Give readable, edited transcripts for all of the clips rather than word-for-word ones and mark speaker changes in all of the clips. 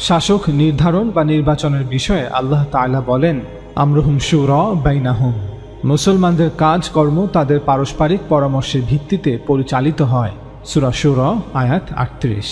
Speaker 1: শাসক নির্ধারণ বা নির্বাচনের বিষয়ে আল্লাহ তাআলা বলেন, আমরুহুম শুরা বাইনাহুম। মুসলমানদের কাজকর্ম তাদের পারস্পরিক পরামর্শের ভিত্তিতে পরিচালিত হয়। সূরা শুরা আয়াত ৩৮।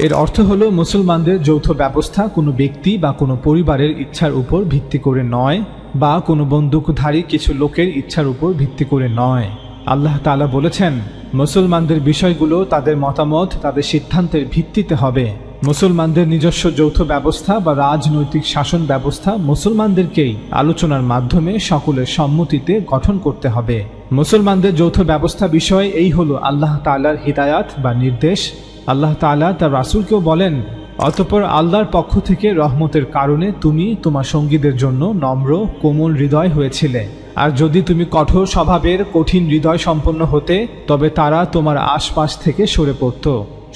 Speaker 1: এর অর্থ হলো মুসলমানদের যৌথ ব্যবস্থা কোনো ব্যক্তি বা কোনো পরিবারের ইচ্ছার উপর ভিত্তি করে নয়, বা কোনো বন্দুকধারী কিছু লোকের ইচ্ছার উপর ভিত্তি করে নয়। আল্লাহ তাআলা বলেছেন, মুসলমানদের বিষয়গুলো তাদের মতামত, তাদের সিদ্ধান্তের ভিত্তিতে হবে। মুসলমানদের নিজস্ব যৌথ ব্যবস্থা বা রাজনৈতিক শাসন ব্যবস্থা মুসলমানদেরকেই আলোচনার মাধ্যমে সকলের সম্মতিতে গঠন করতে হবে। মুসলমানদের যৌথ ব্যবস্থা বিষয়ে এই হলো আল্লাহ তাআলার হিদায়াত বা নির্দেশ। আল্লাহ তাআলা তার রাসূলকেও বলেন, অতঃপর আল্লাহর পক্ষ থেকে রহমতের কারণে তুমি তোমার সঙ্গীদের জন্য নম্র কোমল হৃদয় হয়েছিলে। আর যদি তুমি কঠোর স্বভাবের কঠিন হৃদয় সম্পন্ন হতে, তবে তারা তোমার আশপাশ থেকে সরে পড়ত।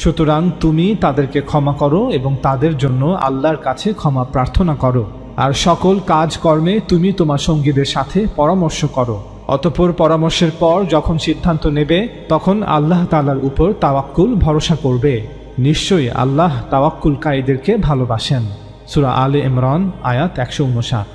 Speaker 1: সুতরাং তুমি তাদেরকে ক্ষমা করো এবং তাদের জন্য আল্লাহর কাছে ক্ষমা প্রার্থনা করো। আর সকল কাজকর্মে তুমি তোমার সঙ্গীদের সাথে পরামর্শ করো। অতঃপর পরামর্শের পর যখন সিদ্ধান্ত নেবে, তখন আল্লাহ তাআলার উপর তাওয়াক্কুল ভরসা করবে। নিশ্চয়ই আল্লাহ তাওয়াক্কুলকারীদেরকে ভালোবাসেন। সূরা আলে ইমরান আয়াত ১৫৯।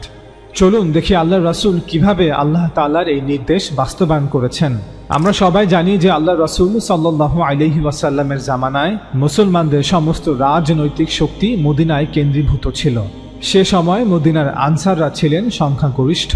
Speaker 1: চলুন দেখি আল্লাহর রাসূল কিভাবে আল্লাহ তাআলার এই নির্দেশ বাস্তবায়ন করেছেন। আমরা সবাই জানি যে আল্লাহর রাসূল সাল্লাল্লাহু আলাইহি ওয়াসাল্লামের জামানায় মুসলমানদের সমস্ত রাজনৈতিক শক্তি মদিনায় কেন্দ্রীভূত ছিল। সে সময় মদিনার আনসাররা ছিলেন সংখ্যাগরিষ্ঠ।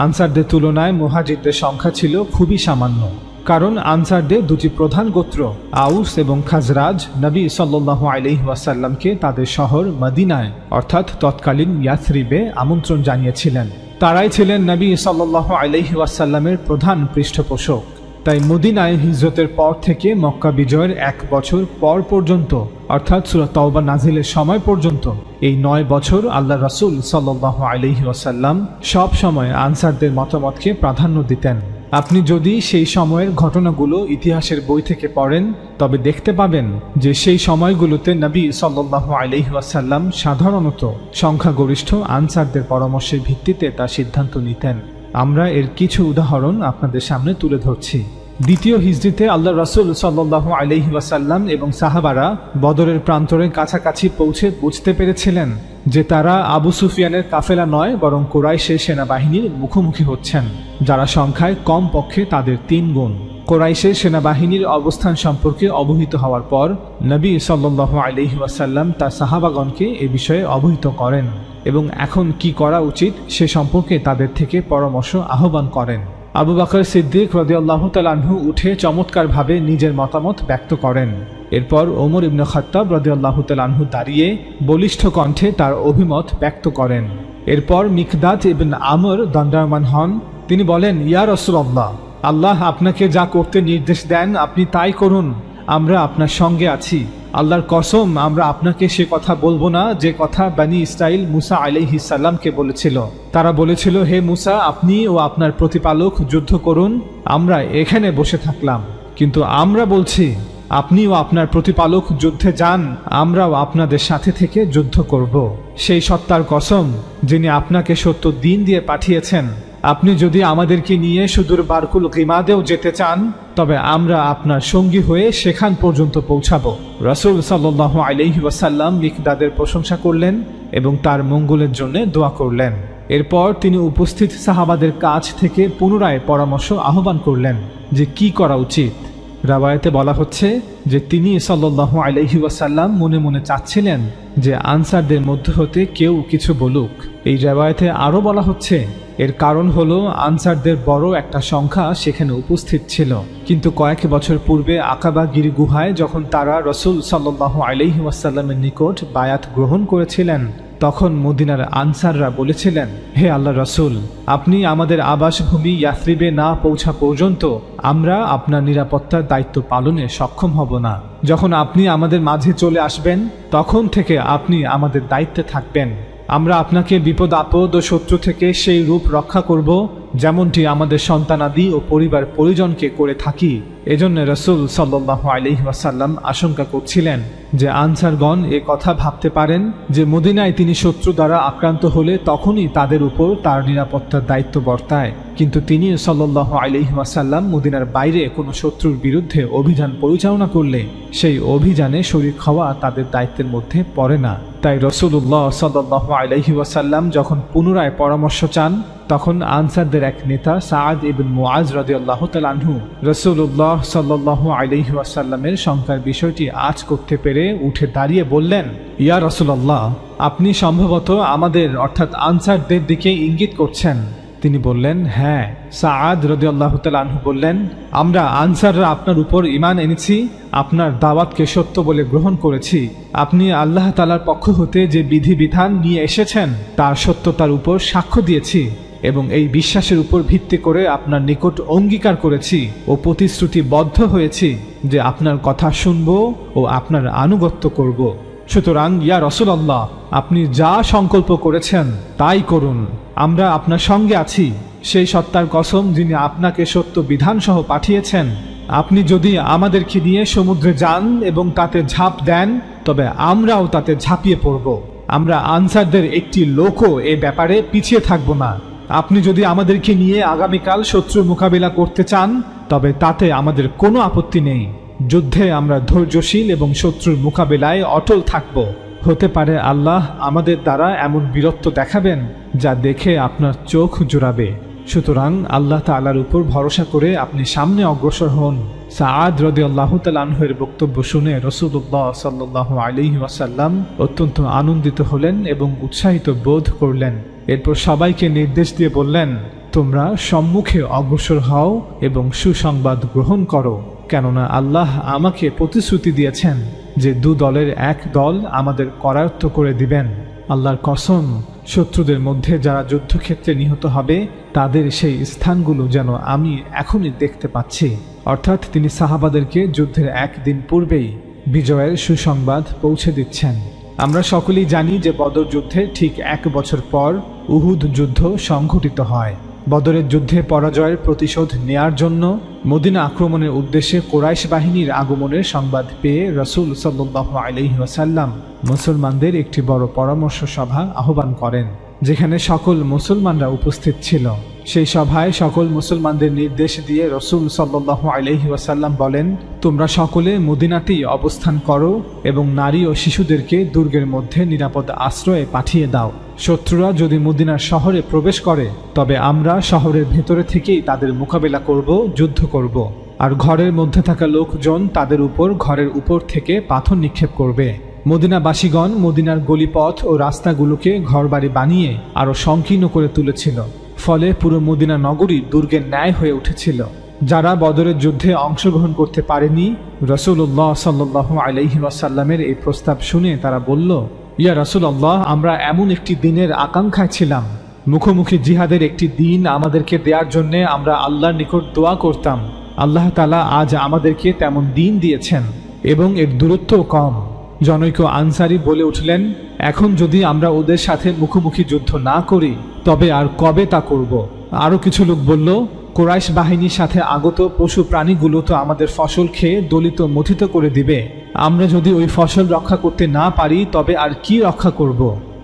Speaker 1: আনসারদের তুলনায় মুহাজিরদের সংখ্যা ছিল খুবই সামান্য, কারণ আনসারদের দুটি প্রধান গোত্র আউস এবং খাজরাজ নবী সাল্লাল্লাহু আলাইহি ওয়াসাল্লামকে তাদের শহর মদিনায় অর্থাৎ তৎকালীন ইয়াসরিবে আমন্ত্রণ জানিয়েছিলেন। তারাই ছিলেন নবী সাল্লাল্লাহু আলাইহি ওয়াসাল্লামের প্রধান পৃষ্ঠপোষক। তাই মদিনায় হিজরতের পর থেকে মক্কা বিজয়ের ১ বছর পর পর্যন্ত অর্থাৎ সূরা তাওবা নাজিলের সময় পর্যন্ত এই ৯ বছর আল্লাহ রাসূল সাল্লাল্লাহু আলাইহি ওয়াসাল্লাম সব সময় আনসারদের মতামতকে প্রাধান্য দিতেন। আপনি যদি সেই সময়ের ঘটনাগুলো ইতিহাসের বই থেকে পড়েন, তবে দেখতে পাবেন যে সেই সময়গুলোতে নবী সাল্লাল্লাহু আলাইহি ওয়াসাল্লাম সাধারণত সংখ্যাগরিষ্ঠ আনসারদের পরামর্শের ভিত্তিতে তার সিদ্ধান্ত নিতেন। আমরা এর কিছু উদাহরণ আপনাদের সামনে তুলে ধরছি। দ্বিতীয় হিজরিতে আল্লাহ রাসূল সাল্লাল্লাহু আলাইহি ওয়াসাল্লাম এবং সাহাবারা বদরের প্রান্তরের কাছাকাছি পৌঁছে বুঝতে পেরেছিলেন যে তারা আবু সুফিয়ানের কাফেলা নয়, বরং কুরাইশের সেনাবাহিনীর মুখোমুখি হচ্ছেন, যারা সংখ্যায় কম পক্ষে তাদের ৩ গুণ। কুরাইশের সেনাবাহিনীর অবস্থান সম্পর্কে অবহিত হওয়ার পর নবী সাল্লাল্লাহু আলাইহি ওয়াসাল্লাম তার সাহাবাগণকে এ বিষয়ে অবহিত করেন এবং এখন কি করা উচিত সে সম্পর্কে তাদের থেকে পরামর্শ আহ্বান করেন। আবু বকর সিদ্দিক রাদিয়াল্লাহু তাআলা আনহু উঠে চমৎকারভাবে নিজের মতামত ব্যক্ত করেন। এরপর ওমর ইবনে খাত্তাব রাদিয়াল্লাহু তাআলা আনহু দাঁড়িয়ে বলিষ্ঠ কণ্ঠে তার অভিমত ব্যক্ত করেন। এরপর মিকদাদ ইবনে আমর দণ্ডায়মান হন। তিনি বলেন, ইয়া রাসূলুল্লাহ, আল্লাহ আপনাকে যা করতে নির্দেশ দেন আপনি তাই করুন। আমরা আপনার সঙ্গে আছি। আল্লাহর কসম, আমরা আপনাকে সে কথা বলবো না যে কথা বনী ইসরাইল মুসা আলাইহিস সালামকে বলেছিল। তারা বলেছিল, হে মুসা, আপনি ও আপনার প্রতিপালক যুদ্ধ করুন, আমরা এখানে বসে থাকলাম। কিন্তু আমরা বলছি, আপনি ও আপনার প্রতিপালক যুদ্ধে যান, আমরাও আপনাদের সাথে থেকে যুদ্ধ করব। সেই সত্তার কসম যিনি আপনাকে সত্য দিন দিয়ে পাঠিয়েছেন, আপনি যদি আমাদেরকে নিয়ে সুদূর বারকুল গিমাদেও যেতে চান, তবে আমরা আপনার সঙ্গী হয়ে সেখান পর্যন্ত পৌঁছাবো। রাসূল সাল্লাল্লাহু আলাইহি ওয়াসাল্লাম মিকদাদের প্রশংসা করলেন এবং তার মঙ্গলের জন্য দোয়া করলেন। এরপর তিনি উপস্থিত সাহাবাদের কাছ থেকে পুনরায় পরামর্শ আহ্বান করলেন যে কি করা উচিত। রাওয়ায়াতে বলা হচ্ছে যে তিনি সাল্লাল্লাহু আলাইহি ওয়াসাল্লাম মনে মনে চাচ্ছিলেন যে আনসারদের মধ্যে হতে কেউ কিছু বলুক। এই রাওয়ায়াতে আরও বলা হচ্ছে এর কারণ হলো আনসারদের বড় একটা সংখ্যা সেখানে উপস্থিত ছিল, কিন্তু কয়েক বছর পূর্বে আকাবা গিরি গুহায় যখন তারা রাসূল সাল্লাল্লাহু আলাইহি ওয়াসাল্লামের নিকট বায়াত গ্রহণ করেছিলেন, তখন মদিনার আনসাররা বলেছিলেন, হে আল্লাহর রাসূল, আপনি আমাদের আবাসভূমি ইয়াসরিবে না পৌঁছা পর্যন্ত আমরা আপনার নিরাপত্তার দায়িত্ব পালনে সক্ষম হব না। যখন আপনি আমাদের মাঝে চলে আসবেন, তখন থেকে আপনি আমাদের দায়িত্বে থাকবেন। আমরা আপনাকে বিপদ আপদ ও শত্রু থেকে সেই রূপ রক্ষা করব যেমনটি আমাদের সন্তানাদি ও পরিবার পরিজনকে করে থাকি। এজন্য রাসূল সাল্লাল্লাহু আলাইহি ওয়াসাল্লাম আশঙ্কা করছিলেন যে আনসারগণ এ কথা ভাবতে পারেন যে মদিনায় তিনি শত্রু দ্বারা আক্রান্ত হলে তখনই তাদের উপর তার নিরাপত্তার দায়িত্ব বর্তায়, কিন্তু তিনি সাল্লাল্লাহু আলাইহি ওয়াসাল্লাম মদিনার বাইরে কোনো শত্রুর বিরুদ্ধে অভিযান পরিচালনা করলে সেই অভিযানে শরীক হওয়া তাদের দায়িত্বের মধ্যে পড়ে না। তাই রাসূলুল্লাহ সাল্লাল্লাহু আলাইহি ওয়াসাল্লাম যখন পুনরায় পরামর্শ চান, তখন আনসারদের এক নেতা সাআদ ইবনে মুআজ রাদিয়াল্লাহু তাআলা আনহু রাসূলুল্লাহ সাল্লাল্লাহু আলাইহি ওয়াসাল্লামের শঙ্কার বিষয়টি আঁচ করতে পেরে উঠে দাঁড়িয়ে বললেন, ইয়া রাসূলুল্লাহ, আপনি সম্ভবত আমাদের অর্থাৎ আনসারদের দিকে ইঙ্গিত করছেন। তিনি বললেন, হ্যাঁ। সাআদ রাদিয়াল্লাহু তাআলা আনহু বললেন, আমরা আনসাররা আপনার উপর ঈমান এনেছি, আপনার দাওয়াতকে সত্য বলে গ্রহণ করেছি। আপনি আল্লাহ তাআলার পক্ষ হতে যে বিধিবিধান নিয়ে এসেছেন তার সত্যতার উপর সাক্ষ্য দিয়েছি এবং এই বিশ্বাসের উপর ভিত্তি করে আপনার নিকট অঙ্গীকার করেছি ও প্রতিশ্রুতিবদ্ধ হয়েছি যে আপনার কথা শুনব ও আপনার আনুগত্য করব। সুতরাং ইয়া রাসূলুল্লাহ, আপনি যা সংকল্প করেছেন তাই করুন, আমরা আপনার সঙ্গে আছি। সেই সত্তার কসম যিনি আপনাকে সত্য বিধানসহ পাঠিয়েছেন, আপনি যদি আমাদেরকে নিয়ে সমুদ্রে যান এবং তাতে ঝাঁপ দেন তবে আমরাও তাতে ঝাঁপিয়ে পড়ব। আমরা আনসারদের একটি লোকও এ ব্যাপারে পিছিয়ে থাকব না। আপনি যদি আমাদেরকে নিয়ে আগামীকাল শত্রুর মোকাবিলা করতে চান তবে তাতে আমাদের কোনো আপত্তি নেই। যুদ্ধে আমরা ধৈর্যশীল এবং শত্রুর মোকাবিলায় অটল থাকব। হতে পারে আল্লাহ আমাদের দ্বারা এমন বীরত্ব দেখাবেন যা দেখে আপনার চোখ জোড়াবে। সুতরাং আল্লাহ তাআলার উপর ভরসা করে আপনি সামনে অগ্রসর হন। সাআদ রাদিয়াল্লাহু তাআলা আনহুর বক্তব্য শুনে রাসূলুল্লাহ সাল্লাল্লাহু আলাইহি ওয়াসাল্লাম অত্যন্ত আনন্দিত হলেন এবং উৎসাহিত বোধ করলেন। এরপর সবাইকে নির্দেশ দিয়ে বললেন, তোমরা সম্মুখে অগ্রসর হও এবং সুসংবাদ গ্রহণ করো, কেননা আল্লাহ আমাকে প্রতিশ্রুতি দিয়েছেন যে দু দলের এক দল আমাদের করায়ত্ত করে দিবেন। আল্লাহর কসম, শত্রুদের মধ্যে যারা যুদ্ধক্ষেত্রে নিহত হবে তাদের সেই স্থানগুলো যেন আমি এখনই দেখতে পাচ্ছি। অর্থাৎ তিনি সাহাবাদেরকে যুদ্ধের একদিন পূর্বেই বিজয়ের সুসংবাদ পৌঁছে দিচ্ছেন। আমরা সকলেই জানি যে বদর যুদ্ধের ঠিক 1 বছর পর উহুদ যুদ্ধ সংঘটিত হয়। বদরের যুদ্ধে পরাজয়ের প্রতিশোধ নেয়ার জন্য মদিনা আক্রমণের উদ্দেশ্যে কুরাইশ বাহিনীর আগমনের সংবাদ পেয়ে রাসূল সাল্লাল্লাহু আলাইহি ওয়াসাল্লাম মুসলমানদের একটি বড় পরামর্শ সভা আহ্বান করেন, যেখানে সকল মুসলমানরা উপস্থিত ছিল। সেই সভায় সকল মুসলমানদের নির্দেশ দিয়ে রাসূল সাল্লাল্লাহু আলাইহি ওয়াসাল্লাম বলেন, তোমরা সকলে মদিনাতেই অবস্থান করো এবং নারী ও শিশুদেরকে দুর্গের মধ্যে নিরাপদ আশ্রয়ে পাঠিয়ে দাও। শত্রুরা যদি মদিনার শহরে প্রবেশ করে তবে আমরা শহরের ভেতরে থেকেই তাদের মোকাবেলা করব, যুদ্ধ করব। আর ঘরের মধ্যে থাকা লোকজন তাদের উপর ঘরের উপর থেকে পাথর নিক্ষেপ করবে। মদিনাবাসীগণ মদিনার গলিপথ ও রাস্তাগুলোকে ঘরবাড়ি বানিয়ে আরো সংকীর্ণ করে তুলেছিল, ফলে পুরো মদিনা নগরী দুর্গের ন্যায় হয়ে উঠেছিল। যারা বদরের যুদ্ধে অংশগ্রহণ করতে পারেনি, রাসূলুল্লাহ সাল্লাল্লাহু আলাইহি ওয়াসাল্লামের এই প্রস্তাব শুনে তারা বলল, ইয়া রাসূলুল্লাহ, আমরা এমন একটি দিনের আকাঙ্ক্ষায় ছিলাম, মুখোমুখি জিহাদের একটি দিন আমাদেরকে দেওয়ার জন্য আমরা আল্লাহর নিকট দোয়া করতাম। আল্লাহ তাআলা আজ আমাদেরকে তেমন দিন দিয়েছেন এবং এর দূরত্বও কম। জনৈক আনসারী বলে উঠলেন, এখন যদি আমরা ওদের সাথে মুখোমুখি যুদ্ধ না করি তবে আর কবে তা করব। আরও কিছু লোক বলল, কুরাইশ বাহিনীর সাথে আগত পশু প্রাণীগুলো তো আমাদের ফসল খেয়ে দলিত মথিত করে দিবে। আমরা যদি ওই ফসল রক্ষা করতে না পারি তবে আর কি রক্ষা করব।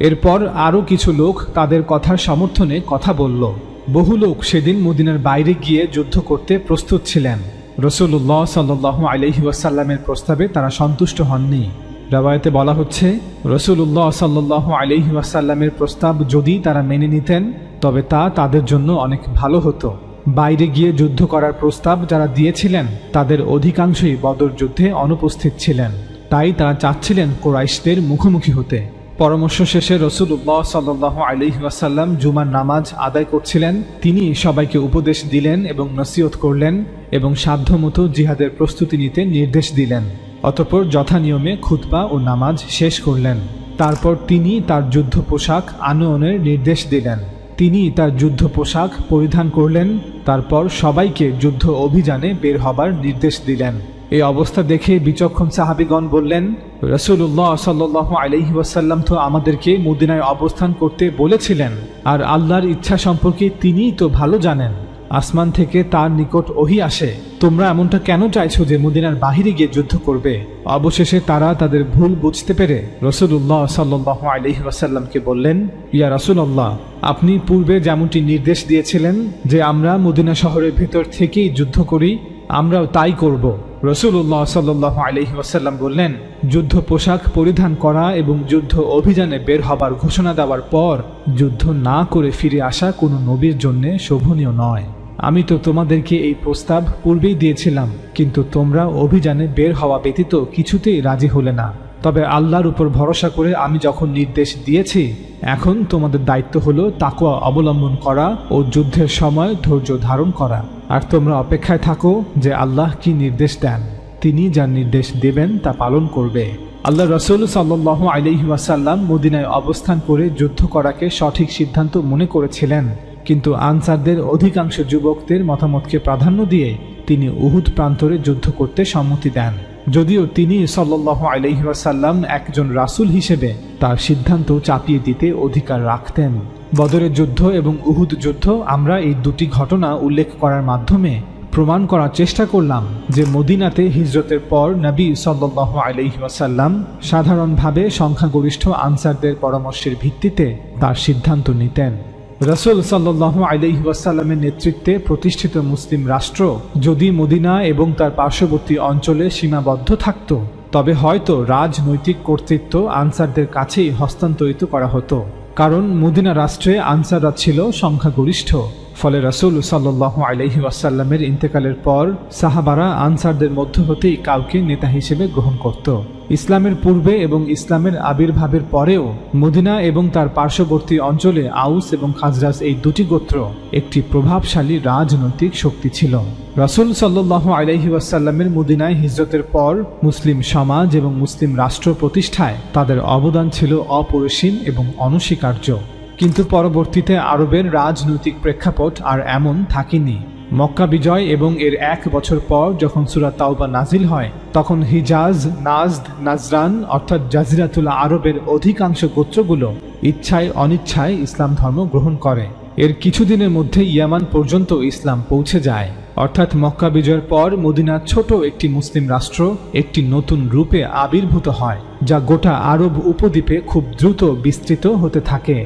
Speaker 1: এরপর আরও কিছু লোক তাদের কথার সমর্থনে কথা বলল। বহু লোক সেদিন মদিনার বাইরে গিয়ে যুদ্ধ করতে প্রস্তুত ছিলেন। রাসূলুল্লাহ সাল্লাল্লাহু আলাইহি ওয়াসাল্লামের প্রস্তাবে তারা সন্তুষ্ট হননি। রওয়ায়াতে বলা হচ্ছে, রাসূলুল্লাহ সাল্লাল্লাহু আলাইহি ওয়াসাল্লামের প্রস্তাব যদি তারা মেনে নিতেন তবে তা তাদের জন্য অনেক ভালো হতো। বাইরে গিয়ে যুদ্ধ করার প্রস্তাব যারা দিয়েছিলেন তাদের অধিকাংশই বদর যুদ্ধে অনুপস্থিত ছিলেন, তাই তারা চাচ্ছিলেন কুরাইশদের মুখোমুখি হতে। পরামর্শ শেষে রাসূলুল্লাহ সাল্লাল্লাহু আলাইহি ওয়াসাল্লাম জুমার নামাজ আদায় করছিলেন। তিনি সবাইকে উপদেশ দিলেন এবং নসিহত করলেন এবং সাধ্যমতো জিহাদের প্রস্তুতি নিতে নির্দেশ দিলেন। অতঃপর যথানিয়মে খুতবা ও নামাজ শেষ করলেন। তারপর তিনি তার যুদ্ধ পোশাক আনয়নের নির্দেশ দিলেন। তিনি তার যুদ্ধ পোশাক পরিধান করলেন। তারপর সবাইকে যুদ্ধ অভিযানে বের হবার নির্দেশ দিলেন। এই অবস্থা দেখে বিচক্ষণ সাহাবীগণ বললেন, রাসূলুল্লাহ সাল্লাল্লাহু আলাইহি ওয়াসাল্লাম তো আমাদেরকে মদিনায় অবস্থান করতে বলেছিলেন, আর আল্লাহর ইচ্ছা সম্পর্কে তিনিই তো ভালো জানেন। আসমান থেকে তার নিকট ওহী আসে, তোমরা এমনটা কেন চাইছো যে মদিনার বাহিরে গিয়ে যুদ্ধ করবে? অবশেষে তারা তাদের ভুল বুঝতে পেরে রাসূলুল্লাহ সাল্লাল্লাহু আলাইহি ওয়াসাল্লামকে বললেন, ইয়া রাসূলুল্লাহ, আপনি পূর্বে যেমনটি নির্দেশ দিয়েছিলেন যে আমরা মদিনা শহরের ভেতর থেকেই যুদ্ধ করি, আমরাও তাই করব। রাসূলুল্লাহ সাল্লাল্লাহু আলাইহি ওয়াসাল্লাম বললেন, যুদ্ধ পোশাক পরিধান করা এবং যুদ্ধ অভিযানে বের হবার ঘোষণা দেওয়ার পর যুদ্ধ না করে ফিরে আসা কোনো নবীর জন্য শোভনীয় নয়। আমি তো তোমাদেরকে এই প্রস্তাব পূর্বেই দিয়েছিলাম, কিন্তু তোমরা অভিযানে বের হওয়া ব্যতীত কিছুতেই রাজি হলে না। তবে আল্লাহর উপর ভরসা করে আমি যখন নির্দেশ দিয়েছি, এখন তোমাদের দায়িত্ব হলো তাকওয়া অবলম্বন করা ও যুদ্ধের সময় ধৈর্য ধারণ করা। আর তোমরা অপেক্ষায় থাকো যে আল্লাহ কি নির্দেশ দেন, তিনি যা নির্দেশ দেবেন তা পালন করবে। আল্লাহ রাসূল সাল্লাল্লাহু আলাইহি ওয়াসাল্লাম মদিনায় অবস্থান করে যুদ্ধ করাকে সঠিক সিদ্ধান্ত মনে করেছিলেন, কিন্তু আনসারদের অধিকাংশ যুবকদের মতামতকে প্রাধান্য দিয়ে তিনি উহুদ প্রান্তরে যুদ্ধ করতে সম্মতি দেন। যদিও তিনি সাল্লাল্লাহু আলাইহি ওয়াসাল্লাম একজন রাসূল হিসেবে তার সিদ্ধান্ত চাপিয়ে দিতে অধিকার রাখতেন। বদরের যুদ্ধ এবং উহুদ যুদ্ধ আমরা এই দুটি ঘটনা উল্লেখ করার মাধ্যমে প্রমাণ করার চেষ্টা করলাম যে মদিনাতে হিজরতের পর নবী সাল্লাল্লাহু আলাইহি ওয়াসাল্লাম সাধারণভাবে সংখ্যাগরিষ্ঠ আনসারদের পরামর্শের ভিত্তিতে তার সিদ্ধান্ত নিতেন। রাসূল সাল্লাল্লাহু আলাইহি ওয়াসাল্লামের নেতৃত্বে প্রতিষ্ঠিত মুসলিম রাষ্ট্র যদি মদিনা এবং তার পার্শ্ববর্তী অঞ্চলে সীমাবদ্ধ থাকত, তবে হয়তো রাজনৈতিক কর্তৃত্ব আনসারদের কাছেই হস্তান্তরিত করা হতো, কারণ মদিনা রাষ্ট্রে আনসাররা ছিল সংখ্যাগরিষ্ঠ। ফলে রাসূল সাল্লাল্লাহু আলাইহি ওয়াসাল্লামের ইন্তেকালের পর সাহাবারা আনসারদের মধ্য হতেই কাউকে নেতা হিসেবে গ্রহণ করত। ইসলামের পূর্বে এবং ইসলামের আবির্ভাবের পরেও মদিনা এবং তার পার্শ্ববর্তী অঞ্চলে আউস এবং খাজরাজ এই দুটি গোত্র একটি প্রভাবশালী রাজনৈতিক শক্তি ছিল। রাসূল সাল্লাল্লাহু আলাইহি ওয়াসাল্লামের মদিনায় হিজরতের পর মুসলিম সমাজ এবং মুসলিম রাষ্ট্র প্রতিষ্ঠায় তাদের অবদান ছিল অপরিসীম এবং অনস্বীকার্য। কিন্তু পরবর্তীতে আরবের রাজনৈতিক প্রেক্ষাপট আর এমন থাকেনি। মক্কা বিজয় এবং এর 1 বছর পর যখন সূরা তাওবা নাজিল হয়, তখন হিজাজ, নাজদ, নাজরান অর্থাৎ জাজিরাতুল আরবের অধিকাংশ গোত্রগুলো ইচ্ছায় অনিচ্ছায় ইসলাম ধর্ম গ্রহণ করে। এর কিছুদিনের মধ্যে ইয়ামান পর্যন্ত ইসলাম পৌঁছে যায়। অর্থাৎ মক্কা বিজয়ের পর মদিনার ছোট একটি মুসলিম রাষ্ট্র একটি নতুন রূপে আবির্ভূত হয়, যা গোটা আরব উপদ্বীপে খুব দ্রুত বিস্তৃত হতে থাকে।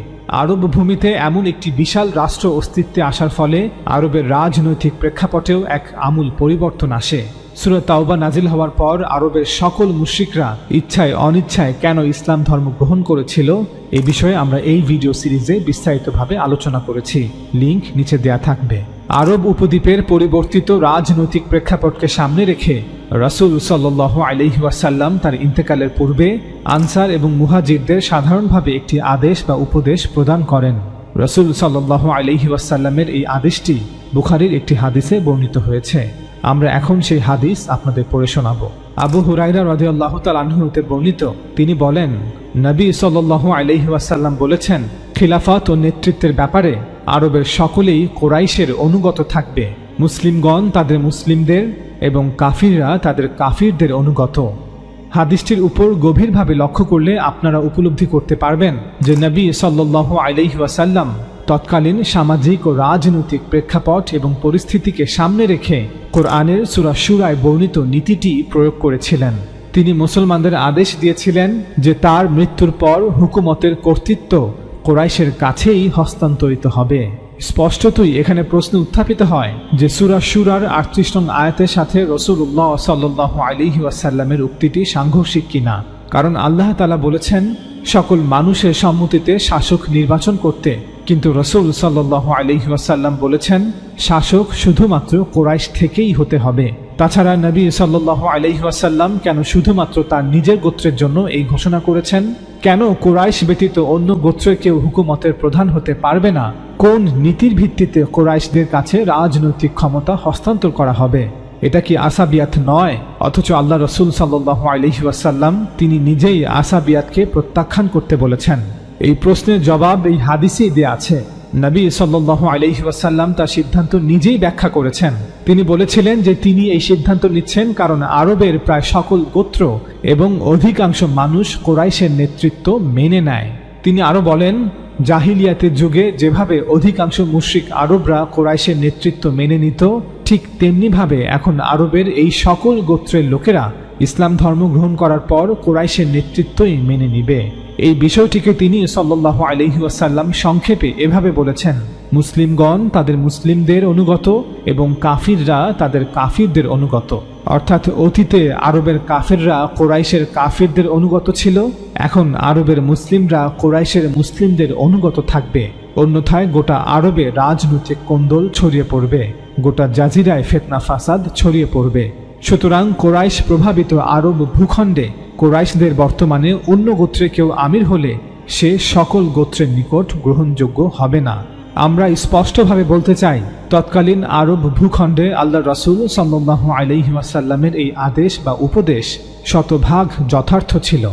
Speaker 1: আরব ভূমিতে এমন একটি বিশাল রাষ্ট্র অস্তিত্বে আসার ফলে আরবের রাজনৈতিক প্রেক্ষাপটেও এক আমূল পরিবর্তন আসে। সূরা তাওবা নাজিল হওয়ার পর আরবের সকল মুশরিকরা ইচ্ছায় অনিচ্ছায় কেন ইসলাম ধর্ম গ্রহণ করেছিল, এই বিষয়ে আমরা এই ভিডিও সিরিজে বিস্তারিতভাবে আলোচনা করেছি। লিংক নিচে দেয়া থাকবে। আরব উপদ্বীপের পরিবর্তিত রাজনৈতিক প্রেক্ষাপটকে সামনে রেখে রাসূল সাল্লাল্লাহু আলাইহি ওয়াসাল্লাম তার ইন্তেকালের পূর্বে আনসার এবং মুহাজিরদের সাধারণভাবে একটি আদেশ বা উপদেশ প্রদান করেন। রাসূল সাল্লাল্লাহু আলাইহি ওয়াসাল্লামের এই আদেশটি বুখারীর একটি হাদিসে বর্ণিত হয়েছে। আমরা এখন সেই হাদিস আপনাদের পড়ে শোনাবো। আবু হুরায়রা রাদিয়াল্লাহু তাআলা আনহু হতে বর্ণিত, তিনি বলেন, নবী সাল্লাল্লাহু আলাইহি ওয়াসাল্লাম বলেছেন, খিলাফত ও নেতৃত্বের ব্যাপারে আরবের সকলেই কুরাইশের অনুগত থাকবে। মুসলিমগণ তাদের মুসলিমদের এবং কাফিররা তাদের কাফিরদের অনুগত। হাদিসটির উপর গভীরভাবে লক্ষ্য করলে আপনারা উপলব্ধি করতে পারবেন যে নবী সাল্লাল্লাহু আলাইহি ওয়াসাল্লাম তৎকালীন সামাজিক ও রাজনৈতিক প্রেক্ষাপট এবং পরিস্থিতিকে সামনে রেখে কোরআনের সূরা শুরায় বর্ণিত নীতিটি প্রয়োগ করেছিলেন। তিনি মুসলমানদের আদেশ দিয়েছিলেন যে তার মৃত্যুর পর হুকুমতের কর্তৃত্ব কুরাইশের কাছেই হস্তান্তরিত হবে। স্পষ্টতই এখানে প্রশ্ন উত্থাপিত হয় যে সূরা শুরার 38 নং আয়াতের সাথে রাসূলুল্লাহ সাল্লাল্লাহু আলাইহি ওয়াসাল্লামের উক্তিটি সাংঘর্ষিক কিনা। কারণ আল্লাহ তাআলা বলেছেন সকল মানুষের সম্মতিতে শাসক নির্বাচন করতে, কিন্তু রাসূল সাল্লাল্লাহু আলাইহি ওয়াসাল্লাম বলেছেন শাসক শুধুমাত্র কুরাইশ থেকেই হতে হবে। তাছাড়া নবী সাল্লাল্লাহু আলাইহি ওয়াসাল্লাম কেন শুধুমাত্র তার নিজের গোত্রের জন্য এই ঘোষণা করেছেন? কেন কুরাইশ ব্যতীত অন্য গোত্রের কেউ হুকুমতের প্রধান হতে পারবে না? কোন নীতির ভিত্তিতে কুরাইশদের কাছে রাজনৈতিক ক্ষমতা হস্তান্তর করা হবে? এটা কি আসাবিয়াত নয়? অথচ আল্লাহ রাসূল সাল্লাল্লাহু আলাইহি ওয়াসাল্লাম তিনি নিজেই আসাবিয়াতকে প্রত্যাখ্যান করতে বলেছেন। এই প্রশ্নের জবাব এই হাদিসেই দেয়া আছে। নবী সাল্লাল্লাহু আলাইহি ওয়াসাল্লাম তার সিদ্ধান্ত নিজেই ব্যাখ্যা করেছেন। তিনি বলেছিলেন যে তিনি এই সিদ্ধান্ত নিচ্ছেন কারণ আরবের প্রায় সকল গোত্র এবং অধিকাংশ মানুষ কুরাইশের নেতৃত্ব মেনে নেয়। তিনি আরো বলেন, জাহিলিয়াতের যুগে যেভাবে অধিকাংশ মুশরিক আরবরা কুরাইশের নেতৃত্ব মেনে নিত, ঠিক তেমনিভাবে এখন আরবের এই সকল গোত্রের লোকেরা ইসলাম ধর্ম গ্রহণ করার পর কুরাইশের নেতৃত্বই মেনে নিবে। এই বিষয়টিকে তিনি সাল্লাল্লাহু আলাইহি ওয়াসাল্লাম সংক্ষেপে এভাবে বলেছেন, মুসলিমগণ তাদের মুসলিমদের অনুগত এবং কাফিররা তাদের কাফিরদের অনুগত। অর্থাৎ অতীতে আরবের কাফিররা কুরাইশের কাফিরদের অনুগত ছিল, এখন আরবের মুসলিমরা কুরাইশের মুসলিমদের অনুগত থাকবে। অন্যথায় গোটা আরবে রাজনৈতিক কোন্দল ছড়িয়ে পড়বে, গোটা জাজিরায় ফিতনা ফাসাদ ছড়িয়ে পড়বে। সুতরাং কুরাইশ প্রভাবিত আরব ভূখণ্ডে কুরাইশদের বর্তমানে অন্য গোত্রে কেউ আমির হলে সে সকল গোত্রের নিকট গ্রহণযোগ্য হবে না। আমরা স্পষ্টভাবে বলতে চাই, তৎকালীন আরব ভূখণ্ডে আল্লাহ রাসূল সাল্লাল্লাহু আলাইহি ওয়াসাল্লামের এই আদেশ বা উপদেশ শতভাগ যথার্থ ছিল।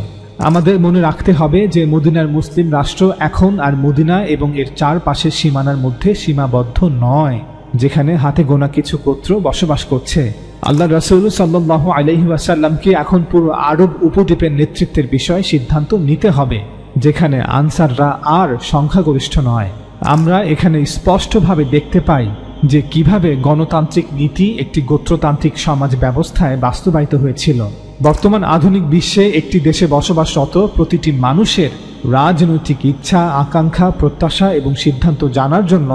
Speaker 1: আমাদের মনে রাখতে হবে যে মদিনার মুসলিম রাষ্ট্র এখন আর মদিনা এবং এর চারপাশের সীমানার মধ্যে সীমাবদ্ধ নয়, যেখানে হাতে গোনা কিছু গোত্র বসবাস করছে। আল্লাহ রাসূল সাল্লাল্লাহু আলাইহি ওয়াসাল্লামকে এখন পুরো আরব উপদ্বীপের নেতৃত্বের বিষয়ে সিদ্ধান্ত নিতে হবে, যেখানে আনসাররা আর সংখ্যাগরিষ্ঠ নয়। আমরা এখানে স্পষ্টভাবে দেখতে পাই যে কিভাবে গণতান্ত্রিক নীতি একটি গোত্রতান্ত্রিক সমাজ ব্যবস্থায় বাস্তবায়িত হয়েছিল। বর্তমান আধুনিক বিশ্বে একটি দেশে বসবাসরত প্রতিটি মানুষের রাজনৈতিক ইচ্ছা, আকাঙ্ক্ষা, প্রত্যাশা এবং সিদ্ধান্ত জানার জন্য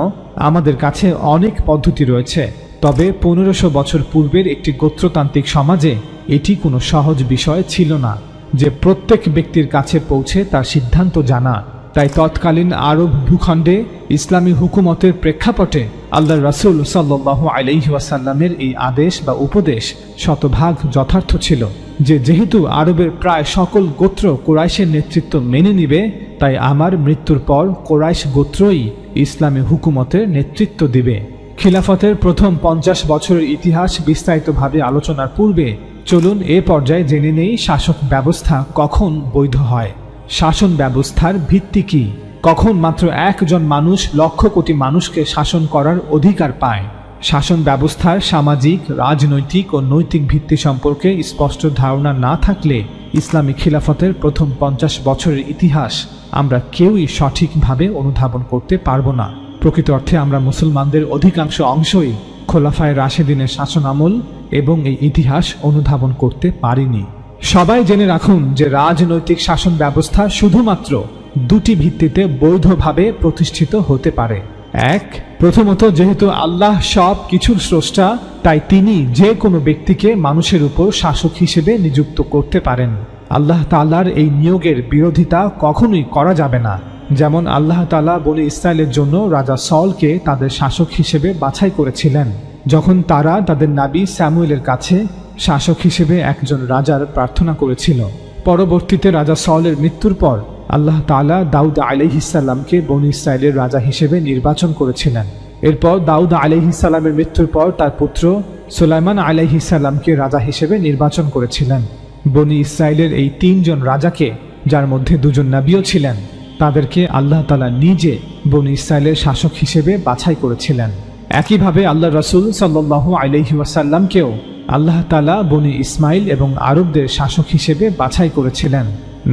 Speaker 1: আমাদের কাছে অনেক পদ্ধতি রয়েছে। তবে 1500 বছর পূর্বের একটি গোত্রতান্ত্রিক সমাজে এটি কোনো সহজ বিষয় ছিল না যে প্রত্যেক ব্যক্তির কাছে পৌঁছে তার সিদ্ধান্ত জানা। তাই তৎকালীন আরব ভূখণ্ডে ইসলামী হুকুমতের প্রেক্ষাপটে আল্লাহ রাসূল সাল্লাল্লাহু আলাইহি ওয়াসাল্লামের এই আদেশ বা উপদেশ শতভাগ যথার্থ ছিল যে যেহেতু আরবের প্রায় সকল গোত্র কুরাইশের নেতৃত্ব মেনে নিবে, তাই আমার মৃত্যুর পর কুরাইশ গোত্রই ইসলামী হুকুমতের নেতৃত্ব দিবে। খিলাফতের প্রথম 50 বছরের ইতিহাস বিস্তারিতভাবে আলোচনার পূর্বে চলুন এ পর্যায়ে জেনে নেই শাসক ব্যবস্থা কখন বৈধ হয়, শাসন ব্যবস্থার ভিত্তি কি, কখন মাত্র একজন মানুষ লক্ষ কোটি মানুষকে শাসন করার অধিকার পায়। শাসন ব্যবস্থার সামাজিক, রাজনৈতিক ও নৈতিক ভিত্তি সম্পর্কে স্পষ্ট ধারণা না থাকলে ইসলামী খিলাফতের প্রথম 50 বছরের ইতিহাস আমরা কেউই সঠিকভাবে অনুধাবন করতে পারব না। প্রকৃত অর্থে আমরা মুসলমানদের অধিকাংশ অংশই খোলাফায়ে রাশেদিনের শাসন আমল এবং এই ইতিহাস অনুধাবন করতে পারিনি। সবাই জেনে রাখুন যে রাজনৈতিক শাসন ব্যবস্থা শুধুমাত্র দুটি ভিত্তিতে বৈধভাবে প্রতিষ্ঠিত হতে পারে। এক, প্রথমত যেহেতু আল্লাহ সব কিছুর স্রষ্টা, তাই তিনি যে কোনো ব্যক্তিকে মানুষের উপর শাসক হিসেবে নিযুক্ত করতে পারেন। আল্লাহ তাআলার এই নিয়োগের বিরোধিতা কখনোই করা যাবে না। যেমন আল্লাহ তাআলা বনী ইসরায়েলের জন্য রাজা সওলকে তাদের শাসক হিসেবে বাছাই করেছিলেন, যখন তারা তাদের নবী স্যামুয়েলের কাছে শাসক হিসেবে একজন রাজার প্রার্থনা করেছিল। পরবর্তীতে রাজা সওলের মৃত্যুর পর আল্লাহ তাআলা দাউদ আলাইহিস সালামকে বনী ইসরায়েলের রাজা হিসেবে নির্বাচন করেছিলেন। এরপর দাউদ আলাইহিস সালামের মৃত্যুর পর তার পুত্র সুলাইমান আলাইহিস সালামকে রাজা হিসেবে নির্বাচন করেছিলেন। বনী ইসরায়েলের এই 3 জন রাজাকে, যার মধ্যে 2 জন নবীও ছিলেন, তাদেরকে আল্লাহ তাআলা নিজে বনী ইসরায়েলের শাসক হিসেবে বাছাই করেছিলেন। একইভাবে আল্লাহ রাসূল সাল্লাল্লাহু আলাইহি ওয়াসাল্লামকেও আল্লাহ তাআলা বনী ইসমাইল এবং আরবদের শাসক হিসেবে বাছাই করেছিলেন।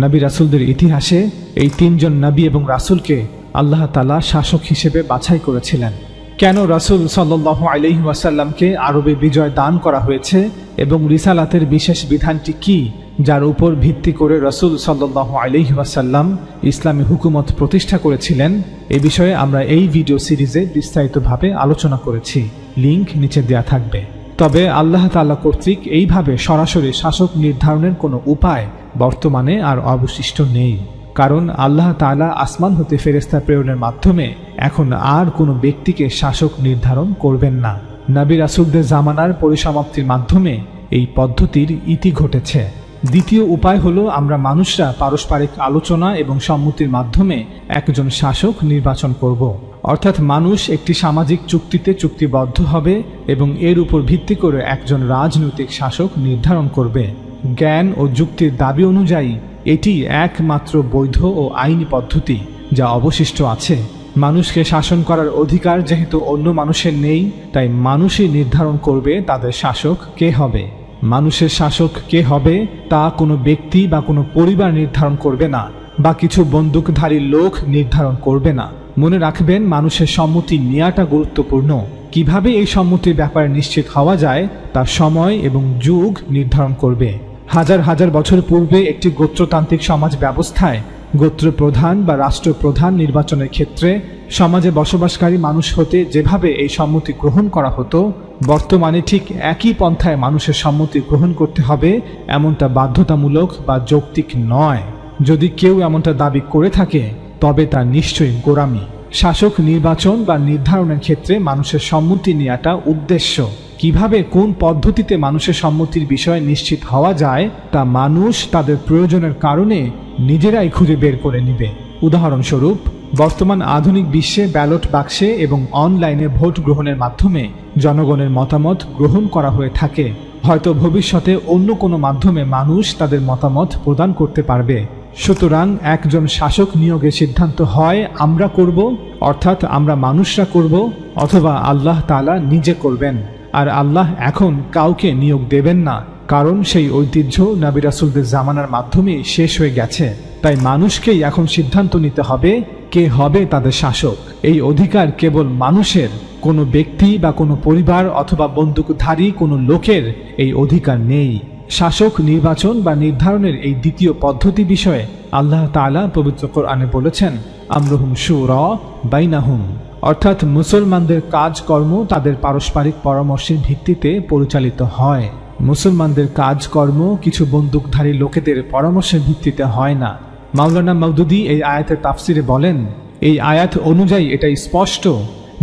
Speaker 1: নবী রাসূলদের ইতিহাসে এই 3 জন নবী এবং রাসূলকে আল্লাহ তাআলা শাসক হিসেবে বাছাই করেছিলেন। কেন রাসূল সাল্লাল্লাহু আলাইহি ওয়াসাল্লামকে আরবে বিজয় দান করা হয়েছে এবং রিসালাতের বিশেষ বিধানটি কি, যার উপর ভিত্তি করে রাসূল সাল্লাল্লাহু আলাইহি ওয়াসাল্লাম ইসলামী হুকুমত প্রতিষ্ঠা করেছিলেন, এ বিষয়ে আমরা এই ভিডিও সিরিজে বিস্তারিতভাবে আলোচনা করেছি। লিংক নিচে দেওয়া থাকবে। তবে আল্লাহ তাআলা কর্তৃক এইভাবে সরাসরি শাসক নির্ধারণের কোনো উপায় বর্তমানে আর অবশিষ্ট নেই, কারণ আল্লাহ তাআলা আসমান হতে ফেরেশতা প্রেরণের মাধ্যমে এখন আর কোনো ব্যক্তিকে শাসক নির্ধারণ করবেন না। নবী রাসূলদের জামানার পরিসমাপ্তির মাধ্যমে এই পদ্ধতির ইতি ঘটেছে। দ্বিতীয় উপায় হলো আমরা মানুষরা পারস্পরিক আলোচনা এবং সম্মতির মাধ্যমে একজন শাসক নির্বাচন করব। অর্থাৎ মানুষ একটি সামাজিক চুক্তিতে চুক্তিবদ্ধ হবে এবং এর উপর ভিত্তি করে একজন রাজনৈতিক শাসক নির্ধারণ করবে। জ্ঞান ও যুক্তির দাবি অনুযায়ী এটি একমাত্র বৈধ ও আইনি পদ্ধতি যা অবশিষ্ট আছে। মানুষকে শাসন করার অধিকার যেহেতু অন্য মানুষের নেই, তাই মানুষই নির্ধারণ করবে তাদের শাসক কে হবে। মানুষের শাসক কে হবে তা কোনো ব্যক্তি বা কোনো পরিবার নির্ধারণ করবে না, বা কিছু বন্দুকধারী লোক নির্ধারণ করবে না। মনে রাখবেন, মানুষের সম্মতি নেওয়াটা গুরুত্বপূর্ণ। কিভাবে এই সম্মতির ব্যাপারে নিশ্চিত হওয়া যায় তার সময় এবং যুগ নির্ধারণ করবে। হাজার হাজার বছর পূর্বে একটি গোত্রতান্ত্রিক সমাজ ব্যবস্থায় গোত্রপ্রধান বা রাষ্ট্রপ্রধান নির্বাচনের ক্ষেত্রে সমাজে বসবাসকারী মানুষ হতে যেভাবে এই সম্মতি গ্রহণ করা হতো, বর্তমানে ঠিক একই পন্থায় মানুষের সম্মতি গ্রহণ করতে হবে এমনটা বাধ্যতামূলক বা যৌক্তিক নয়। যদি কেউ এমনটা দাবি করে থাকে তবে তা নিশ্চয়ই গোঁড়ামি। শাসক নির্বাচন বা নির্ধারণের ক্ষেত্রে মানুষের সম্মতি নেওয়াটা উদ্দেশ্য। কিভাবে কোন পদ্ধতিতে মানুষের সম্মতির বিষয়ে নিশ্চিত হওয়া যায় তা মানুষ তাদের প্রয়োজনের কারণে নিজেরাই খুঁজে বের করে নেবে। উদাহরণস্বরূপ, বর্তমান আধুনিক বিশ্বে ব্যালট বাক্সে এবং অনলাইনে ভোট গ্রহণের মাধ্যমে জনগণের মতামত গ্রহণ করা হয়ে থাকে। হয়তো ভবিষ্যতে অন্য কোনো মাধ্যমে মানুষ তাদের মতামত প্রদান করতে পারবে। সুতরাং একজন শাসক নিয়োগের সিদ্ধান্ত হয় আমরা করব, অর্থাৎ আমরা মানুষরা করব, অথবা আল্লাহ তাআলা নিজে করবেন। আর আল্লাহ এখন কাউকে নিয়োগ দেবেন না, কারণ সেই ঐতিহ্য নবী রাসূলদের জামানার মাধ্যমে শেষ হয়ে গেছে। তাই মানুষকেই এখন সিদ্ধান্ত নিতে হবে কে হবে তাদের শাসক। এই অধিকার কেবল মানুষের, কোনো ব্যক্তি বা কোনো পরিবার অথবা বন্দুকধারী কোনো লোকের এই অধিকার নেই। শাসক নির্বাচন বা নির্ধারণের এই দ্বিতীয় পদ্ধতি বিষয়ে আল্লাহ তাআলা পবিত্র কোরআনে বলেছেন, আমরুহুম শুরা বাইনাহুম, অর্থাৎ মুসলমানদের কাজকর্ম তাদের পারস্পরিক পরামর্শের ভিত্তিতে পরিচালিত হয়। মুসলমানদের কাজকর্ম কিছু বন্দুকধারী লোকেদের পরামর্শের ভিত্তিতে হয় না। মাওলানা মওদুদী এই আয়াতের তাফসিরে বলেন, এই আয়াত অনুযায়ী এটা স্পষ্ট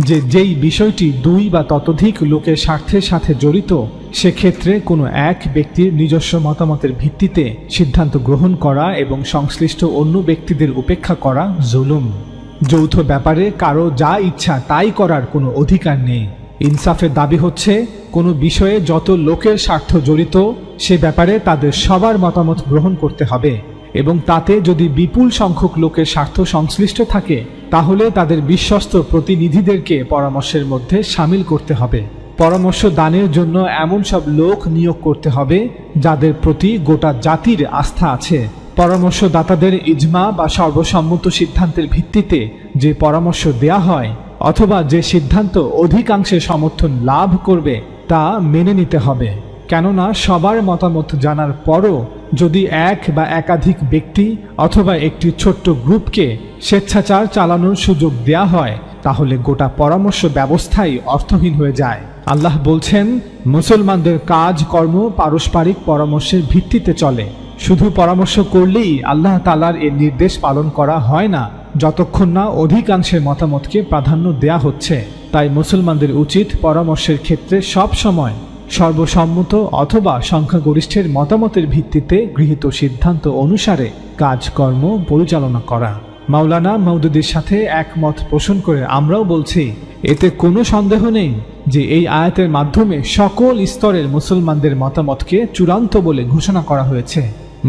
Speaker 1: যে যেই বিষয়টি দুই বা ততোধিক লোকের স্বার্থের সাথে জড়িত, সেক্ষেত্রে কোনো এক ব্যক্তির নিজস্ব মতামতের ভিত্তিতে সিদ্ধান্ত গ্রহণ করা এবং সংশ্লিষ্ট অন্য ব্যক্তিদের উপেক্ষা করা জুলুম। যৌথ ব্যাপারে কারো যা ইচ্ছা তাই করার কোনো অধিকার নেই। ইনসাফের দাবি হচ্ছে কোনো বিষয়ে যত লোকের স্বার্থ জড়িত সে ব্যাপারে তাদের সবার মতামত গ্রহণ করতে হবে, এবং তাতে যদি বিপুল সংখ্যক লোকের স্বার্থ সংশ্লিষ্ট থাকে তাহলে তাদের বিশ্বস্ত প্রতিনিধিদেরকে পরামর্শের মধ্যে সামিল করতে হবে। পরামর্শ দানের জন্য এমন সব লোক নিয়োগ করতে হবে যাদের প্রতি গোটা জাতির আস্থা আছে। পরামর্শদাতাদের ইজমা বা সর্বসম্মত সিদ্ধান্তের ভিত্তিতে যে পরামর্শ দেয়া হয় অথবা যে সিদ্ধান্ত অধিকাংশের সমর্থন লাভ করবে তা মেনে নিতে হবে। কেননা সবার মতামত জানার পরও যদি এক বা একাধিক ব্যক্তি অথবা একটি ছোট্ট গ্রুপকে স্বেচ্ছাচার চালানোর সুযোগ দেয়া হয় তাহলে গোটা পরামর্শ ব্যবস্থাই অর্থহীন হয়ে যায়। আল্লাহ বলছেন, মুসলমানদের কাজ কর্ম পারস্পরিক পরামর্শের ভিত্তিতে চলে। শুধু পরামর্শ করলেই আল্লাহ তাআলার এর নির্দেশ পালন করা হয় না যতক্ষণ না অধিকাংশের মতামতকে প্রাধান্য দেয়া হচ্ছে। তাই মুসলমানদের উচিত পরামর্শের ক্ষেত্রে সব সময় সর্বসম্মত অথবা সংখ্যাগরিষ্ঠের মতামতের ভিত্তিতে গৃহীত সিদ্ধান্ত অনুসারে কাজকর্ম পরিচালনা করা। মাওলানা মওদুদীর সাথে একমত পোষণ করে আমরাও বলছি, এতে কোনো সন্দেহ নেই যে এই আয়াতের মাধ্যমে সকল স্তরের মুসলমানদের মতামতকে চূড়ান্ত বলে ঘোষণা করা হয়েছে।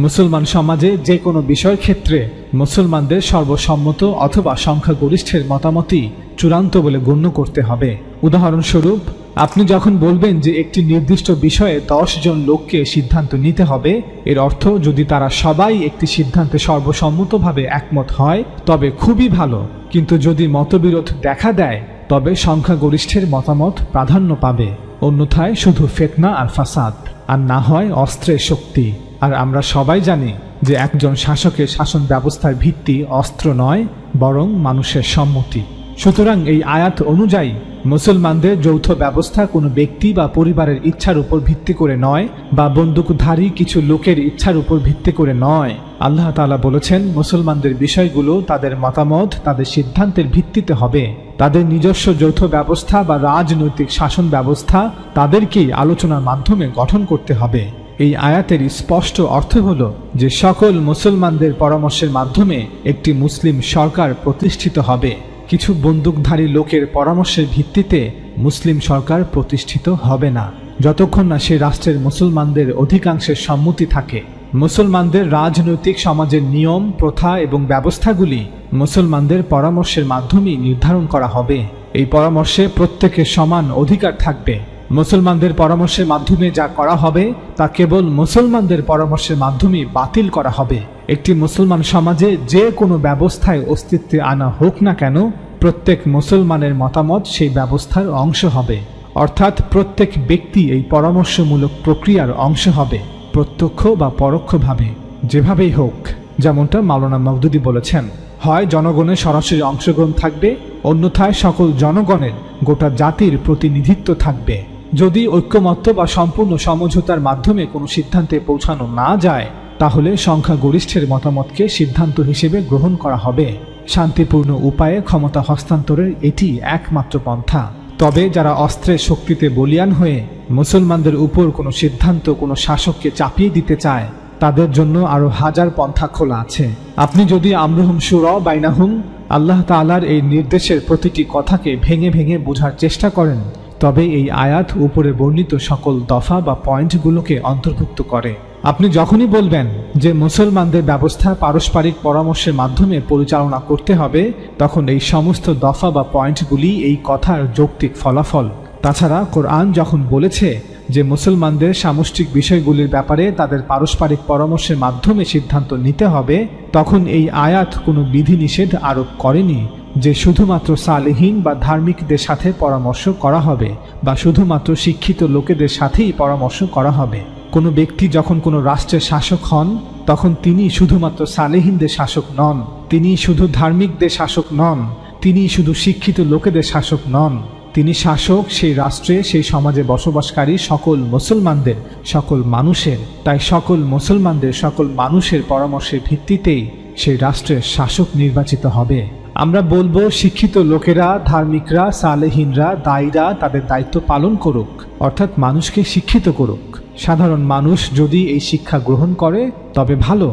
Speaker 1: মুসলমান সমাজে যে কোনো বিষয়ের ক্ষেত্রে মুসলমানদের সর্বসম্মত অথবা সংখ্যাগরিষ্ঠের মতামতই চূড়ান্ত বলে গণ্য করতে হবে। উদাহরণস্বরূপ, আপনি যখন বলবেন যে একটি নির্দিষ্ট বিষয়ে 10 জন লোককে সিদ্ধান্ত নিতে হবে, এর অর্থ যদি তারা সবাই একটি সিদ্ধান্তে সর্বসম্মতভাবে একমত হয় তবে খুবই ভালো, কিন্তু যদি মতবিরোধ দেখা দেয় তবে সংখ্যাগরিষ্ঠের মতামত প্রাধান্য পাবে। অন্যথায় শুধু ফিতনা আর ফাসাদ, আর না হয় অস্ত্রের শক্তি। আর আমরা সবাই জানি যে একজন শাসকের শাসন ব্যবস্থার ভিত্তি অস্ত্র নয়, বরং মানুষের সম্মতি। সুতরাং এই আয়াত অনুযায়ী মুসলমানদের যৌথ ব্যবস্থা কোনো ব্যক্তি বা পরিবারের ইচ্ছার উপর ভিত্তি করে নয়, বা বন্দুকধারী কিছু লোকের ইচ্ছার উপর ভিত্তি করে নয়। আল্লাহ তাআলা বলেছেন, মুসলমানদের বিষয়গুলো তাদের মতামত, তাদের সিদ্ধান্তের ভিত্তিতে হবে। তাদের নিজস্ব যৌথ ব্যবস্থা বা রাজনৈতিক শাসন ব্যবস্থা তাদেরকেই আলোচনার মাধ্যমে গঠন করতে হবে। এই আয়াতের স্পষ্ট অর্থ হল যে সকল মুসলমানদের পরামর্শের মাধ্যমে একটি মুসলিম সরকার প্রতিষ্ঠিত হবে। কিছু বন্দুকধারী লোকের পরামর্শের ভিত্তিতে মুসলিম সরকার প্রতিষ্ঠিত হবে না যতক্ষণ না সে রাষ্ট্রের মুসলমানদের অধিকাংশের সম্মতি থাকে। মুসলমানদের রাজনৈতিক সমাজের নিয়ম, প্রথা এবং ব্যবস্থাগুলি মুসলমানদের পরামর্শের মাধ্যমে নির্ধারণ করা হবে। এই পরামর্শে প্রত্যেকের সমান অধিকার থাকবে। মুসলমানদের পরামর্শের মাধ্যমে যা করা হবে তা কেবল মুসলমানদের পরামর্শের মাধ্যমে বাতিল করা হবে। একটি মুসলমান সমাজে যে কোনো ব্যবস্থায় অস্তিত্বে আনা হোক না কেন, প্রত্যেক মুসলমানের মতামত সেই ব্যবস্থার অংশ হবে। অর্থাৎ প্রত্যেক ব্যক্তি এই পরামর্শমূলক প্রক্রিয়ার অংশ হবে, প্রত্যক্ষ বা পরোক্ষভাবে, যেভাবেই হোক। যেমনটা মাওলানা মওদুদী বলেছেন, হয় জনগণের সরাসরি অংশগ্রহণ থাকবে, অন্যথায় সকল জনগণের, গোটা জাতির প্রতিনিধিত্ব থাকবে। যদি ঐক্যমত্য বা সম্পূর্ণ সমঝোতার মাধ্যমে কোনো সিদ্ধান্তে পৌঁছানো না যায়, তাহলে সংখ্যাগরিষ্ঠের মতামতকে সিদ্ধান্ত হিসেবে গ্রহণ করা হবে। শান্তিপূর্ণ উপায়ে ক্ষমতা হস্তান্তরের এটি একমাত্র পন্থা। তবে যারা অস্ত্রের শক্তিতে বলীয়ান হয়ে মুসলমানদের উপর কোনো সিদ্ধান্ত কোনো শাসককে চাপিয়ে দিতে চায়, তাদের জন্য আরো হাজার পন্থা খোলা আছে। আপনি যদি আমরুহুম শুরা বাইনাহুম, আল্লাহ তাআলার এই নির্দেশের প্রতিটি কথাকে ভেঙে ভেঙে বোঝার চেষ্টা করেন, তবে এই আয়াত উপরে বর্ণিত সকল দফা বা পয়েন্টগুলোকে অন্তর্ভুক্ত করে। আপনি যখনই বলবেন যে মুসলমানদের ব্যবস্থা পারস্পরিক পরামর্শের মাধ্যমে পরিচালনা করতে হবে, তখন এই সমস্ত দফা বা পয়েন্টগুলি এই কথার যৌক্তিক ফলাফল। তাছাড়া কোরআন যখন বলেছে যে মুসলমানদের সামষ্টিক বিষয়গুলির ব্যাপারে তাদের পারস্পরিক পরামর্শের মাধ্যমে সিদ্ধান্ত নিতে হবে, তখন এই আয়াত কোনো বিধিনিষেধ আরোপ করেনি যে শুধুমাত্র সালেহীন বা ধার্মিকদের সাথে পরামর্শ করা হবে বা শুধুমাত্র শিক্ষিত লোকেদের সাথেই পরামর্শ করা হবে। কোনো ব্যক্তি যখন কোনো রাষ্ট্রের শাসক হন, তখন তিনি শুধুমাত্র সালেহীনদের শাসক নন, তিনি শুধু ধার্মিকদের শাসক নন, তিনি শুধু শিক্ষিত লোকেদের শাসক নন, তিনি শাসক সেই রাষ্ট্রে, সেই সমাজে বসবাসকারী সকল মুসলমানদের, সকল মানুষের। তাই সকল মুসলমানদের, সকল মানুষের পরামর্শের ভিত্তিতেই সেই রাষ্ট্রের শাসক নির্বাচিত হবে। আমরা বলবো শিক্ষিত লোকেরা, ধার্মিকরা, সালেহীনরা, দায়ীরা তাদের দায়িত্ব পালন করুক, অর্থাৎ মানুষকে শিক্ষিত করুক। সাধারণ মানুষ যদি এই শিক্ষা গ্রহণ করে তবে ভালো,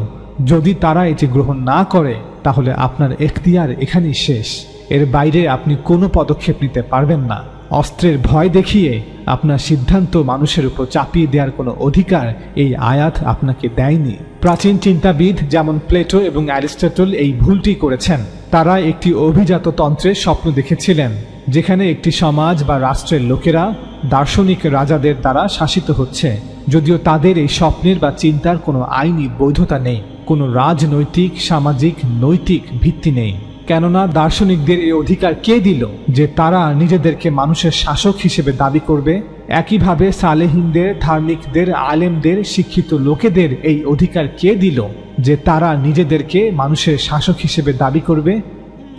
Speaker 1: যদি তারা এটি গ্রহণ না করে তাহলে আপনার এখতিয়ার এখানেই শেষ। এর বাইরে আপনি কোনো পদক্ষেপ নিতে পারবেন না। অস্ত্রের ভয় দেখিয়ে আপনার সিদ্ধান্ত মানুষের উপর চাপিয়ে দেওয়ার কোনো অধিকার এই আয়াত আপনাকে দেয়নি। প্রাচীন চিন্তাবিদ যেমন প্লেটো এবং অ্যারিস্টটল এই ভুলটি করেছেন। তারা একটি অভিজাত তন্ত্রের স্বপ্ন দেখেছিলেন, যেখানে একটি সমাজ বা রাষ্ট্রের লোকেরা দার্শনিক রাজাদের দ্বারা শাসিত হচ্ছে, যদিও তাদের এই স্বপ্নের বা চিন্তার কোনো আইনি বৈধতা নেই, কোনো রাজনৈতিক, সামাজিক, নৈতিক ভিত্তি নেই। কেননা দার্শনিকদের এই অধিকার কে দিল যে তারা নিজেদেরকে মানুষের শাসক হিসেবে দাবি করবে? একইভাবে সালেহীনদের, ধার্মিকদের, আলেমদের, শিক্ষিত লোকেদের এই অধিকার কে দিল যে তারা নিজেদেরকে মানুষের শাসক হিসেবে দাবি করবে?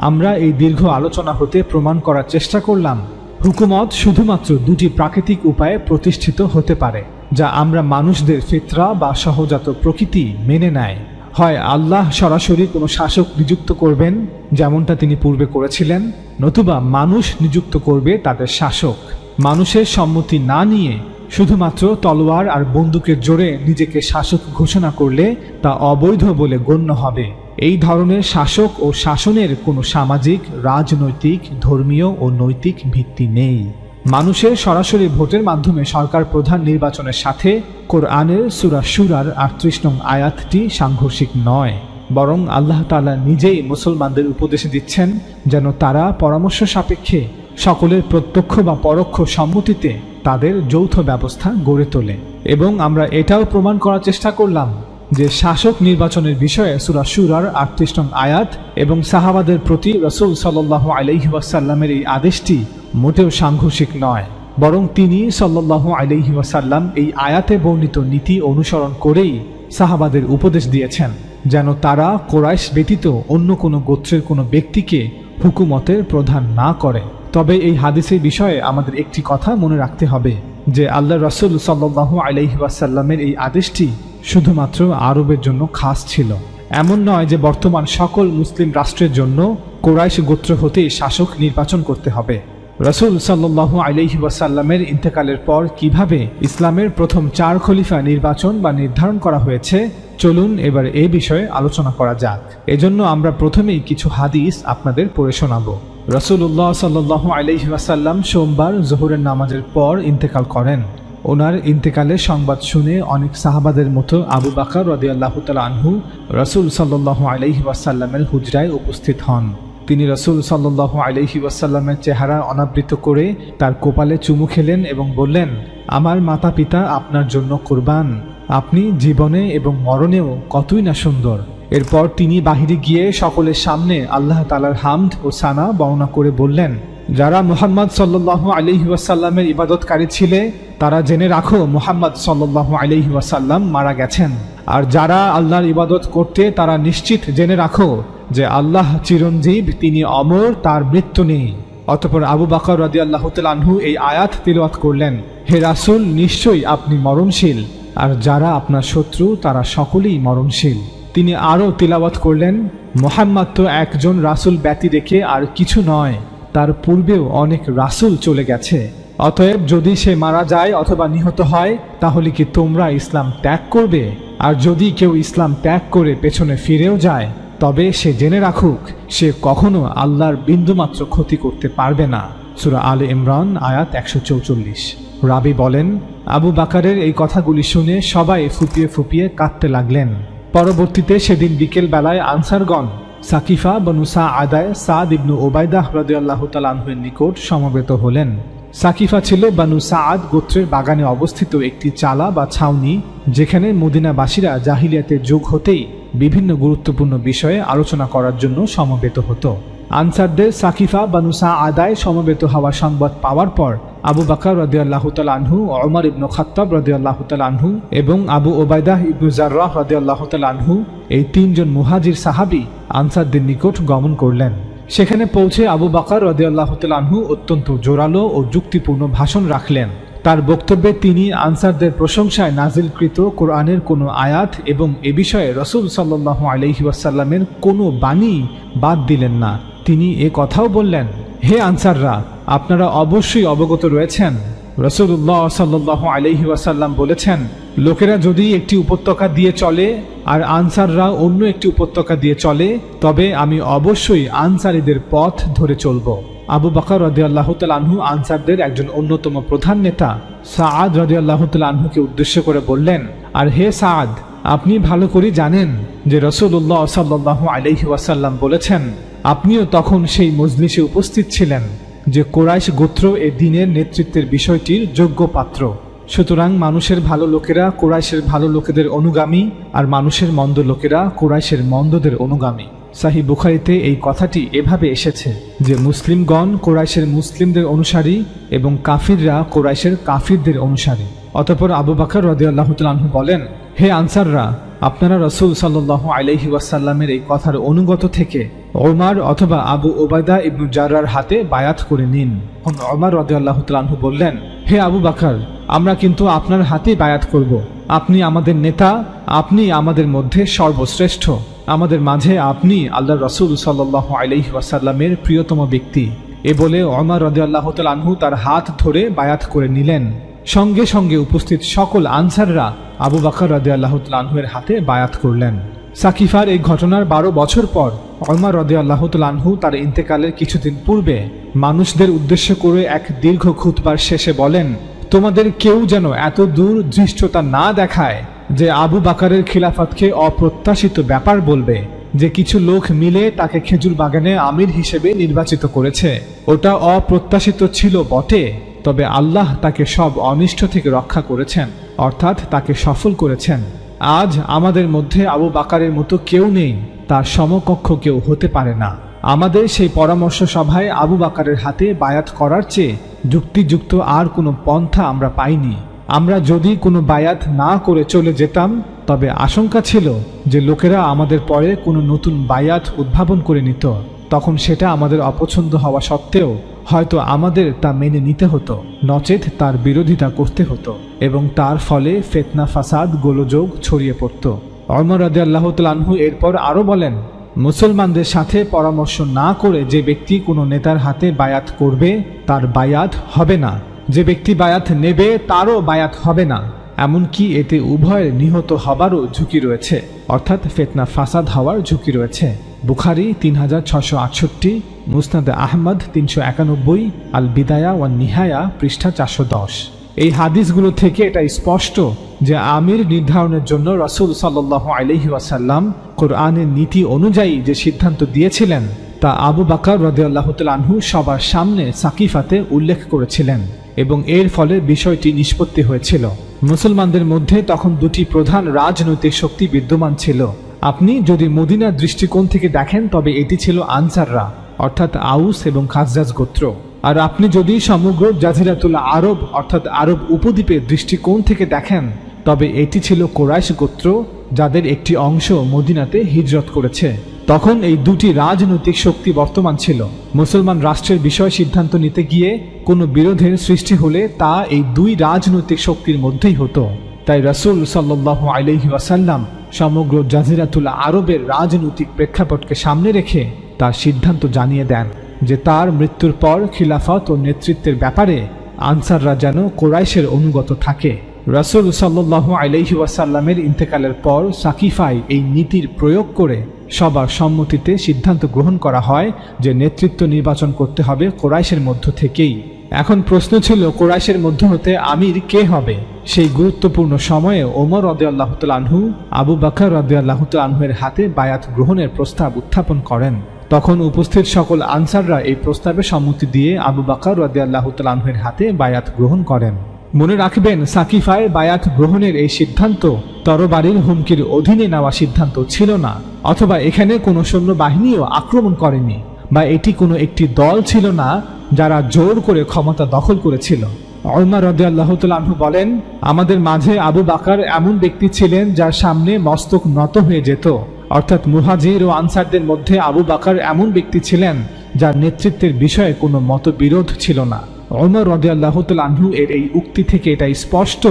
Speaker 1: আমরা এই দীর্ঘ আলোচনা হতে প্রমাণ করার চেষ্টা করলাম, হুকুমত শুধুমাত্র দুটি প্রাকৃতিক উপায়ে প্রতিষ্ঠিত হতে পারে, যা আমরা মানুষদের ফিতরা বা সহজাত প্রকৃতি মেনে নেয়। হয় আল্লাহ সরাসরি কোনো শাসক নিযুক্ত করবেন, যেমনটা তিনি পূর্বে করেছিলেন, নতুবা মানুষ নিযুক্ত করবে তাদের শাসক। মানুষের সম্মতি না নিয়ে শুধুমাত্র তলোয়ার আর বন্দুকের জোরে নিজেকে শাসক ঘোষণা করলে তা অবৈধ বলে গণ্য হবে। এই ধরনের শাসক ও শাসনের কোনো সামাজিক, রাজনৈতিক, ধর্মীয় ও নৈতিক ভিত্তি নেই। মানুষের সরাসরি ভোটের মাধ্যমে সরকার প্রধান নির্বাচনের সাথে কোরআনের সূরা শুরার ৩৮ নং আয়াতটি সাংঘর্ষিক নয়, বরং আল্লাহ তাআলা নিজেই মুসলমানদের উপদেশ দিচ্ছেন যেন তারা পরামর্শ সাপেক্ষে সকলের প্রত্যক্ষ বা পরোক্ষ সম্মতিতে তাদের যৌথ ব্যবস্থা গড়ে তোলে। এবং আমরা এটাও প্রমাণ করার চেষ্টা করলাম যে শাসক নির্বাচনের বিষয়ে সূরা শুরার ৩৮ নং আয়াত এবং সাহাবাদের প্রতি রাসূল সাল্লাল্লাহু আলাইহি ওয়াসাল্লামের এই আদেশটি মোটেও সাংঘর্ষিক নয়, বরং তিনি সাল্লাল্লাহু আলাইহি ওয়াসাল্লাম এই আয়াতে বর্ণিত নীতি অনুসরণ করেই সাহাবাদের উপদেশ দিয়েছেন যেন তারা কুরাইশ ব্যতীত অন্য কোনো গোত্রের কোনো ব্যক্তিকে হুকুমতের প্রধান না করে। তবে এই হাদিসের বিষয়ে আমাদের একটি কথা মনে রাখতে হবে যে আল্লাহ রাসূল সাল্লাল্লাহু আলাইহি ওয়াসাল্লামের এই আদেশটি শুধুমাত্র আরবের জন্য খাস ছিল। এমন নয় যে বর্তমান সকল মুসলিম রাষ্ট্রের জন্য কুরাইশ গোত্র হতেই শাসক নির্বাচন করতে হবে। রাসূল সাল্লাল্লাহু আলাইহি ওয়াসাল্লামের ইন্তেকালের পর কিভাবে ইসলামের প্রথম ৪ খলিফা নির্বাচন বা নির্ধারণ করা হয়েছে, চলুন এবার এ বিষয়ে আলোচনা করা যাক। এজন্য আমরা প্রথমেই কিছু হাদিস আপনাদের পড়ে শোনাবো। রাসূলুল্লাহ সাল্লাল্লাহু আলাইহি ওয়াসাল্লাম সোমবার যোহরের নামাজের পর ইন্তেকাল করেন। ওনার ইন্তেকালের সংবাদ শুনে অনেক সাহাবাদের মতো আবু বকর রাদিয়াল্লাহু তাআলা আনহু রাসূল সাল্লাল্লাহু আলাইহি ওয়াসাল্লামের হুজরায় উপস্থিত হন। তিনি রাসূল সাল্লাল্লাহু আলাইহি ওয়াসাল্লামের চেহারা অনাবৃত করে তার কপালে চুমু খেলেন এবং বললেন, আমার মাতা পিতা আপনার জন্য কুরবান, আপনি জীবনে এবং মরণেও কতই না সুন্দর। এরপর তিনি বাহিরে গিয়ে সকলের সামনে আল্লাহ তাআলার হামদ ও সানা বর্ণনা করে বললেন, যারা মুহাম্মদ সাল্লাল্লাহু আলাইহি ওয়াসাল্লামের ইবাদতকারী ছিলে তারা জেনে রাখো মুহাম্মদ সাল্লাল্লাহু আলাইহি ওয়াসাল্লাম মারা গেছেন। আর যারা আল্লাহর ইবাদত করতে তারা নিশ্চিত জেনে রাখো যে আল্লাহ চিরঞ্জীব, তিনি অমর, তার মৃত্যু নেই। অতঃপর আবু বকর রাদিয়াল্লাহু তাআলা আনহু এই আয়াত তিলাওয়াত করলেন, হে রাসূল, নিশ্চয়ই আপনি মরণশীল, আর যারা আপনার শত্রু তারা সকলেই মরণশীল। তিনি আরও তিলাওয়াত করলেন, মুহাম্মদ তো একজন রাসূল ব্যতি রেখে আর কিছু নয়, তার পূর্বেও অনেক রাসূল চলে গেছে। অতএব যদি সে মারা যায় অথবা নিহত হয় তাহলে কি তোমরা ইসলাম ত্যাগ করবে? আর যদি কেউ ইসলাম ত্যাগ করে পেছনে ফিরেও যায় তবে সে জেনে রাখুক সে কখনো আল্লাহর বিন্দুমাত্র ক্ষতি করতে পারবে না। সূরা আলে ইমরান আয়াত 144। রাবি বলেন, আবু বকরের এই কথাগুলি শুনে সবাই ফুপিয়ে ফুপিয়ে কাঁদতে লাগলেন। পরবর্তীতে সেদিন বিকেল বেলায় আনসারগণ সাকিফা বনু সাআদায় সাদ ইবনু ওবায়দাহ রাদিয়াল্লাহু তাআলা আনহুর নিকট সমবেত হলেন। সাকিফা ছিল বানু সাআদ গোত্রের বাগানে অবস্থিত একটি চালা বা ছাউনি, যেখানে মদিনাবাসীরা জাহিলিয়াতের যুগ হতেই বিভিন্ন গুরুত্বপূর্ণ বিষয়ে আলোচনা করার জন্য সমবেত হতো। আনসারদের সাকিফা বানু সাআদায় সমবেত হওয়ার সংবাদ পাওয়ার পর আবু বকর রাদিয়াল্লাহু তাআলা আনহু, ওমর ইবনে খাত্তাব রাদিয়াল্লাহু তাআলা আনহু এবং আবু ওবায়দাহ ইবনু জাররাহ রাদিয়াল্লাহু তাআলা আনহু এই তিনজন মুহাজির সাহাবী আনসারদের নিকট গমন করলেন। সেখানে পৌঁছে আবু বকর রাদিয়াল্লাহু তাআলা আনহু অত্যন্ত জোরালো ও যুক্তিপূর্ণ ভাষণ রাখলেন। তার বক্তব্যে তিনি আনসারদের প্রশংসায় নাজিলকৃত কোরআনের কোনো আয়াত এবং এ বিষয়ে রাসূল সাল্লাল্লাহু আলাইহি ওয়াসাল্লামের কোনো বাণী বাদ দিলেন না। তিনি এ কথাও বললেন, হে আনসাররা, আপনারা অবশ্যই অবগত রয়েছেন রাসূলুল্লাহ সাল্লাল্লাহু আলাইহি ওয়াসাল্লাম বলেছেন, লোকেরা যদি একটি উপত্যকা দিয়ে চলে আর আনসাররা অন্য একটি উপত্যকা দিয়ে চলে তবে আমি অবশ্যই আনসারীদের পথ ধরে চলব। আবু বকর রাদিয়াল্লাহু তাআলা আনহু আনসারদের একজন অন্যতম প্রধান নেতা সাআদ রাদিয়াল্লাহু তাআলা আনহুকে উদ্দেশ্য করে বললেন, আর হে সাআদ, আপনি ভালো করে জানেন যে রাসূলুল্লাহ সাল্লাল্লাহু আলাইহি ওয়াসাল্লাম বলেছেন, আপনিও তখন সেই মজলিসে উপস্থিত ছিলেন, যে কুরাইশ গোত্র এ দ্বীনের নেতৃত্বের বিষয়টির যোগ্য পাত্র। সুতরাং মানুষের ভালো লোকেরা কুরাইশের ভালো লোকেদের অনুগামী আর মানুষের মন্দ লোকেরা কুরাইশের মন্দদের অনুগামী। সহিহ বুখারীতে এই কথাটি এভাবে এসেছে যে মুসলিমগণ কুরাইশের মুসলিমদের অনুসারী এবং কাফিররা কুরাইশের কাফিরদের অনুসারী। অতঃপর আবু বকর রাদিয়াল্লাহু তাআলা আনহু বলেন, হে আনসাররা, আপনারা রাসূল সাল্লাল্লাহু আলাইহি ওয়াসাল্লামের এই কথার অনুগত থেকে ওমর অথবা আবু ওবায়দা ইবনু জাররার হাতে বায়াত করে নিন। ওমর রাদিয়াল্লাহু তাআলা আনহু বললেন, হে আবু বকর, আমরা কিন্তু আপনার হাতে বায়াত করব। আপনি আমাদের নেতা, আপনি আমাদের মধ্যে সর্বশ্রেষ্ঠ, আমাদের মাঝে আপনি আল্লাহর রাসূল সাল্লাল্লাহু আলাইহি ওয়াসাল্লামের প্রিয়তম ব্যক্তি। এ বলে ওমর রাদিয়াল্লাহু তাআলা আনহু তার হাত ধরে বায়াত করে নিলেন। সঙ্গে সঙ্গে উপস্থিত সকল আনসাররা আবু বকর রাদিয়াল্লাহু তাআলা আনহুর হাতে বায়াত করলেন। সাকিফার এই ঘটনার 12 বছর পর ওমর রাদিয়াল্লাহু তাআলা আনহু তার ইন্তেকালের কিছুদিন পূর্বে মানুষদের উদ্দেশ্য করে এক দীর্ঘ খুতবার শেষে বলেন, তোমাদের কেউ যেন এত দূর দৃষ্টতা না দেখায় যে আবু বকরের খিলাফতকে অপ্রত্যাশিত ব্যাপার বলবে, যে কিছু লোক মিলে তাকে খেজুর বাগানে আমির হিসেবে নির্বাচিত করেছে। ওটা অপ্রত্যাশিত ছিল বটে, তবে আল্লাহ তাকে সব অনিষ্ট থেকে রক্ষা করেছেন, অর্থাৎ তাকে সফল করেছেন। আজ আমাদের মধ্যে আবু বকরের মতো কেউ নেই, তার সমকক্ষ কেউ হতে পারে না। আমাদের সেই পরামর্শ সভায় আবু বকরের হাতে বায়াত করার চেয়ে যুক্তিযুক্ত আর কোনো পন্থা আমরা পাইনি। আমরা যদি কোনো বায়াত না করে চলে যেতাম তবে আশঙ্কা ছিল যে লোকেরা আমাদের পরে কোনো নতুন বায়াত উদ্ভাবন করে নিত। তখন সেটা আমাদের অপছন্দ হওয়া সত্ত্বেও হয়তো আমাদের তা মেনে নিতে হতো, নচেত তার বিরোধিতা করতে হতো এবং তার ফলে ফিতনা ফাসাদ গোলযোগ ছড়িয়ে পড়ত। ওমর রাদিয়াল্লাহু তাআলা আনহু এরপর আরও বলেন, মুসলমানদের সাথে পরামর্শ না করে যে ব্যক্তি কোনো নেতার হাতে বায়াত করবে তার বায়াত হবে না, যে ব্যক্তি বায়াত নেবে তারও বায়াত হবে না, এমনকি এতে উভয়ের নিহত হবারও ঝুঁকি রয়েছে, অর্থাৎ ফিতনা ফাসাদ হওয়ার ঝুঁকি রয়েছে। বুখারী 3668, মুসনাদে আহমদ 391, আল বিদায়া ওয়ান নিহায়া পৃষ্ঠা 410। এই হাদিসগুলো থেকে এটা স্পষ্ট যে আমির নির্ধারণের জন্য রাসূল সাল্লাল্লাহু আলাইহি ওয়াসাল্লাম কোরআনের নীতি অনুযায়ী যে সিদ্ধান্ত দিয়েছিলেন তা আবু বকর রাদিয়াল্লাহু তাআলা আনহু সবার সামনে সাকিফাতে উল্লেখ করেছিলেন এবং এর ফলে বিষয়টি নিষ্পত্তি হয়েছিল। মুসলমানদের মধ্যে তখন দুটি প্রধান রাজনৈতিক শক্তি বিদ্যমান ছিল। আপনি যদি মদিনার দৃষ্টিকোণ থেকে দেখেন তবে এটি ছিল আনসাররা, অর্থাৎ আউস এবং খাজরাজ গোত্র। আর আপনি যদি সমগ্র জাজিরাতুল আরব অর্থাৎ আরব উপদ্বীপের দৃষ্টিকোণ থেকে দেখেন তবে এটি ছিল কুরাইশ গোত্র, যাদের একটি অংশ মদিনাতে হিজরত করেছে। তখন এই দুটি রাজনৈতিক শক্তি বর্তমান ছিল। মুসলমান রাষ্ট্রের বিষয় সিদ্ধান্ত নিতে গিয়ে কোনো বিরোধের সৃষ্টি হলে তা এই দুই রাজনৈতিক শক্তির মধ্যেই হতো। তাই রাসূল সাল্লাল্লাহু আলাইহি ওয়াসাল্লাম সমগ্র জাজিরাতুল আরবের রাজনৈতিক প্রেক্ষাপটকে সামনে রেখে তার সিদ্ধান্ত জানিয়ে দেন যে তার মৃত্যুর পর খিলাফত ও নেতৃত্বের ব্যাপারে আনসাররা যেন কুরাইশের অনুগত থাকে। রাসূল সাল্লাল্লাহু আলাইহি ওয়াসাল্লামের ইন্তেকালের পর সাকিফায় এই নীতির প্রয়োগ করে সবার সম্মতিতে সিদ্ধান্ত গ্রহণ করা হয় যে নেতৃত্ব নির্বাচন করতে হবে কুরাইশের মধ্য থেকেই। এখন প্রশ্ন ছিল কুরাইশের মধ্য হতে আমির কে হবে? সেই গুরুত্বপূর্ণ সময়ে ওমর রাদিয়াল্লাহু তাআলা আনহু আবু বকর রাদিয়াল্লাহু তাআলা আনহুর হাতে বায়াত গ্রহণের প্রস্তাব উত্থাপন করেন। তখন উপস্থিত সকল আনসাররা এই প্রস্তাবে সম্মতি দিয়ে আবু বকর রাদিয়াল্লাহু তাআলা আনহুর হাতে বায়াত গ্রহণ করেন। মনে রাখবেন, সাকিফায় বায়াত গ্রহণের এই সিদ্ধান্ত তরবারির হুমকির অধীনে নেওয়া সিদ্ধান্ত ছিল না, অথবা এখানে কোনো সৈন্যবাহিনীও আক্রমণ করেনি, বা এটি কোনো একটি দল ছিল না যারা জোর করে ক্ষমতা দখল করেছিল। ওমর রাদিয়াল্লাহু তাআলা আনহু বলেন, আমাদের মাঝে আবু বকর এমন ব্যক্তি ছিলেন যার সামনে মস্তক নত হয়ে যেত, অর্থাৎ মুহাজির ও আনসারদের মধ্যে আবু বকর এমন ব্যক্তি ছিলেন যার নেতৃত্বের বিষয়ে কোনো মতবিরোধ ছিল না। ওমর রাদিয়াল্লাহু তাআলা আনহু এর এই উক্তি থেকে এটা স্পষ্ট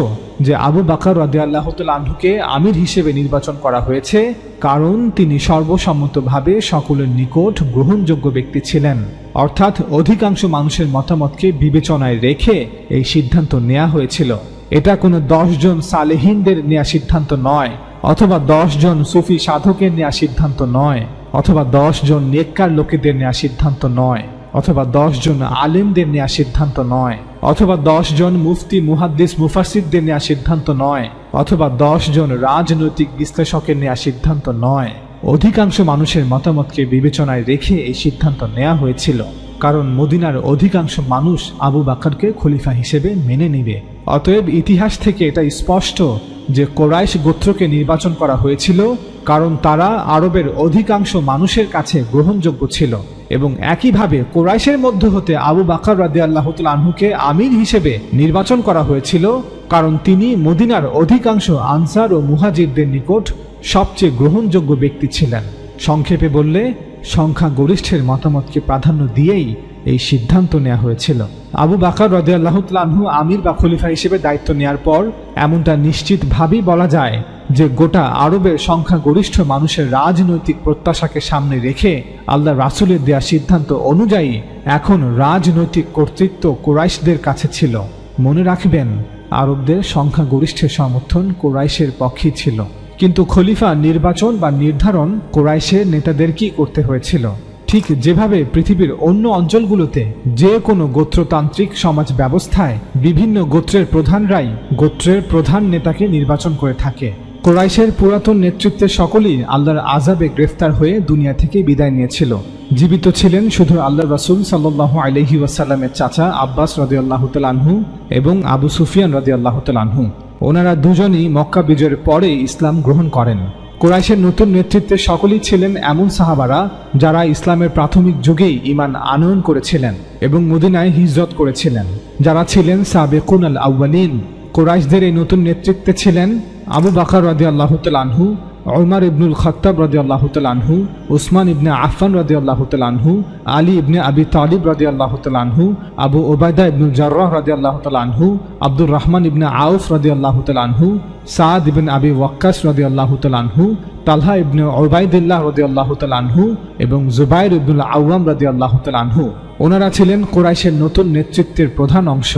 Speaker 1: যে আবু বকর রাদিয়াল্লাহু তাআলা আনহুকে আমির হিসেবে নির্বাচন করা হয়েছে, কারণ তিনি সর্বসম্মতভাবে সকলের নিকট গ্রহণযোগ্য ব্যক্তি ছিলেন। অর্থাৎ অধিকাংশ মানুষের মতামতকে বিবেচনায় রেখে এই সিদ্ধান্ত নেওয়া হয়েছিল। এটা কোনো 10 জন সালেহিনদের নেওয়া সিদ্ধান্ত নয়, অথবা 10 জন সুফি সাধকের নেওয়া সিদ্ধান্ত নয়, অথবা 10 জন নেককার লোকেদের নেওয়া সিদ্ধান্ত নয়, অথবা 10 জন আলেমদের নেওয়া সিদ্ধান্ত নয়, অথবা 10 জন মুফতি মুহাদ্দিস মুফাসসিরদের নেওয়া সিদ্ধান্ত নয়, অথবা 10 জন রাজনৈতিক বিশ্লেষকের নেওয়া সিদ্ধান্ত নয়। অধিকাংশ মানুষের মতামতকে বিবেচনায় রেখে এই সিদ্ধান্ত নেওয়া হয়েছিল, কারণ মদিনার অধিকাংশ মানুষ আবু বকরকে খলিফা হিসেবে মেনে নেবে। অতএব ইতিহাস থেকে এটা স্পষ্ট যে কুরাইশ গোত্রকে নির্বাচন করা হয়েছিল কারণ তারা আরবের অধিকাংশ মানুষের কাছে গ্রহণযোগ্য ছিল, এবং একইভাবে কুরাইশের মধ্য হতে আবু বকর রাদিয়াল্লাহু তাআলা আনহুকে আমির হিসেবে নির্বাচন করা হয়েছিল কারণ তিনি মদিনার অধিকাংশ আনসার ও মুহাজিরদের নিকট সবচেয়ে গ্রহণযোগ্য ব্যক্তি ছিলেন। সংক্ষেপে বললে, সংখ্যাগরিষ্ঠের মতামতকে প্রাধান্য দিয়েই এই সিদ্ধান্ত নেওয়া হয়েছিল। আবু বকর রাদিয়াল্লাহু তাআলা আনহু আমির বা খলিফা হিসেবে দায়িত্ব নেওয়ার পর এমনটা নিশ্চিতভাবেই বলা যায় যে গোটা আরবের সংখ্যাগরিষ্ঠ মানুষের রাজনৈতিক প্রত্যাশাকে সামনে রেখে আল্লাহ রাসূলের দেয়া সিদ্ধান্ত অনুযায়ী এখন রাজনৈতিক কর্তৃত্ব কুরাইশদের কাছে ছিল। মনে রাখবেন, আরবদের সংখ্যাগরিষ্ঠের সমর্থন কুরাইশের পক্ষেই ছিল, কিন্তু খলিফা নির্বাচন বা নির্ধারণ কুরাইশের নেতাদেরকেই করতে হয়েছিল। ঠিক যেভাবে পৃথিবীর অন্য অঞ্চলগুলোতে যে কোনো গোত্রতান্ত্রিক সমাজ ব্যবস্থায় বিভিন্ন গোত্রের প্রধানরাই গোত্রের প্রধান নেতাকে নির্বাচন করে থাকে। কুরাইশের পুরাতন নেতৃত্বের সকলেই আল্লাহর আযাবে গ্রেফতার হয়ে দুনিয়া থেকে বিদায় নিয়েছিল। জীবিত ছিলেন শুধু আল্লাহর রাসূল সাল্লাল্লাহু আলাইহি ওয়াসাল্লামের চাচা আব্বাস রাদিয়াল্লাহু তাআলা আনহু এবং আবু সুফিয়ান রাদিয়াল্লাহু তাআলা আনহু। ওনারা দুজনই মক্কা বিজয়ের পরে ইসলাম গ্রহণ করেন। কুরাইশের নতুন নেতৃত্বের সকলেই ছিলেন এমন সাহাবারা যারা ইসলামের প্রাথমিক যুগেই ঈমান আনয়ন করেছিলেন এবং মদিনায় হিজরত করেছিলেন, যারা ছিলেন সাবেকুন আল আউয়ালিন। কুরাইশদের এই নতুন নেতৃত্বে ছিলেন আবু বকর রাদিয়াল্লাহু তাআলা আনহু, উমর ইবনুল খাত্তাব রাদিয়াল্লাহু তাআলা আনহু, উসমান ইবনে আফফান রাদিয়াল্লাহু তাআলা আনহু, আলী ইবনে আবি তালিব রাদিয়াল্লাহু তাআলা আনহু, আবু উবাইদা ইবনুল জাররাহ রাদিয়াল্লাহু তাআলা আনহু, আব্দুর রহমান ইবনে আউফ রাদিয়াল্লাহু তাআলা আনহু, সাদ ইবনে আবি ওয়াক্কাস রাদিয়াল্লাহু তাআলা আনহু, তালহা ইবনে উবাইদুল্লাহ রাদিয়াল্লাহু তাআলা আনহু এবং জুবাইর ইবনুল আওয়াম রাদিয়াল্লাহু তাআলা আনহু। ওনারা ছিলেন কুরাইশের নতুন নেতৃত্বের প্রধান অংশ।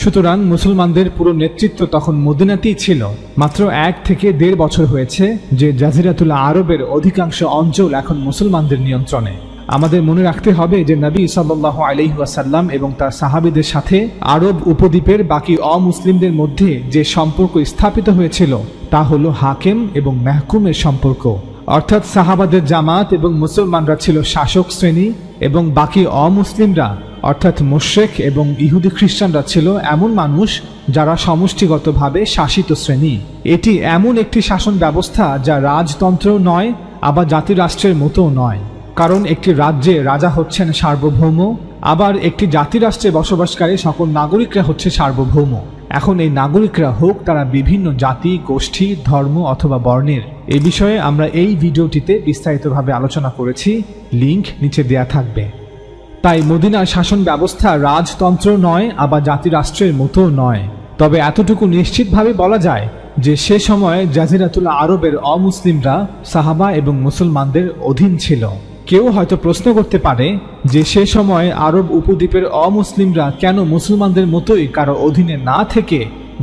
Speaker 1: সুতরাং মুসলমানদের পুরো নেতৃত্ব তখন মদিনাতেই ছিল। মাত্র 1 থেকে 1.5 বছর হয়েছে যে জাজিরাতুল আরবের অধিকাংশ অঞ্চল এখন মুসলমানদের নিয়ন্ত্রণে। আমাদের মনে রাখতে হবে যে নবী সাল্লাল্লাহু আলাইহি ওয়াসাল্লাম এবং তার সাহাবীদের সাথে আরব উপদ্বীপের বাকি অমুসলিমদের মধ্যে যে সম্পর্ক স্থাপিত হয়েছিল তা হলো হাকেম এবং মেহকুমের সম্পর্ক। অর্থাৎ সাহাবাদের জামাত এবং মুসলমানরা ছিল শাসক শ্রেণী এবং বাকি অমুসলিমরা অর্থাৎ মুশরিক এবং ইহুদি খ্রিস্টানরা ছিল এমন মানুষ যারা সমষ্টিগতভাবে শাসিত শ্রেণী। এটি এমন একটি শাসন ব্যবস্থা যা রাজতন্ত্রও নয় আবার জাতিরাষ্ট্রের মতোও নয়, কারণ একটি রাজ্যে রাজা হচ্ছেন সার্বভৌম, আবার একটি জাতিরাষ্ট্রে বসবাসকারী সকল নাগরিকরা হচ্ছে সার্বভৌম। এখন এই নাগরিকরা হোক তারা বিভিন্ন জাতি, গোষ্ঠী, ধর্ম অথবা বর্ণের। এই বিষয়ে আমরা এই ভিডিওটিতে বিস্তারিতভাবে আলোচনা করেছি, লিংক নিচে দেয়া থাকবে। তাই মদিনার শাসন ব্যবস্থা রাজতন্ত্র নয় আবার জাতিরাষ্ট্রের মতো নয়। তবে এতটুকু নিশ্চিতভাবে বলা যায় যে সে সময় জাজিরাতুল আরবের অমুসলিমরা সাহাবা এবং মুসলমানদের অধীন ছিল। কেউ হয়তো প্রশ্ন করতে পারে যে সে সময় আরব উপদ্বীপের অমুসলিমরা কেন মুসলমানদের মতোই কারো অধীনে না থেকে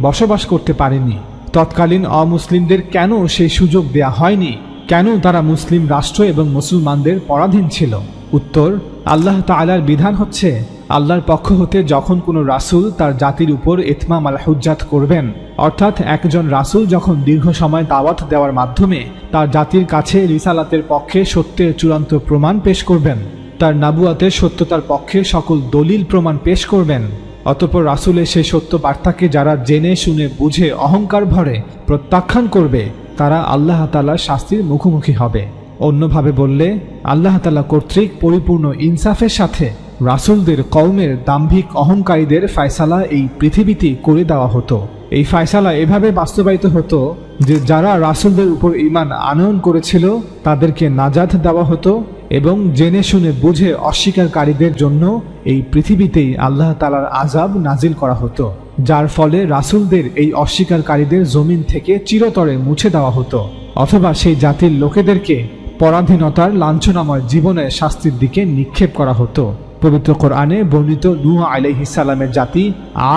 Speaker 1: বসবাস করতে পারেনি? তৎকালীন অমুসলিমদের কেন সেই সুযোগ দেয়া হয়নি? কেন তারা মুসলিম রাষ্ট্র এবং মুসলমানদের পরাধীন ছিল? উত্তর, আল্লাহ তাআলার বিধান হচ্ছে আল্লাহর পক্ষ হতে যখন কোনো রাসূল তার জাতির উপর ইতমাম আল হুজ্জাত করবেন, অর্থাৎ একজন রাসূল যখন দীর্ঘ সময় দাওয়াত দেওয়ার মাধ্যমে তার জাতির কাছে রিসালাতের পক্ষে সত্যের চূড়ান্ত প্রমাণ পেশ করবেন, তার নাবুয়াতের সত্যতার পক্ষে সকল দলিল প্রমাণ পেশ করবেন, অতঃপর রাসূলের সেই সত্য বার্তাকে যারা জেনে শুনে বুঝে অহংকার ভরে প্রত্যাখ্যান করবে তারা আল্লাহ তাআলার শাস্তির মুখোমুখি হবে। অন্যভাবে বললে আল্লাহ তাআলা কর্তৃক পরিপূর্ণ ইনসাফের সাথে রাসূলদের কওমের দাম্ভিক অহংকারীদের ফয়সালা এই পৃথিবীতে করে দেওয়া হতো। এই ফয়সালা এভাবে বাস্তবায়িত হতো যে যারা রাসূলদের উপর ঈমান আনয়ন করেছিল তাদেরকে নাজাত দেওয়া হতো এবং জেনে শুনে বুঝে অস্বীকারীদের জন্য এই পৃথিবীতেই আল্লাহ তাআলার আযাব নাজিল করা হতো, যার ফলে রাসূলদের এই অস্বীকারীদের জমিন থেকে চিরতরে মুছে দেওয়া হতো, অথবা সেই জাতির লোকেদেরকে পরাধীনতার লাঞ্ছনাময় জীবনের শাস্তির দিকে নিক্ষেপ করা হতো। পবিত্র কোরআনে বর্ণিত নূহ আলাইহিস সালামের জাতি,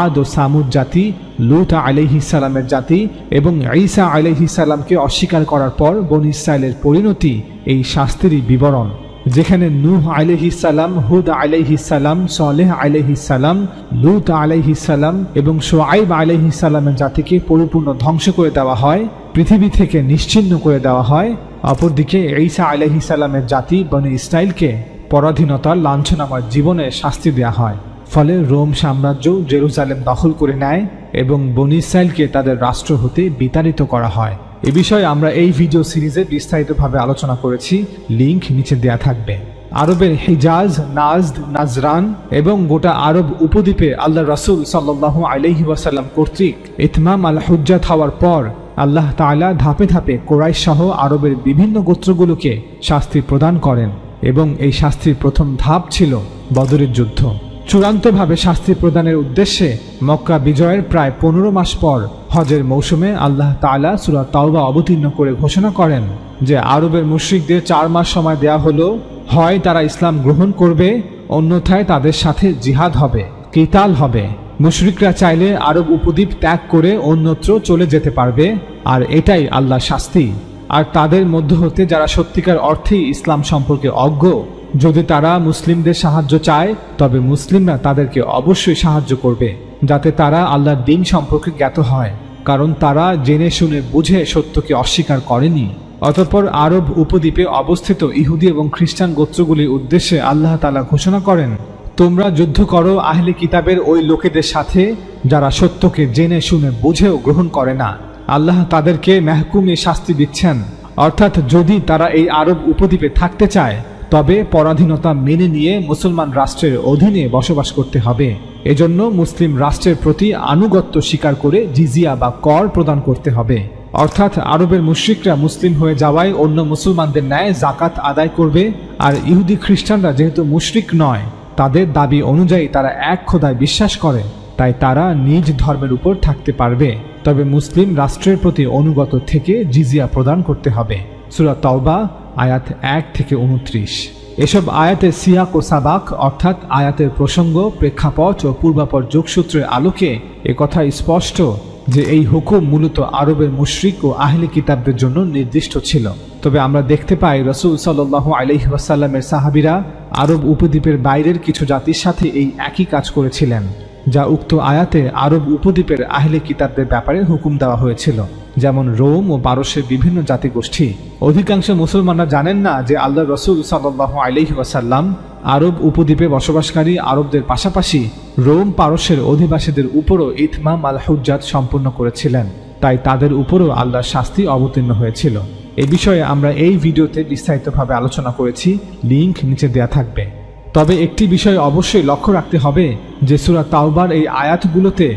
Speaker 1: আদ ও সামুদ জাতি, লূত আলাইহিস সালামের জাতি এবং ঈসা আলাইহিস সালামকে অস্বীকার করার পর বনী ইসরাইলের পরিণতি এই শাস্তিরই বিবরণ। যেখানে নূহ আলাইহিস সালাম, হুদ আলাইহিস সালাম, সালেহ আলাইহিস সালাম, লূত আলাইহিস সালাম এবং শুআইব আলাইহিস সালামের জাতিকে পরিপূর্ণ ধ্বংস করে দেওয়া হয়, পৃথিবী থেকে নিশ্চিহ্ন করে দেওয়া হয়, অপরদিকে ঈসা আলাইহিস সালামের জাতি বনী ইসরাইলকে পরাধীনতার লাঞ্ছনাময় জীবনে শাস্তি দেয়া হয়। ফলে রোম সাম্রাজ্য জেরুজালেম দখল করে নেয় এবং বনী ইসরাইলকে তাদের রাষ্ট্র হতে বিতাড়িত করা হয়। এ বিষয়ে আমরা এই ভিডিও সিরিজে বিস্তারিতভাবে আলোচনা করেছি, লিংক নিচে দেয়া থাকবে। আরবের হিজাজ, নাজদ, নাজরান এবং গোটা আরব উপদ্বীপে আল্লাহ রাসূল সাল্লাল্লাহু আলাইহি ওয়াসাল্লাম কর্তৃক ইতমাম আল হুজ্জাত হওয়ার পর আল্লাহ তাআলা ধাপে ধাপে কুরাইশ সহ আরবের বিভিন্ন গোত্রগুলোকে শাস্তি প্রদান করেন এবং এই শাস্তির প্রথম ধাপ ছিল বদরের যুদ্ধ। চূড়ান্তভাবে শাস্তি প্রদানের উদ্দেশ্যে মক্কা বিজয়ের প্রায় 15 মাস পর হজের মৌসুমে আল্লাহ তাআলা সূরা তাওবা অবতীর্ণ করে ঘোষণা করেন যে আরবের মুশরিকদের 4 মাস সময় দেয়া হলো, হয় তারা ইসলাম গ্রহণ করবে, অন্যথায় তাদের সাথে জিহাদ হবে, কিতাল হবে। মুশরিকরা চাইলে আরব উপদ্বীপ ত্যাগ করে অন্যত্র চলে যেতে পারবে, আর এটাই আল্লাহর শাস্তি। আর তাদের মধ্য হতে যারা সত্যিকার অর্থেই ইসলাম সম্পর্কে অজ্ঞ, যদি তারা মুসলিমদের সাহায্য চায় তবে মুসলিমরা তাদেরকে অবশ্যই সাহায্য করবে, যাতে তারা আল্লাহর দ্বীন সম্পর্কে জ্ঞাত হয়, কারণ তারা জেনে শুনে বুঝে সত্যকে অস্বীকার করেনি। অতঃপর আরব উপদ্বীপে অবস্থিত ইহুদি এবং খ্রিস্টান গোত্রগুলির উদ্দেশ্যে আল্লাহ তাআলা ঘোষণা করেন, তোমরা যুদ্ধ করো আহলে কিতাবের ওই লোকেদের সাথে যারা সত্যকে জেনে শুনে বুঝেও গ্রহণ করে না। আল্লাহ তাদেরকে মেহকুমে শাস্তি দিচ্ছেন, অর্থাৎ যদি তারা এই আরব উপদ্বীপে থাকতে চায় তবে পরাধীনতা মেনে নিয়ে মুসলমান রাষ্ট্রের অধীনে বসবাস করতে হবে। এজন্য মুসলিম রাষ্ট্রের প্রতি আনুগত্য স্বীকার করে জিজিয়া বা কর প্রদান করতে হবে। অর্থাৎ আরবের মুশরিকরা মুসলিম হয়ে যাওয়ায় অন্য মুসলমানদের ন্যায় জাকাত আদায় করবে, আর ইহুদি খ্রিস্টানরা যেহেতু মুশরিক নয়, তাদের দাবি অনুযায়ী তারা এক খোদায় বিশ্বাস করে, তাই তারা নিজ ধর্মের উপর থাকতে পারবে, তবে মুসলিম রাষ্ট্রের প্রতি অনুগত থেকে জিজিয়া প্রদান করতে হবে। সূরা তাওবা আয়াত 1 থেকে 29। এসব আয়াতের সিয়াক ও সাবাক অর্থাৎ আয়াতের প্রসঙ্গ, প্রেক্ষাপট ও পূর্বাপর যোগসূত্রের আলোকে একথা স্পষ্ট যে এই হুকুম মূলত আরবের মুশরিক ও আহলে কিতাবদের জন্য নির্দিষ্ট ছিল। তবে আমরা দেখতে পাই রাসূল সাল্লাল্লাহু আলাইহি ওয়াসাল্লামের সাহাবীরা আরব উপদ্বীপের বাইরের কিছু জাতির সাথে এই একই কাজ করেছিলেন, যা উক্ত আয়াতে আরব উপদ্বীপের আহলে কিতাবদের ব্যাপারে হুকুম দেওয়া হয়েছিল, যেমন রোম ও পারস্যের বিভিন্ন জাতিগোষ্ঠী। অধিকাংশ মুসলমানরা জানেন না যে আল্লাহ রসুল সাল্লাল্লাহু আলাইহি ওয়াসাল্লাম আরব উপদ্বীপে বসবাসকারী আরবদের পাশাপাশি রোম পারস্যের অধিবাসীদের উপরও ইতমাম আল হুজ্জাত সম্পূর্ণ করেছিলেন, তাই তাদের উপরও আল্লাহর শাস্তি অবতীর্ণ হয়েছিল। এ বিষয়ে আমরা এই ভিডিওতে বিস্তারিতভাবে আলোচনা করেছি, লিংক নিচে দেয়া থাকবে। তবে একটি বিষয় অবশ্যই লক্ষ্য রাখতে হবে যে সূরা তাওবার এই আয়াতগুলোতে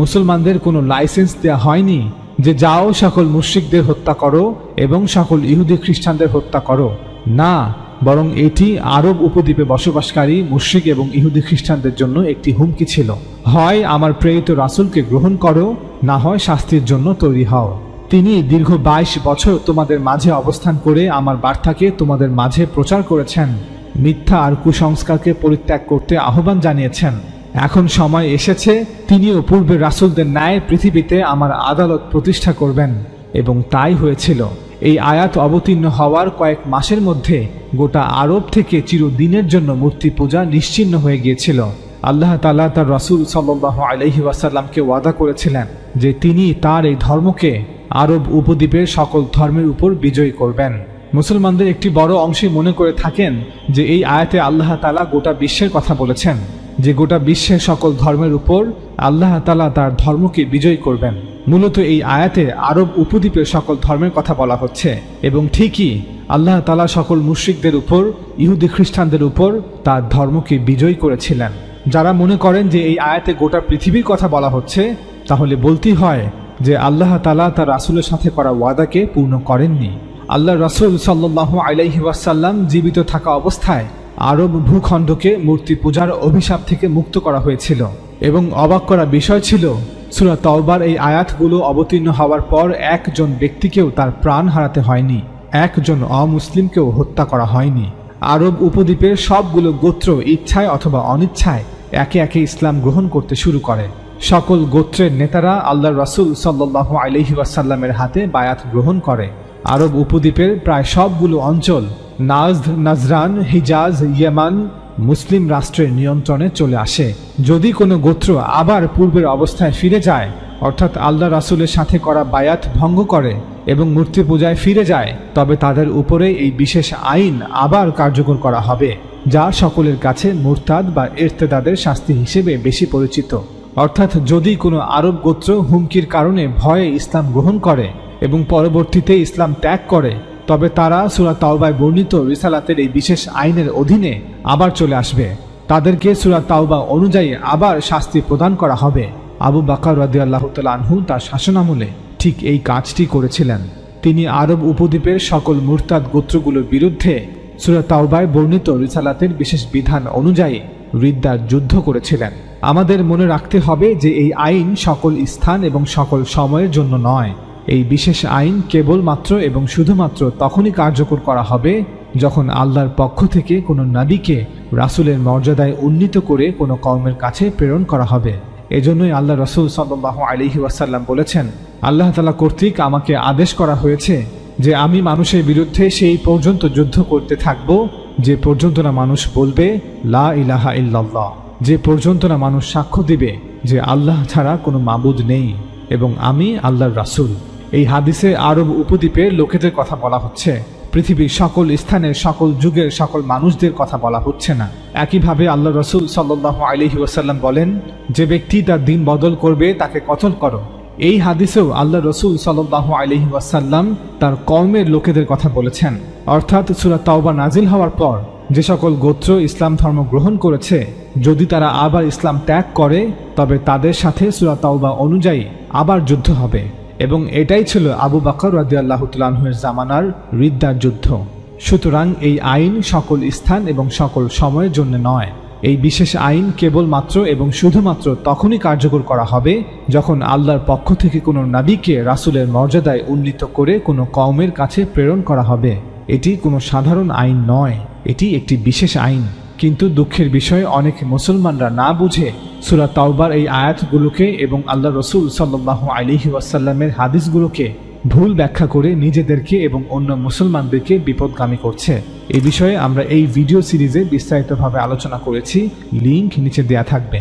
Speaker 1: মুসলমানদের কোনো লাইসেন্স দেয়া হয়নি যে যাও সকল মুশরিকদের হত্যা করো এবং সকল ইহুদি খ্রিস্টানদের হত্যা করো। না, বরং এটি আরব উপদ্বীপে বসবাসকারী মুশরিক এবং ইহুদি খ্রিস্টানদের জন্য একটি হুমকি ছিল। হয় আমার প্রেরিত রাসূলকে গ্রহণ করো, না হয় শাস্তির জন্য তৈরি হও। তিনি দীর্ঘ 22 বছর তোমাদের মাঝে অবস্থান করে আমার বার্তাকে তোমাদের মাঝে প্রচার করেছেন, মিথ্যা আর কুসংস্কারকে পরিত্যাগ করতে আহ্বান জানিয়েছেন। এখন সময় এসেছে তিনিও পূর্বের রাসূলদের ন্যায় পৃথিবীতে আমার আদালত প্রতিষ্ঠা করবেন, এবং তাই হয়েছিল। এই আয়াত অবতীর্ণ হওয়ার কয়েক মাসের মধ্যে গোটা আরব থেকে চিরদিনের জন্য মূর্তি পূজা নিশ্চিহ্ন হয়ে গিয়েছিল। আল্লাহ তাআলা তার রাসূল সাল্লাল্লাহু আলাইহি ওয়াসাল্লামকে ওয়াদা করেছিলেন যে তিনি তার এই ধর্মকে আরব উপদ্বীপের সকল ধর্মের উপর বিজয়ী করবেন। মুসলমানদের একটি বড় অংশে মনে করে থাকেন যে এই আয়াতে আল্লাহ তাআলা গোটা বিশ্বের কথা বলেছেন, যে গোটা বিশ্বের সকল ধর্মের উপর আল্লাহ তাআলা তার ধর্মকে বিজয়ী করবেন। মূলত এই আয়াতে আরব উপদ্বীপের সকল ধর্মের কথা বলা হচ্ছে, এবং ঠিকই আল্লাহ তাআলা সকল মুশরিকদের উপর, ইহুদি খ্রিস্টানদের উপর তার ধর্মকে বিজয়ী করেছিলেন। যারা মনে করেন যে এই আয়াতে গোটা পৃথিবীর কথা বলা হচ্ছে, তাহলে বলতেই হয় যে আল্লাহ তাআলা তার রাসূলের সাথে করা ওয়াদাকে পূর্ণ করেননি। আল্লাহ রাসূল সাল্লাল্লাহু আলাইহি ওয়াসাল্লাম জীবিত থাকা অবস্থায় আরব ভূখণ্ডকে মূর্তি পূজার অভিশাপ থেকে মুক্ত করা হয়েছিল, এবং অবাক করা বিষয় ছিল সূরা তাওবার এই আয়াতগুলো অবতীর্ণ হওয়ার পর একজন ব্যক্তিকেও তার প্রাণ হারাতে হয়নি, একজন অমুসলিমকেও হত্যা করা হয়নি। আরব উপদ্বীপের সবগুলো গোত্র ইচ্ছায় অথবা অনিচ্ছায় একে একে ইসলাম গ্রহণ করতে শুরু করে। সকল গোত্রের নেতারা আল্লাহর রাসূল সাল্লাল্লাহু আলাইহি ওয়াসাল্লামের হাতে বায়াত গ্রহণ করে। আরব উপদ্বীপের প্রায় সবগুলো অঞ্চল নাজদ, নাজরান, হিজাজ, ইয়েমান মুসলিম রাষ্ট্রের নিয়ন্ত্রণে চলে আসে। যদি কোনো গোত্র আবার পূর্বের অবস্থায় ফিরে যায়, অর্থাৎ আল্লাহ রাসূলের সাথে করা বায়াত ভঙ্গ করে এবং মূর্তি পূজায় ফিরে যায়, তবে তাদের উপরে এই বিশেষ আইন আবার কার্যকর করা হবে, যা সকলের কাছে মুরতাদ বা ইরতেদাদের শাস্তি হিসেবে বেশি পরিচিত। অর্থাৎ যদি কোনো আরব গোত্র হুমকির কারণে ভয়ে ইসলাম গ্রহণ করে এবং পরবর্তীতে ইসলাম ত্যাগ করে, তবে তারা সূরা তাওবায় বর্ণিত রিসালাতের এই বিশেষ আইনের অধীনে আবার চলে আসবে। তাদেরকে সূরা তাওবা অনুযায়ী আবার শাস্তি প্রদান করা হবে। আবু বকর রাদিয়াল্লাহু তাআলা আনহু তার শাসনামলে ঠিক এই কাজটি করেছিলেন। তিনি আরব উপদ্বীপের সকল মুরতাদ গোত্রগুলোর বিরুদ্ধে সূরা তাওবায় বর্ণিত রিসালাতের বিশেষ বিধান অনুযায়ী রিদ্দার যুদ্ধ করেছিলেন। আমাদের মনে রাখতে হবে যে এই আইন সকল স্থান এবং সকল সময়ের জন্য নয়। এই বিশেষ আইন কেবলমাত্র এবং শুধুমাত্র তখনই কার্যকর করা হবে যখন আল্লাহর পক্ষ থেকে কোনো নবীকে রাসূলের মর্যাদায় উন্নীত করে কোনো কওমের কাছে প্রেরণ করা হবে। এজন্যই আল্লাহ রাসূল সাল্লাল্লাহু আলাইহি ওয়াসাল্লাম বলেছেন, আল্লাহ তাআলা কর্তৃক আমাকে আদেশ করা হয়েছে যে আমি মানুষের বিরুদ্ধে সেই পর্যন্ত যুদ্ধ করতে থাকব যে পর্যন্ত না মানুষ বলবে লা ইলাহা ইল্লাল্লাহ, যে পর্যন্ত না মানুষ সাক্ষ্য দিবে যে আল্লাহ ছাড়া কোনো মাবুদ নেই এবং আমি আল্লাহর রাসূল। এই হাদিসে আরব উপদ্বীপের লোকেদের কথা বলা হচ্ছে, পৃথিবীর সকল স্থানের সকল যুগের সকল মানুষদের কথা বলা হচ্ছে না। একইভাবে আল্লাহ রাসূল সাল্লাল্লাহু আলাইহি ওয়াসাল্লাম বলেন, যে ব্যক্তি তার দিন বদল করবে তাকে কতল করো। এই হাদিসেও আল্লাহ রাসূল সাল্লাল্লাহু আলাইহি ওয়াসাল্লাম তার কওমের লোকেদের কথা বলেছেন। অর্থাৎ সূরা তাওবা নাজিল হওয়ার পর যে সকল গোত্র ইসলাম ধর্ম গ্রহণ করেছে, যদি তারা আবার ইসলাম ত্যাগ করে, তবে তাদের সাথে সূরা তাওবা অনুযায়ী আবার যুদ্ধ হবে, এবং এটাই ছিল আবু বকর রাদিয়াল্লাহু তাআলা আনহুর জামানার রিদ্দার যুদ্ধ। সুতরাং এই আইন সকল স্থান এবং সকল সময়ের জন্য নয়। এই বিশেষ আইন কেবলমাত্র এবং শুধুমাত্র তখনই কার্যকর করা হবে যখন আল্লাহর পক্ষ থেকে কোনো নবীকে রাসূলের মর্যাদায় উন্নীত করে কোনো কওমের কাছে প্রেরণ করা হবে। এটি কোনো সাধারণ আইন নয়, এটি একটি বিশেষ আইন। কিন্তু দুঃখের বিষয়, অনেক মুসলমানরা না বুঝে সূরা তাওবার এই আয়াতগুলোকে এবং আল্লাহ রাসূল সাল্লাল্লাহু আলাইহি ওয়াসাল্লামের হাদিসগুলোকে ভুল ব্যাখ্যা করে নিজেদেরকে এবং অন্য মুসলমানদেরকে বিপদগামী করছে। এ বিষয়ে আমরা এই ভিডিও সিরিজে বিস্তারিতভাবে আলোচনা করেছি, লিংক নিচে দেয়া থাকবে।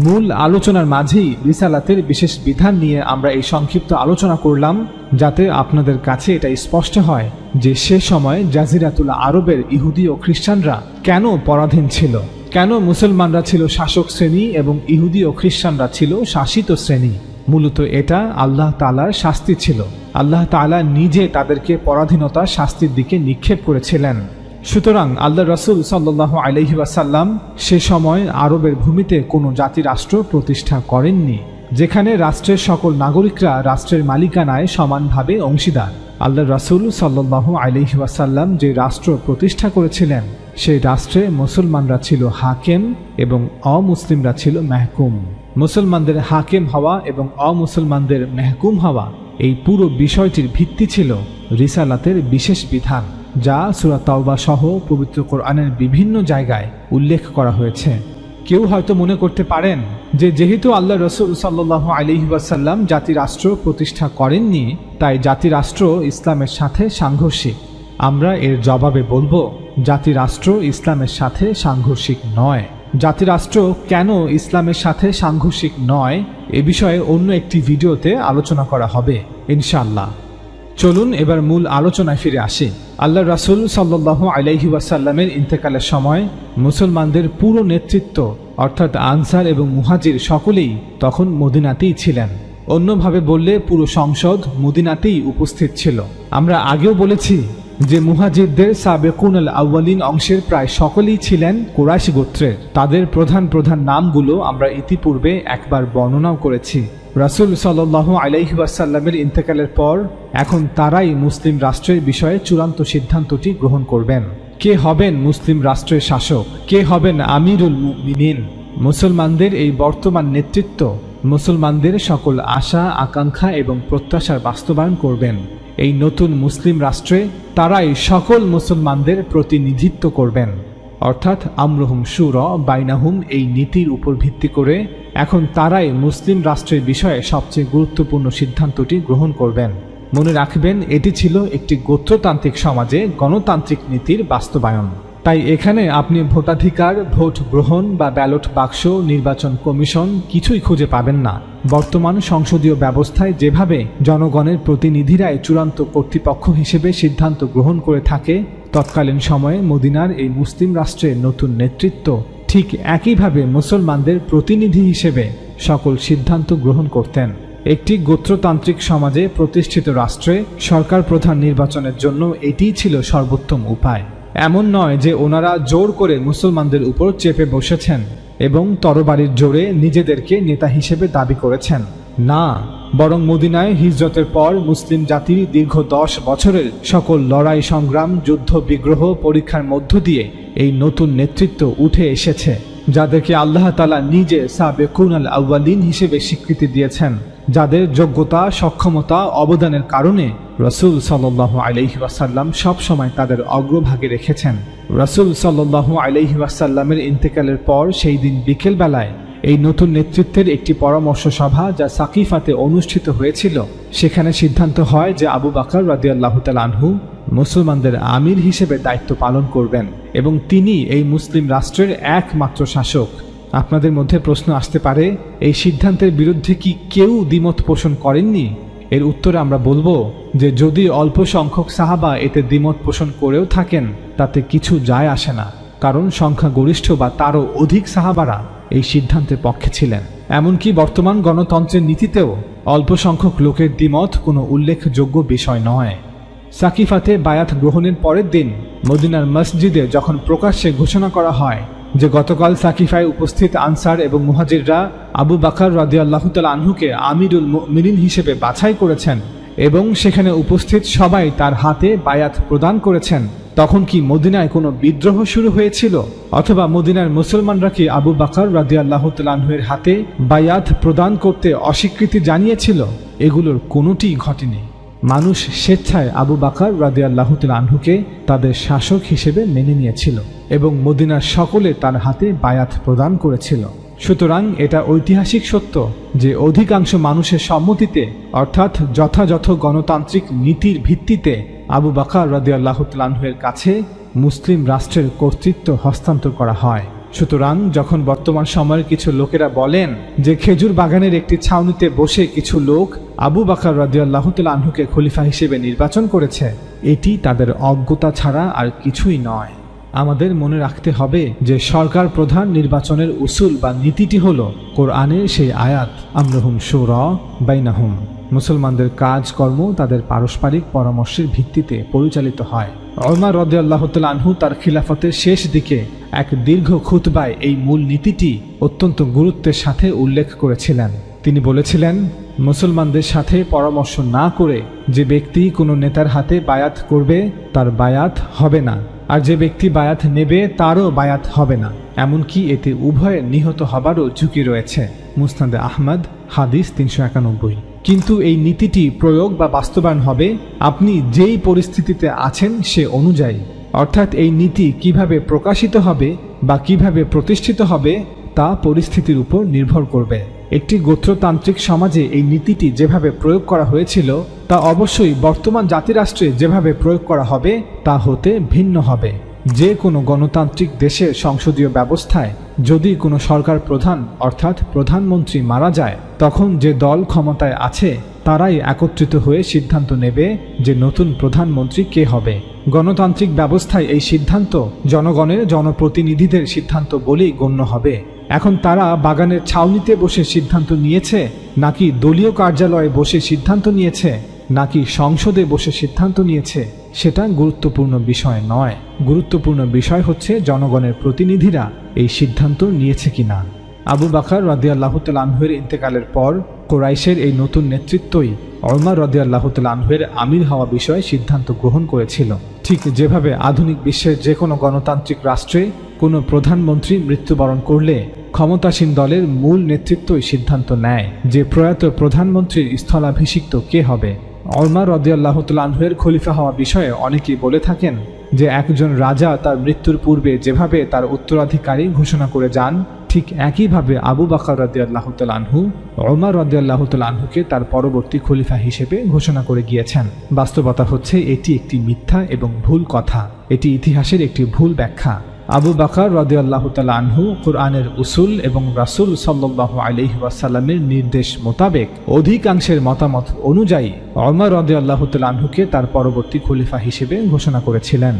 Speaker 1: মূল আলোচনার মাঝেই রিসালাতের বিশেষ বিধান নিয়ে আমরা এই সংক্ষিপ্ত আলোচনা করলাম, যাতে আপনাদের কাছে এটা স্পষ্ট হয় যে সে সময় জাজিরাতুল আরবের ইহুদি ও খ্রিস্টানরা কেন পরাধীন ছিল, কেন মুসলমানরা ছিল শাসক শ্রেণী এবং ইহুদি ও খ্রিস্টানরা ছিল শাসিত শ্রেণী। মূলত এটা আল্লাহ তাআলার শাস্তি ছিল। আল্লাহ তাআলা নিজে তাদেরকে পরাধীনতা শাস্তির দিকে নিক্ষেপ করেছিলেন। সুতরাং আল্লাহ রাসূল সাল্লাল্লাহু আলাইহি ওয়াসাল্লাম সে সময় আরবের ভূমিতে কোনো জাতি রাষ্ট্র প্রতিষ্ঠা করেননি, যেখানে রাষ্ট্রের সকল নাগরিকরা রাষ্ট্রের মালিকানায় সমানভাবে অংশীদার। আল্লাহ রাসূল সাল্লাল্লাহু আলাইহি ওয়াসাল্লাম যে রাষ্ট্র প্রতিষ্ঠা করেছিলেন, সেই রাষ্ট্রে মুসলমানরা ছিল হাকেম এবং অমুসলিমরা ছিল মেহকুম। মুসলমানদের হাকেম হওয়া এবং অমুসলমানদের মেহকুম হওয়া, এই পুরো বিষয়টির ভিত্তি ছিল রিসালাতের বিশেষ বিধান, যা সূরা তাওবা সহ পবিত্র কোরআনের বিভিন্ন জায়গায় উল্লেখ করা হয়েছে। কেউ হয়তো মনে করতে পারেন যে যেহেতু আল্লাহ রাসূল সাল্লাল্লাহু আলাইহি ওয়াসাল্লাম জাতি রাষ্ট্র প্রতিষ্ঠা করেননি, তাই জাতি রাষ্ট্র ইসলামের সাথে সাংঘর্ষিক। আমরা এর জবাবে বলবো, জাতি রাষ্ট্র ইসলামের সাথে সাংঘর্ষিক নয়। জাতি রাষ্ট্র কেন ইসলামের সাথে সাংঘর্ষিক নয়, এ বিষয়ে অন্য একটি ভিডিওতে আলোচনা করা হবে ইনশাআল্লাহ। চলুন এবার মূল আলোচনায় ফিরে আসি। আল্লাহ রাসূল সাল্লাল্লাহু আলাইহি ওয়াসাল্লামের ইন্তেকালের সময় মুসলমানদের পুরো নেতৃত্ব অর্থাৎ আনসার এবং মুহাজির সকলেই তখন মদিনাতেই ছিলেন। অন্যভাবে বললে পুরো সংসদ মদিনাতেই উপস্থিত ছিল। আমরা আগেও বলেছি যে মুহাজিরদের সাবেকুন আল আউয়ালিন অংশের প্রায় সকলেই ছিলেন কুরাইশ গোত্রের। তাদের প্রধান প্রধান নামগুলো আমরা ইতিপূর্বে একবার বর্ণনাও করেছি। রাসূল সাল্লাল্লাহু আলাইহি ওয়াসাল্লামের ইন্তেকালের পর এখন তারাই মুসলিম রাষ্ট্রের বিষয়ে চূড়ান্ত সিদ্ধান্তটি গ্রহণ করবেন। কে হবেন মুসলিম রাষ্ট্রের শাসক, কে হবেন আমিরুল মুমিনিন। মুসলমানদের এই বর্তমান নেতৃত্ব মুসলমানদের সকল আশা আকাঙ্ক্ষা এবং প্রত্যাশার বাস্তবায়ন করবেন। এই নতুন মুসলিম রাষ্ট্রে তারাই সকল মুসলমানদের প্রতিনিধিত্ব করবেন, অর্থাৎ আমরুহুম শুরা বাইনাহুম এই নীতির উপর ভিত্তি করে এখন তারাই মুসলিম রাষ্ট্রের বিষয়ে সবচেয়ে গুরুত্বপূর্ণ সিদ্ধান্তটি গ্রহণ করবেন। মনে রাখবেন, এটি ছিল একটি গোত্রতান্ত্রিক সমাজে গণতান্ত্রিক নীতির বাস্তবায়ন। তাই এখানে আপনি ভোটাধিকার, ভোট গ্রহণ বা ব্যালট বাক্স, নির্বাচন কমিশন কিছুই খুঁজে পাবেন না। বর্তমান সংসদীয় ব্যবস্থায় যেভাবে জনগণের প্রতিনিধিরাই চূড়ান্ত কর্তৃপক্ষ হিসেবে সিদ্ধান্ত গ্রহণ করে থাকে, তৎকালীন সময়ে মদিনার এই মুসলিম রাষ্ট্রের নতুন নেতৃত্ব ঠিক একইভাবে মুসলমানদের প্রতিনিধি হিসেবে সকল সিদ্ধান্ত গ্রহণ করতেন। একটি গোত্রতান্ত্রিক সমাজে প্রতিষ্ঠিত রাষ্ট্রে সরকার প্রধান নির্বাচনের জন্য এটিই ছিল সর্বোত্তম উপায়। এমন নয় যে ওনারা জোর করে মুসলমানদের উপর চেপে বসেছেন এবং তরবারির জোরে নিজেদেরকে নেতা হিসেবে দাবি করেছেন। না, বরং মদিনায় হিজরতের পর মুসলিম জাতির দীর্ঘ 10 বছরের সকল লড়াই সংগ্রাম, যুদ্ধ বিগ্রহ, পরীক্ষার মধ্য দিয়ে এই নতুন নেতৃত্ব উঠে এসেছে, যাদেরকে আল্লাহ তাআলা নিজে সাবেকুন আল আউয়ালিন হিসেবে স্বীকৃতি দিয়েছেন, যাদের যোগ্যতা, সক্ষমতা, অবদানের কারণে রাসূল সাল্লাল্লাহু আলাইহি ওয়াসাল্লাম সব সময় তাদের অগ্রভাগে রেখেছেন। রাসূল সাল্লাল্লাহু আলাইহি ওয়াসাল্লামের ইন্তেকালের পর সেই দিন বিকেল বেলায় এই নতুন নেতৃত্বের একটি পরামর্শ সভা যা সাকিফাতে অনুষ্ঠিত হয়েছিল, সেখানে সিদ্ধান্ত হয় যে আবু বকর রাদিয়াল্লাহু তাআলা আনহু মুসলমানদের আমির হিসেবে দায়িত্ব পালন করবেন এবং তিনি এই মুসলিম রাষ্ট্রের একমাত্র শাসক। আপনাদের মধ্যে প্রশ্ন আসতে পারে, এই সিদ্ধান্তের বিরুদ্ধে কি কেউ দ্বিমত পোষণ করেননি? এর উত্তরে আমরা বলবো যে যদি অল্প সংখ্যক সাহাবা এতে দ্বিমত পোষণ করেও থাকেন, তাতে কিছু যায় আসে না, কারণ সংখ্যাগরিষ্ঠ বা তারও অধিক সাহাবারা এই সিদ্ধান্তের পক্ষে ছিলেন। এমনকি বর্তমান গণতন্ত্রের নীতিতেও অল্প সংখ্যক লোকের দ্বিমত কোনো উল্লেখযোগ্য বিষয় নয়। সাকিফাতে বায়াত গ্রহণের পরের দিন মদিনার মসজিদে যখন প্রকাশ্যে ঘোষণা করা হয় যে গতকাল সাকিফায় উপস্থিত আনসার এবং মুহাজিররা আবু বকর রাদিয়াল্লাহু তাআলা আনহুকে আমিরুল মুমিনিন হিসেবে বাছাই করেছেন এবং সেখানে উপস্থিত সবাই তার হাতে বায়াত প্রদান করেছেন, তখন কি মদিনায় কোনো বিদ্রোহ শুরু হয়েছিল? অথবা মদিনার মুসলমানরা কি আবু বকর রাদিয়াল্লাহু তাআলা আনহুর হাতে বায়াত প্রদান করতে অস্বীকৃতি জানিয়েছিল? এগুলোর কোনোটিই ঘটেনি। মানুষ স্বেচ্ছায় আবু বকর রাদিয়াল্লাহু তাআলা আনহুকে তাদের শাসক হিসেবে মেনে নিয়েছিল এবং মদিনার সকলে তার হাতে বায়াত প্রদান করেছিল। সুতরাং এটা ঐতিহাসিক সত্য যে অধিকাংশ মানুষের সম্মতিতে অর্থাৎ যথাযথ গণতান্ত্রিক নীতির ভিত্তিতে আবু বকর রাদিয়াল্লাহু তাআলা আনহুর কাছে মুসলিম রাষ্ট্রের কর্তৃত্ব হস্তান্তর করা হয়। সুতরাং যখন বর্তমান সময়ের কিছু লোকেরা বলেন যে খেজুর বাগানের একটি ছাউনিতে বসে কিছু লোক আবু বকর রাদিয়াল্লাহু তাআলা আনহুকে খলিফা হিসেবে নির্বাচন করেছে, এটি তাদের অজ্ঞতা ছাড়া আর কিছুই নয়। আমাদের মনে রাখতে হবে যে সরকার প্রধান নির্বাচনের উসুল বা নীতিটি হল কোরআনের সেই আয়াত আমরুহুম শুরা বাইনাহুম। মুসলমানদের কাজকর্ম তাদের পারস্পরিক পরামর্শের ভিত্তিতে পরিচালিত হয়। ওমর রাদিয়াল্লাহু তাআলা আনহু তার খিলাফতের শেষ দিকে এক দীর্ঘ খুতবায় এই মূল নীতিটি অত্যন্ত গুরুত্বের সাথে উল্লেখ করেছিলেন। তিনি বলেছিলেন, মুসলমানদের সাথে পরামর্শ না করে যে ব্যক্তি কোনো নেতার হাতে বায়াত করবে তার বায়াত হবে না, আর যে ব্যক্তি বায়াত নেবে তারও বায়াত হবে না, এমনকি এতে উভয়ের নিহত হবারও ঝুঁকি রয়েছে। মুসনাদে আহমদ হাদিস 391। কিন্তু এই নীতিটি প্রয়োগ বা বাস্তবায়ন হবে আপনি যেই পরিস্থিতিতে আছেন সে অনুযায়ী, অর্থাৎ এই নীতি কিভাবে প্রকাশিত হবে বা কিভাবে প্রতিষ্ঠিত হবে তা পরিস্থিতির উপর নির্ভর করবে। একটি গোত্রতান্ত্রিক সমাজে এই নীতিটি যেভাবে প্রয়োগ করা হয়েছিল তা অবশ্যই বর্তমান জাতিরাষ্ট্রে যেভাবে প্রয়োগ করা হবে তা হতে ভিন্ন হবে। যে কোনো গণতান্ত্রিক দেশের সংসদীয় ব্যবস্থায় যদি কোনো সরকার প্রধান অর্থাৎ প্রধানমন্ত্রী মারা যায়, তখন যে দল ক্ষমতায় আছে তারাই একত্রিত হয়ে সিদ্ধান্ত নেবে যে নতুন প্রধানমন্ত্রী কে হবে। গণতান্ত্রিক ব্যবস্থায় এই সিদ্ধান্ত জনগণের জনপ্রতিনিধিদের সিদ্ধান্ত বলেই গণ্য হবে। এখন তারা বাগানের ছাউনিতে বসে সিদ্ধান্ত নিয়েছে, নাকি দলীয় কার্যালয়ে বসে সিদ্ধান্ত নিয়েছে, নাকি সংসদে বসে সিদ্ধান্ত নিয়েছে, সেটা গুরুত্বপূর্ণ বিষয় নয়। গুরুত্বপূর্ণ বিষয় হচ্ছে জনগণের প্রতিনিধিরা এই সিদ্ধান্ত নিয়েছে কিনা। আবু বকর রাদিয়াল্লাহু তাআলা আনহুর ইন্তেকালের পর কুরাইশের এই নতুন নেতৃত্বই ওমর রাদিয়াল্লাহু তাআলা আনহুর আমির হওয়া বিষয়ে সিদ্ধান্ত গ্রহণ করেছিল। ঠিক যেভাবে আধুনিক বিশ্বের যে কোনো গণতান্ত্রিক রাষ্ট্রে কোনো প্রধানমন্ত্রী মৃত্যুবরণ করলে ক্ষমতাসীন দলের মূল নেতৃত্বই সিদ্ধান্ত নেয় যে প্রয়াত প্রধানমন্ত্রীর স্থলাভিষিক্ত কে হবে। ওমর রাদিয়াল্লাহু তাআলা আনহুর খলিফা হওয়া বিষয়ে অনেকেই বলে থাকেন যে একজন রাজা তার মৃত্যুর পূর্বে যেভাবে তার উত্তরাধিকারী ঘোষণা করে যান, ঠিক একইভাবে আবু বকর রাদিয়াল্লাহু তাআলা আনহু ওমর রাদিয়াল্লাহু তাআলা আনহুকে তার পরবর্তী খলিফা হিসেবে ঘোষণা করে গিয়েছেন। বাস্তবতা হচ্ছে এটি একটি মিথ্যা এবং ভুল কথা, এটি ইতিহাসের একটি ভুল ব্যাখ্যা। আবু বকর রাদিয়াল্লাহু তাআলা আনহু কুরআনের উসুল এবং রাসূল সাল্লাল্লাহু আলাইহি ওয়াসাল্লামের নির্দেশ মোতাবেক অধিকাংশের মতামত অনুযায়ী ওমর রাদিয়াল্লাহু তাআলা আনহুকে তার পরবর্তী খলিফা হিসেবে ঘোষণা করেছিলেন।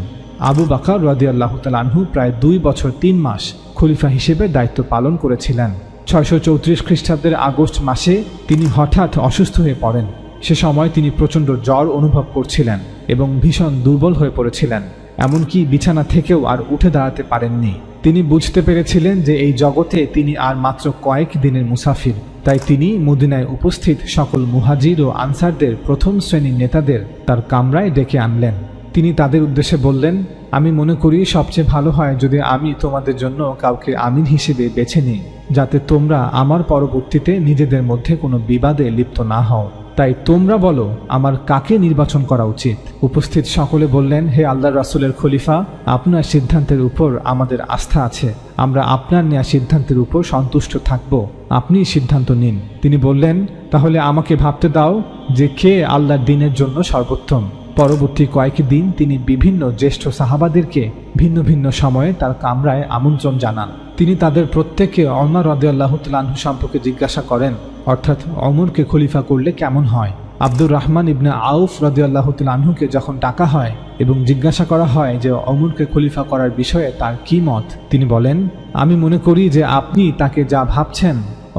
Speaker 1: আবু বকর রাদিয়াল্লাহু তাআলা আনহু প্রায় 2 বছর 3 মাস খলিফা হিসেবে দায়িত্ব পালন করেছিলেন। 634 খ্রিস্টাব্দের আগস্ট মাসে তিনি হঠাৎ অসুস্থ হয়ে পড়েন। সে সময় তিনি প্রচণ্ড জ্বর অনুভব করছিলেন এবং ভীষণ দুর্বল হয়ে পড়েছিলেন, এমনকি বিছানা থেকেও আর উঠে দাঁড়াতে পারেননি। তিনি বুঝতে পেরেছিলেন যে এই জগতে তিনি আর মাত্র কয়েক দিনের মুসাফির। তাই তিনি মদিনায় উপস্থিত সকল মুহাজির ও আনসারদের প্রথম শ্রেণীর নেতাদের তার কামরায় ডেকে আনলেন। তিনি তাদের উদ্দেশ্যে বললেন, আমি মনে করি সবচেয়ে ভালো হয় যদি আমি তোমাদের জন্য কাউকে আমির হিসেবে বেছে নিই, যাতে তোমরা আমার পরবর্তীতে নিজেদের মধ্যে কোনো বিবাদে লিপ্ত না হও। তাই তোমরা বলো আমার কাকে নির্বাচন করা উচিত। উপস্থিত সকলে বললেন, হে আল্লাহর রাসূলের খলিফা, আপনার সিদ্ধান্তের উপর আমাদের আস্থা আছে, আমরা আপনার নেওয়া সিদ্ধান্তের উপর সন্তুষ্ট থাকব, আপনি সিদ্ধান্ত নিন। তিনি বললেন, তাহলে আমাকে ভাবতে দাও যে কে আল্লাহর দ্বীনের জন্য সর্বোত্তম। পরবর্তী কয়েকদিন তিনি বিভিন্ন জ্যেষ্ঠ সাহাবাদেরকে ভিন্ন ভিন্ন সময়ে তার কামরায় আমন্ত্রণ জানান। তিনি তাদের প্রত্যেককে ওমর রাদিয়াল্লাহু তাআলা আনহু সম্পর্কে জিজ্ঞাসা করেন, অর্থাৎ ওমরকে খলিফা করলে কেমন হয়। আব্দুর রহমান ইবনে আউফ রাদিয়াল্লাহু তাআলা আনহুকে যখন ডাকা হয় এবং জিজ্ঞাসা করা হয় যে ওমরকে খলিফা করার বিষয়ে তার কি মত, তিনি বলেন, আমি মনে করি যে আপনি তাকে যা ভাবছেন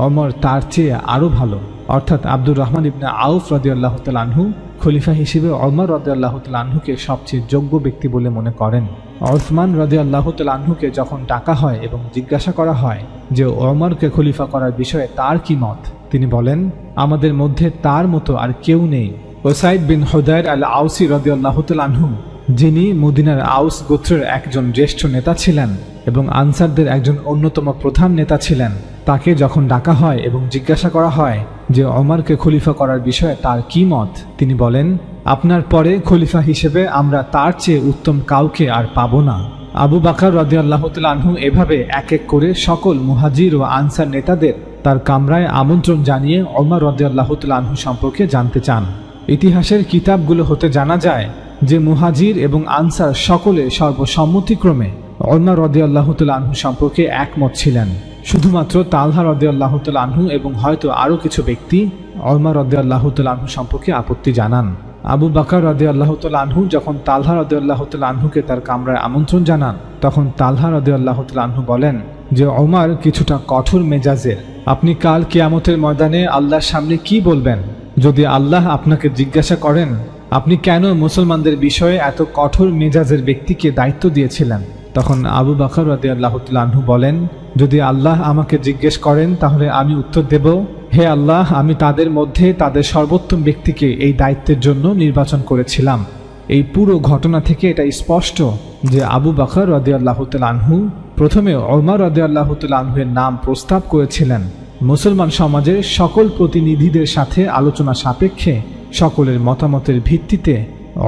Speaker 1: ওমর তার চেয়ে আরও ভালো। অর্থাৎ আব্দুর রহমান ইবনে আউফ রাদিয়াল্লাহু তাআলা আনহু খলিফা হিসেবে ওমর রাদিয়াল্লাহু তাআলা আনহুকে সবচেয়ে যোগ্য ব্যক্তি বলে মনে করেন। উসমান রাদিয়াল্লাহু তাআলা আনহুকে যখন ডাকা হয় এবং জিজ্ঞাসা করা হয় যে ওমরকে খলিফা করার বিষয়ে তার কি মত, তিনি বলেন, আমাদের মধ্যে তার মতো আর কেউ নেই। ওসাইদ বিন হুদায়র আল আউসি রাদিয়াল্লাহু তাআলা আনহু, যিনি মদিনার আউস গোত্রের একজন জ্যেষ্ঠ নেতা ছিলেন এবং আনসারদের একজন অন্যতম প্রধান নেতা ছিলেন, তাকে যখন ডাকা হয় এবং জিজ্ঞাসা করা হয় যে ওমরকে খলিফা করার বিষয়ে তার কি মত, তিনি বলেন, আপনার পরে খলিফা হিসেবে আমরা তার চেয়ে উত্তম কাউকে আর পাব না। আবু বকর রাদিয়াল্লাহু তাআলা আনহু এভাবে এক এক করে সকল মুহাজির ও আনসার নেতাদের তার কামরায় আমন্ত্রণ জানিয়ে ওমর রাদিয়াল্লাহু তাআলা আনহু সম্পর্কে জানতে চান। ইতিহাসের কিতাবগুলো হতে জানা যায় যে মুহাজির এবং আনসার সকলে সর্বসম্মতিক্রমে ওমর রাদিয়াল্লাহু তাআলা আনহু সম্পর্কে একমত ছিলেন। শুধুমাত্র তালহা রাদিয়াল্লাহু তাআলা আনহু এবং হয়তো আরও কিছু ব্যক্তি ওমর রাদিয়াল্লাহু তাআলা আনহু সম্পর্কে আপত্তি জানান। আবু বকর রাদিয়াল্লাহু তাআলা আনহু যখন তালহা রাদিয়াল্লাহু তাআলা আনহুকে তার কামরায় আমন্ত্রণ জানান, তখন তালহা রাদিয়াল্লাহু তাআলা আনহু বলেন যে ওমর কিছুটা কঠোর মেজাজের। আপনি কাল কিয়ামতের ময়দানে আল্লাহর সামনে কি বলবেন? যদি আল্লাহ আপনাকে জিজ্ঞাসা করেন আপনি কেন মুসলমানদের বিষয়ে এত কঠোর মেজাজের ব্যক্তিকে দায়িত্ব দিয়েছিলেন, তখন আবু বকর রাদিয়াল্লাহু তাআলা আনহু বলেন, যদি আল্লাহ আমাকে জিজ্ঞেস করেন তাহলে আমি উত্তর দেব, হে আল্লাহ, আমি তাদের মধ্যে তাদের সর্বোত্তম ব্যক্তিকে এই দায়িত্বের জন্য নির্বাচন করেছিলাম। এই পুরো ঘটনা থেকে এটা স্পষ্ট যে আবু বকর রাদিয়াল্লাহু তাআলা আনহু প্রথমে ওমর রাদিয়াল্লাহু তাআলা আনহুর নাম প্রস্তাব করেছিলেন। মুসলমান সমাজের সকল প্রতিনিধিদের সাথে আলোচনা সাপেক্ষে সকলের মতামতের ভিত্তিতে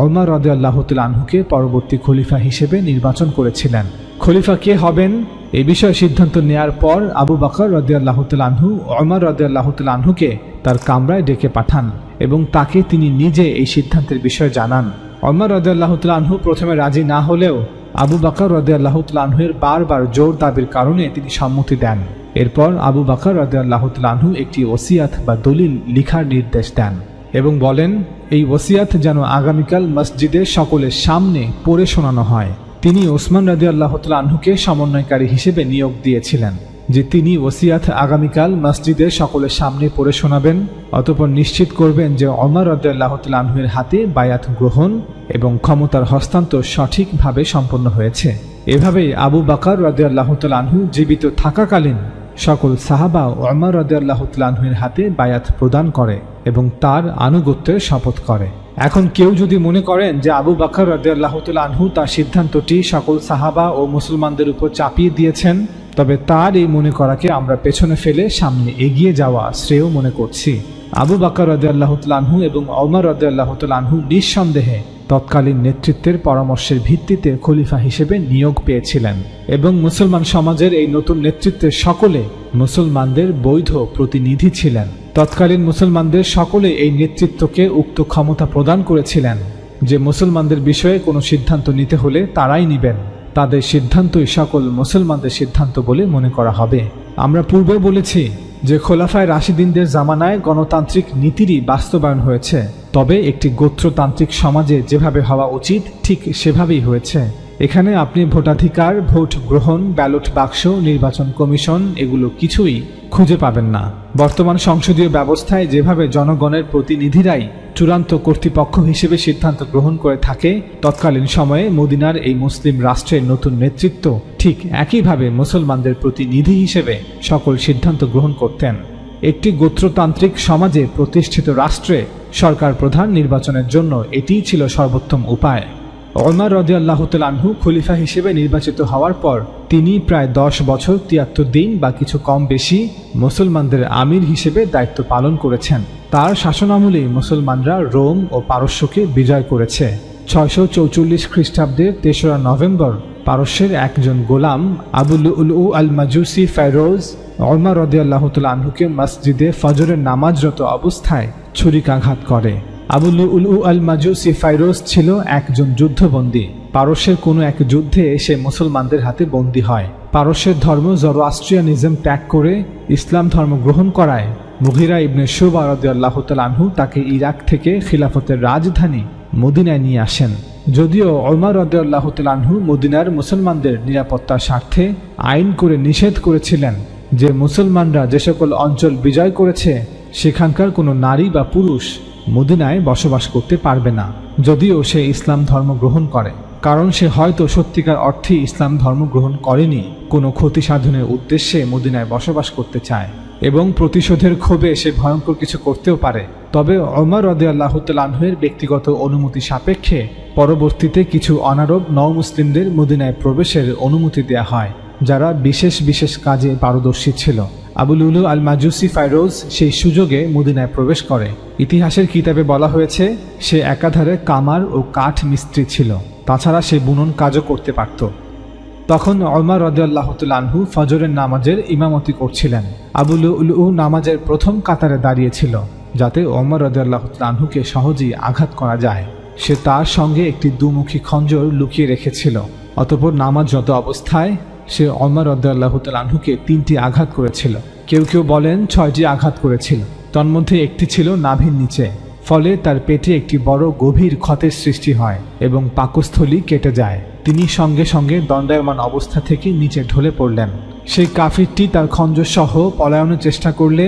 Speaker 1: ওমর রাদিয়াল্লাহু তাআলা আনহুকে পরবর্তী খলিফা হিসেবে নির্বাচন করেছিলেন। খলিফা কে হবেন এই বিষয়ে সিদ্ধান্ত নেয়ার পর আবু বকর রাদিয়াল্লাহু তাআলা আনহু ওমর রাদিয়াল্লাহু তাআলা আনহুকে তার কামরায় ডেকে পাঠান এবং তাকে তিনি নিজে এই সিদ্ধান্তের বিষয়ে জানান। ওমর রাদিয়াল্লাহু তাআলা আনহু প্রথমে রাজি না হলেও আবু বকর রাদিয়াল্লাহু তাআলা আনহুর বারবার জোর দাবির কারণে তিনি সম্মতি দেন। এরপর আবু বকর রাদিয়াল্লাহু তাআলা আনহু একটি ওসিয়াত বা দলিল লিখার নির্দেশ দেন এবং বলেন, এই ওসিয়াত যেন আগামীকাল মসজিদে সকলের সামনে পড়ে শোনানো হয়। তিনি ওসমান রাদিয়াল্লাহু তাআলা আনহুকে সমন্বয়কারী হিসেবে নিয়োগ দিয়েছিলেন যে তিনি ওসিয়াত আগামীকাল মসজিদে সকলের সামনে পড়ে শোনাবেন, অতঃপর নিশ্চিত করবেন যে ওমর রাদিয়াল্লাহু তাআলা আনহুর হাতে বায়াত গ্রহণ এবং ক্ষমতার হস্তান্তর সঠিকভাবে সম্পন্ন হয়েছে। এভাবেই আবু বকর রাদিয়াল্লাহু তাআলা আনহু জীবিত থাকাকালীন সকল সাহাবা ওমর রাদিয়াল্লাহু তাআলা আনহুর হাতে বায়াত প্রদান করে এবং তার আনুগত্যের শপথ করে। এখন কেউ যদি মনে করেন যে আবু বকর রাদিয়াল্লাহু তাআলা আনহু তার সিদ্ধান্তটি সকল সাহাবা ও মুসলমানদের উপর চাপিয়ে দিয়েছেন, তবে তার এই মনে করাকে আমরা পেছনে ফেলে সামনে এগিয়ে যাওয়া শ্রেয় মনে করছি। আবু বকর রাদিয়াল্লাহু তাআলা আনহু এবং ওমর রাদিয়াল্লাহু তাআলা আনহু নিঃসন্দেহে তৎকালীন নেতৃত্বের পরামর্শের ভিত্তিতে খলিফা হিসেবে নিয়োগ পেয়েছিলেন এবং মুসলমান সমাজের এই নতুন নেতৃত্বের সকলে মুসলমানদের বৈধ প্রতিনিধি ছিলেন। তৎকালীন মুসলমানদের সকলে এই নেতৃত্বকে উক্ত ক্ষমতা প্রদান করেছিলেন যে মুসলমানদের বিষয়ে কোনো সিদ্ধান্ত নিতে হলে তারাই নিবেন, তাদের সিদ্ধান্তই সকল মুসলমানদের সিদ্ধান্ত বলে মনে করা হবে। আমরা পূর্বে বলেছি যে খোলাফায়ে রাশিদিনদের জামানায় গণতান্ত্রিক নীতিরই বাস্তবায়ন হয়েছে, তবে একটি গোত্রতান্ত্রিক সমাজে যেভাবে হওয়া উচিত ঠিক সেভাবেই হয়েছে। এখানে আপনি ভোটাধিকার, ভোট গ্রহণ, ব্যালট বাক্স, নির্বাচন কমিশন এগুলো কিছুই খুঁজে পাবেন না। বর্তমান সংসদীয় ব্যবস্থায় যেভাবে জনগণের প্রতিনিধিরাই চূড়ান্ত কর্তৃপক্ষ হিসেবে সিদ্ধান্ত গ্রহণ করে থাকে, তৎকালীন সময়ে মদিনার এই মুসলিম রাষ্ট্রের নতুন নেতৃত্ব ঠিক একইভাবে মুসলমানদের প্রতিনিধি হিসেবে সকল সিদ্ধান্ত গ্রহণ করতেন। একটি গোত্রতান্ত্রিক সমাজে প্রতিষ্ঠিত রাষ্ট্রে সরকার প্রধান নির্বাচনের জন্য এটিই ছিল সর্বোত্তম উপায়। ওমর রাদিয়াল্লাহু তাআলা আনহু খলিফা হিসেবে নির্বাচিত হওয়ার পর তিনি প্রায় 10 বছর 73 দিন বা কিছু কম বেশি মুসলমানদের আমির হিসেবে দায়িত্ব পালন করেছেন। তার শাসনামলেই মুসলমানরা রোম ও পারস্যকে বিজয় করেছে। 644 খ্রিস্টাব্দের 3রা নভেম্বর পারস্যের একজন গোলাম আবু লুলু আল মাজুসি ফেরোজ ওমর রাদিয়াল্লাহু তাআলা আনহুকে মসজিদে ফজরের নামাজরত অবস্থায় ছুরিকাঘাত করে। আবু লুলু আল মাজুসি ফেরোজ ছিল একজন যুদ্ধবন্দী। পারস্যের কোনো এক যুদ্ধে সে মুসলমানদের হাতে বন্দী হয়। পারস্যের ধর্ম জরোআস্ট্রিয়ানিজম ত্যাগ করে ইসলাম ধর্ম গ্রহণ করায় মুগিরা ইবনে শুবা রাদিয়াল্লাহু তাআলা আনহু তাকে ইরাক থেকে খিলাফতের রাজধানী মদিনায় নিয়ে আসেন। যদিও ওমর রাদিয়াল্লাহু তাআলা আনহু মদিনার মুসলমানদের নিরাপত্তার স্বার্থে আইন করে নিষেধ করেছিলেন যে মুসলমানরা যে সকল অঞ্চল বিজয় করেছে সেখানকার কোনো নারী বা পুরুষ মদিনায় বসবাস করতে পারবে না, যদিও সে ইসলাম ধর্ম গ্রহণ করে, কারণ সে হয়তো সত্যিকার অর্থে ইসলাম ধর্ম গ্রহণ করেনি, কোনো ক্ষতি সাধনের উদ্দেশ্যে মদিনায় বসবাস করতে চায় এবং প্রতিশোধের ক্ষোভে সে ভয়ঙ্কর কিছু করতেও পারে। তবে ওমর রাদিয়াল্লাহু তাআলা আনহুর ব্যক্তিগত অনুমতি সাপেক্ষে পরবর্তীতে কিছু অনারব নও-মুসলিমদের মদিনায় প্রবেশের অনুমতি দেয়া হয়, যারা বিশেষ বিশেষ কাজে পারদর্শী ছিল। আবু লুলু আল মাজুসি ফেরোজ সেই সুযোগে মদিনায় প্রবেশ করে। ইতিহাসের কিতাবে বলা হয়েছে সে একাধারে কামার ও কাঠ মিস্ত্রি ছিল, তাছাড়া সে বুনন কাজও করতে পারত। তখন ওমর রাদিয়াল্লাহু তাআলা আনহু ফজরের নামাজের ইমামতি করছিলেন। আবু লুলু নামাজের প্রথম কাতারে দাঁড়িয়েছিল, যাতে ওমর রাদিয়াল্লাহু তাআলা আনহুকে সহজেই আঘাত করা যায়। সে তার সঙ্গে একটি দুমুখী খঞ্জর লুকিয়ে রেখেছিল। অতঃপর নামাজরত অবস্থায় সে ওমর রাদিয়াল্লাহু তাআলা আনহুকে 3টি আঘাত করেছিল। কেউ কেউ বলেন 6টি আঘাত করেছিল। তন্মধ্যে একটি ছিল নাভির নিচে, ফলে তার পেটে একটি বড় গভীর ক্ষতের সৃষ্টি হয় এবং পাকস্থলী কেটে যায়। তিনি সঙ্গে সঙ্গে দণ্ডায়মান অবস্থা থেকে নিচে ঢলে পড়লেন। সেই কাফিরটি তার খঞ্জর সহ পলায়নের চেষ্টা করলে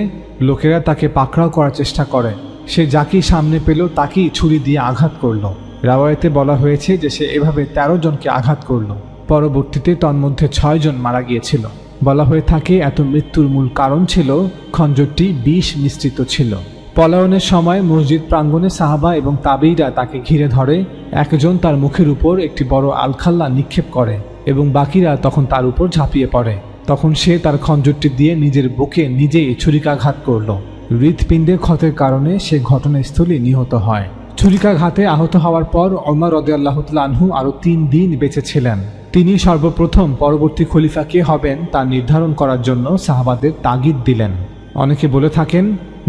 Speaker 1: লোকেরা তাকে পাকড়াও করার চেষ্টা করে। সে যাকেই সামনে পেল তাকেই ছুরি দিয়ে আঘাত করল। রাওয়ায়াতে বলা হয়েছে যে সে এভাবে 13 জনকে আঘাত করল। পরবর্তীতে তন্মধ্যে 6 জন মারা গিয়েছিল। বলা হয়ে থাকে এত মৃত্যুর মূল কারণ ছিল খঞ্জরটি বিষ মিশ্রিত ছিল। পলায়নের সময় মসজিদ প্রাঙ্গণে সাহাবা এবং তাবেঈরা তাকে ঘিরে ধরে। একজন তার মুখের উপর একটি বড় আলখাল্লা নিক্ষেপ করে এবং বাকিরা তখন তার উপর ঝাঁপিয়ে পড়ে। তখন সে তার খঞ্জরটি দিয়ে নিজের বুকে নিজেই ছুরিকাঘাত করল। হৃৎপিণ্ডে ক্ষতের কারণে সে ঘটনাস্থলে নিহত হয়। ছুরিকাঘাতে আহত হওয়ার পর ওমর রাদিয়াল্লাহু তাআলা আনহু আরও 3 দিন বেঁচে ছিলেন। তিনি সর্বপ্রথম পরবর্তী খলিফা কে হবেন তা নির্ধারণ করার জন্য সাহাবাদের তাগিদ দিলেন। অনেকে বলে থাকেন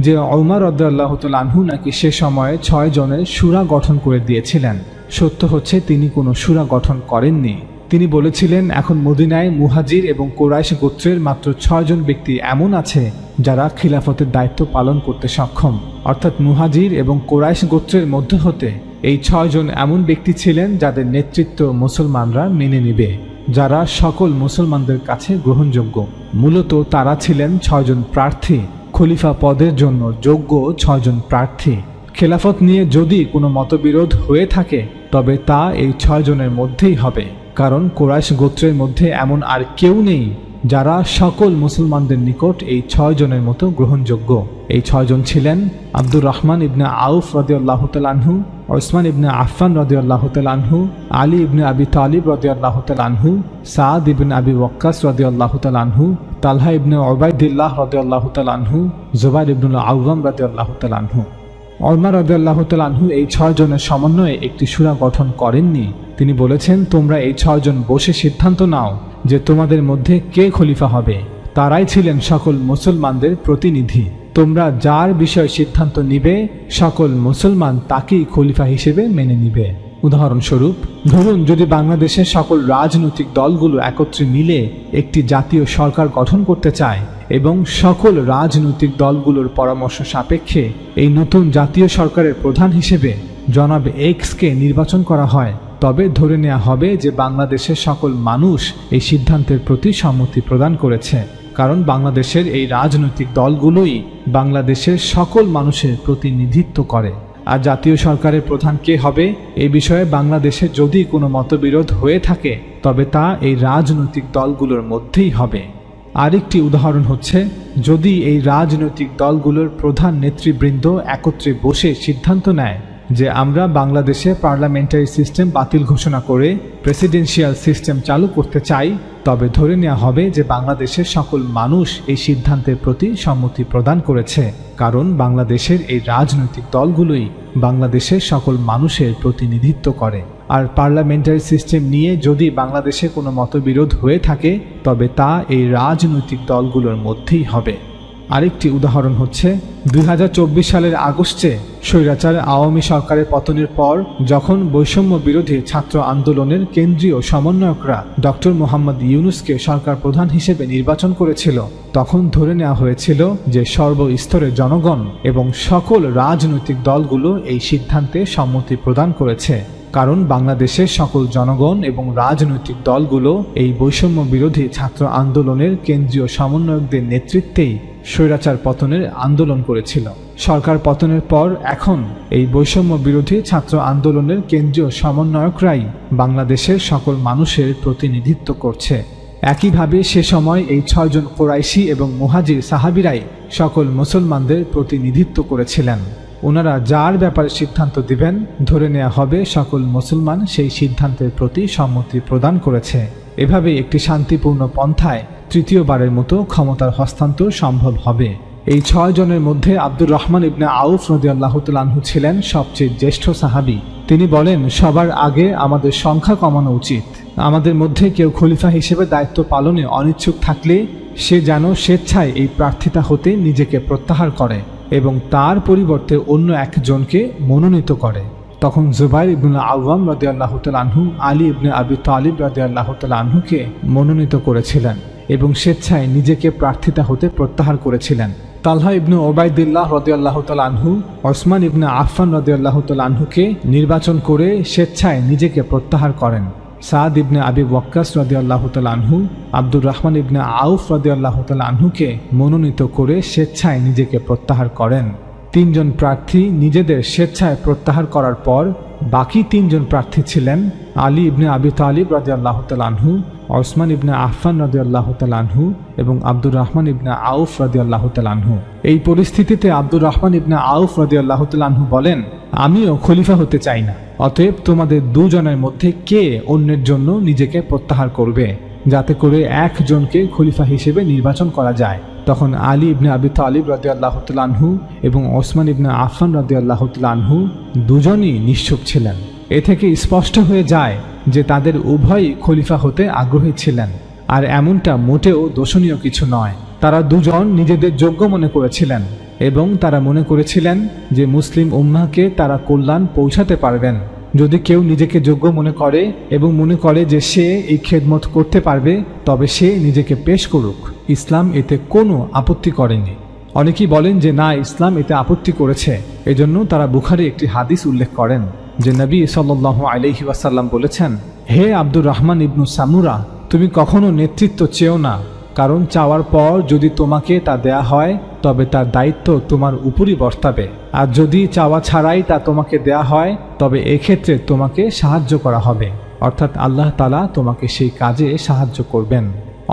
Speaker 1: যে ওমর রাদিয়াল্লাহু তাআলা আনহু নাকি সে সময়ে 6 জনের শুরা গঠন করে দিয়েছিলেন। সত্য হচ্ছে তিনি কোনো শুরা গঠন করেননি। তিনি বলেছিলেন, এখন মদিনায় মুহাজির এবং কুরাইশ গোত্রের মাত্র 6 জন ব্যক্তি এমন আছে যারা খিলাফতের দায়িত্ব পালন করতে সক্ষম। অর্থাৎ মুহাজির এবং কুরাইশ গোত্রের মধ্যে হতে এই 6 জন এমন ব্যক্তি ছিলেন যাদের নেতৃত্ব মুসলমানরা মেনে নেবে, যারা সকল মুসলমানদের কাছে গ্রহণযোগ্য। মূলত তারা ছিলেন 6 জন প্রার্থী, খলিফা পদের জন্য যোগ্য 6 জন প্রার্থী। খেলাফত নিয়ে যদি কোনো মতবিরোধ হয়ে থাকে তবে তা এই 6 জনের মধ্যেই হবে, কারণ কুরাইশ গোত্রের মধ্যে এমন আর কেউ নেই যারা সকল মুসলমানদের নিকট এই 6 জনের মতো গ্রহণযোগ্য। এই 6 জন ছিলেন আব্দুর রহমান ইবনে আউফ রাদিয়াল্লাহু তাআলা আনহু, ওসমান ইবনে আফফান রাদিয়াল্লাহু তাআলা আনহু, আলী ইবনে আবি তালিব রাদিয়াল্লাহু তাআলা আনহু, সাদ ইবনে আবি ওয়াক্কাস রাদিয়াল্লাহু তাআলা আনহু, তালহা ইবনে উবাইদুল্লাহ রাদিয়াল্লাহু তাআলা আনহু, জুবাইর ইবনুল আওয়াম রাদিয়াল্লাহু তাআলা আনহু। ওমর রাদিয়াল্লাহু তাআলা আনহু এই 6 জনের সমন্বয়ে একটি সূরা গঠন করেননি। তিনি বলেছেন, তোমরা এই 6 জন বসে সিদ্ধান্ত নাও যে তোমাদের মধ্যে কে খলিফা হবে। তারাই ছিলেন সকল মুসলমানদের প্রতিনিধি। তোমরা যার বিষয়ে সিদ্ধান্ত নিবে সকল মুসলমান তাকেই খলিফা হিসেবে মেনে নিবে। উদাহরণস্বরূপ, ধরুন যদি বাংলাদেশের সকল রাজনৈতিক দলগুলো একত্রে মিলে একটি জাতীয় সরকার গঠন করতে চায় এবং সকল রাজনৈতিক দলগুলোর পরামর্শ সাপেক্ষে এই নতুন জাতীয় সরকারের প্রধান হিসেবে জনাব এক্সকে নির্বাচন করা হয়, তবে ধরে নেওয়া হবে যে বাংলাদেশের সকল মানুষ এই সিদ্ধান্তের প্রতি সম্মতি প্রদান করেছে, কারণ বাংলাদেশের এই রাজনৈতিক দলগুলোই বাংলাদেশের সকল মানুষের প্রতিনিধিত্ব করে। আর জাতীয় সরকারের প্রধান কে হবে এই বিষয়ে বাংলাদেশে যদি কোনো মতবিরোধ হয়ে থাকে তবে তা এই রাজনৈতিক দলগুলোর মধ্যেই হবে। আরেকটি উদাহরণ হচ্ছে, যদি এই রাজনৈতিক দলগুলোর প্রধান নেতৃবৃন্দ একত্রে বসে সিদ্ধান্ত নেয় যে আমরা বাংলাদেশে পার্লামেন্টারি সিস্টেম বাতিল ঘোষণা করে প্রেসিডেন্সিয়াল সিস্টেম চালু করতে চাই, তবে ধরে নেওয়া হবে যে বাংলাদেশের সকল মানুষ এই সিদ্ধান্তের প্রতি সম্মতি প্রদান করেছে, কারণ বাংলাদেশের এই রাজনৈতিক দলগুলোই বাংলাদেশের সকল মানুষের প্রতিনিধিত্ব করে। আর পার্লামেন্টারি সিস্টেম নিয়ে যদি বাংলাদেশে কোনো মতবিরোধ হয়ে থাকে তবে তা এই রাজনৈতিক দলগুলোর মধ্যেই হবে। আরেকটি উদাহরণ হচ্ছে, 2024 সালের আগস্টে স্বৈরাচার আওয়ামী সরকারের পতনের পর যখন বৈষম্য বিরোধী ছাত্র আন্দোলনের কেন্দ্রীয় সমন্বয়করা ডক্টর মোহাম্মদ ইউনূসকে সরকার প্রধান হিসেবে নির্বাচন করেছিল, তখন ধরে নেওয়া হয়েছিল যে সর্বস্তরের জনগণ এবং সকল রাজনৈতিক দলগুলো এই সিদ্ধান্তে সম্মতি প্রদান করেছে, কারণ বাংলাদেশের সকল জনগণ এবং রাজনৈতিক দলগুলো এই বৈষম্য বিরোধী ছাত্র আন্দোলনের কেন্দ্রীয় সমন্বয়কদের নেতৃত্বেই স্বৈরাচার পতনের আন্দোলন করেছিল। সরকার পতনের পর এখন এই বৈষম্য বিরোধী ছাত্র আন্দোলনের কেন্দ্রীয় সমন্বয়করাই বাংলাদেশের সকল মানুষের প্রতিনিধিত্ব করছে। একইভাবে সে সময় এই 6 জন কুরাইশি এবং মুহাজির সাহাবীরাই সকল মুসলমানদের প্রতিনিধিত্ব করেছিলেন। ওনারা যার ব্যাপারে সিদ্ধান্ত দিবেন ধরে নেওয়া হবে সকল মুসলমান সেই সিদ্ধান্তের প্রতি সম্মতি প্রদান করেছে। এভাবে একটি শান্তিপূর্ণ পন্থায় তৃতীয়বারের মতো ক্ষমতার হস্তান্তর সম্ভব হবে। এই 6 জনের মধ্যে আব্দুর রহমান ইবনে আউফ রাদিয়াল্লাহু তাআলা আনহু ছিলেন সবচেয়ে জ্যেষ্ঠ সাহাবী। তিনি বলেন, সবার আগে আমাদের সংখ্যা কমানো উচিত। আমাদের মধ্যে কেউ খলিফা হিসেবে দায়িত্ব পালনে অনিচ্ছুক থাকলে সে যেন স্বেচ্ছায় এই প্রার্থিতা হতে নিজেকে প্রত্যাহার করে এবং তার পরিবর্তে অন্য একজনকে মনোনীত করে। তখন জুবাইর ইবনুল আওয়াম রাদিয়াল্লাহু তাআলা আনহু আলী ইবনে আবি তালিব রাদিয়াল্লাহু তাআলা আনহুকে মনোনীত করেছিলেন এবং স্বেচ্ছায় নিজেকে প্রার্থিতা হতে প্রত্যাহার করেছিলেন। তালহা ইবনে ওবাইদুল্লাহ রাদিয়াল্লাহু তাআলা আনহু ওসমান ইবনে আফফান রাদিয়াল্লাহু তাআলা আনহুকে নির্বাচন করে স্বেচ্ছায় নিজেকে প্রত্যাহার করেন। সাদ ইবনে আবি ওয়াক্কাস রাদিয়াল্লাহু তাআলা আনহু আব্দুর রহমান ইবনে আউফ রাদিয়াল্লাহু তাআলা আনহুকে মনোনীত করে স্বেচ্ছায় নিজেকে প্রত্যাহার করেন। 3 জন প্রার্থী নিজেদের স্বেচ্ছায় প্রত্যাহার করার পর বাকি 3 জন প্রার্থী ছিলেন আলী ইবনে আবি তালিব রাদিয়াল্লাহু তাআলা আনহু, ওসমান ইবনে আফফান রাদিয়াল্লাহু তাআলা আনহু এবং আব্দুর রহমান ইবনে আউফ রাদিয়াল্লাহু তাআলা আনহু। এই পরিস্থিতিতে আব্দুর রহমান ইবনে আউফ রাদিয়াল্লাহু তাআলা আনহু বলেন, আমিও খলিফা হতে চাই না। অতএব তোমাদের 2 জনের মধ্যে কে অন্যের জন্য নিজেকে প্রত্যাহার করবে, যাতে করে একজনকে খলিফা হিসেবে নির্বাচন করা যায়। তখন আলী ইবনে আবি তালিব রাদিয়াল্লাহু তাআলা আনহু এবং ওসমান ইবনে আফফান রাদিয়াল্লাহু তাআলা আনহু দুজনই নিশ্চুপ ছিলেন। এ থেকে স্পষ্ট হয়ে যায় যে তাদের উভয়ই খলিফা হতে আগ্রহী ছিলেন, আর এমনটা মোটেও দোষণীয় কিছু নয়। তারা দুজন নিজেদের যোগ্য মনে করেছিলেন এবং তারা মনে করেছিলেন যে মুসলিম উম্মাহকে তারা কল্যাণ পৌঁছাতে পারবেন। যদি কেউ নিজেকে যোগ্য মনে করে এবং মনে করে যে সে এই খেদমত করতে পারবে, তবে সে নিজেকে পেশ করুক। ইসলাম এতে কোনো আপত্তি করেনি। অনেকেই বলেন যে না, ইসলাম এতে আপত্তি করেছে। এজন্য তারা বুখারী একটি হাদিস উল্লেখ করেন যে নবী সাল্লাল্লাহু আলাইহি ওয়াসাল্লাম বলেছেন, হে আব্দুর রহমান ইবনু সামুরা, তুমি কখনো নেতৃত্ব চেও না, কারণ চাওয়ার পর যদি তোমাকে তা দেয়া হয় তবে তার দায়িত্ব তোমার উপরই বর্তাবে, আর যদি চাওয়া ছাড়াই তা তোমাকে দেয়া হয় তবে এক্ষেত্রে তোমাকে সাহায্য করা হবে, অর্থাৎ আল্লাহ তাআলা তোমাকে সেই কাজে সাহায্য করবেন।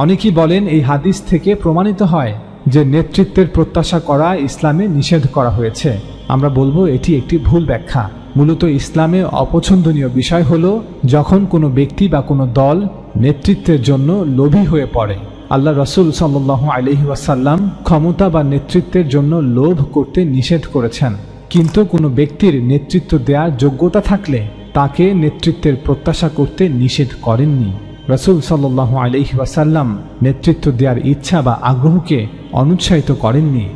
Speaker 1: অনেকেই বলেন এই হাদিস থেকে প্রমাণিত হয় যে নেতৃত্বের প্রত্যাশা করা ইসলামে নিষেধ করা হয়েছে। আমরা বলবো এটি একটি ভুল ব্যাখ্যা। মূলত ইসলামে অপছন্দনীয় বিষয় হলো যখন কোনো ব্যক্তি বা কোনো দল নেতৃত্বের জন্য লোভী হয়ে পড়ে। আল্লাহ রাসূল সাল্লাল্লাহু আলাইহি ওয়াসাল্লাম ক্ষমতা বা নেতৃত্বের জন্য লোভ করতে নিষেধ করেছেন, কিন্তু কোনো ব্যক্তির নেতৃত্ব দেওয়ার যোগ্যতা থাকলে তাকে নেতৃত্বের প্রত্যাশা করতে নিষেধ করেননি। রাসূল সাল্লাল্লাহু আলাইহি ওয়াসাল্লাম নেতৃত্ব দেওয়ার ইচ্ছা বা আগ্রহকে অনুৎসাহিত করেননি।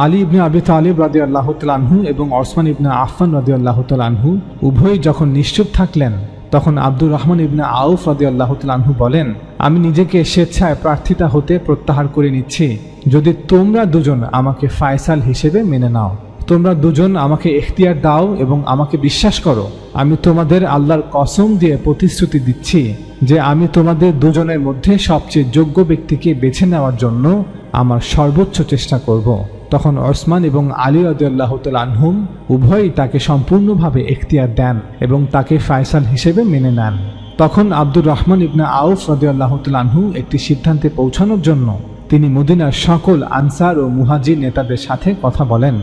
Speaker 1: আলী ইবনে আবি তালিব রাদিয়াল্লাহু তাআলা আনহু এবং ওসমান ইবনে আফফান রাদিয়াল্লাহু তাআলা আনহু উভয়ই যখন নিশ্চুপ থাকলেন, তখন আব্দুর রহমান ইবনে আউফ রাদিয়াল্লাহু তাআলা আনহু বলেন, আমি নিজেকে স্বেচ্ছায় প্রার্থিতা হতে প্রত্যাহার করে নিচ্ছি যদি তোমরা দুজন আমাকে ফায়সাল হিসেবে মেনে নাও। তোমরা দুজন আমাকে এখতিয়ার দাও এবং আমাকে বিশ্বাস করো। আমি তোমাদের আল্লাহর কসম দিয়ে প্রতিশ্রুতি দিচ্ছি যে আমি তোমাদের দুজনের মধ্যে সবচেয়ে যোগ্য ব্যক্তিকে বেছে নেওয়ার জন্য আমার সর্বোচ্চ চেষ্টা করব। তখন ওসমান এবং আলী রাদিয়াল্লাহু তাআলা আনহুম উভয়ই তাকে সম্পূর্ণভাবে এখতিয়ার দেন এবং তাকে ফায়সাল হিসেবে মেনে নেন। তখন আব্দুর রহমান ইবনে আউফ রাদিয়াল্লাহু তাআলা আনহু একটি সিদ্ধান্তে পৌঁছানোর জন্য তিনি মদিনার সকল আনসার ও মুহাজির নেতাদের সাথে কথা বলেন।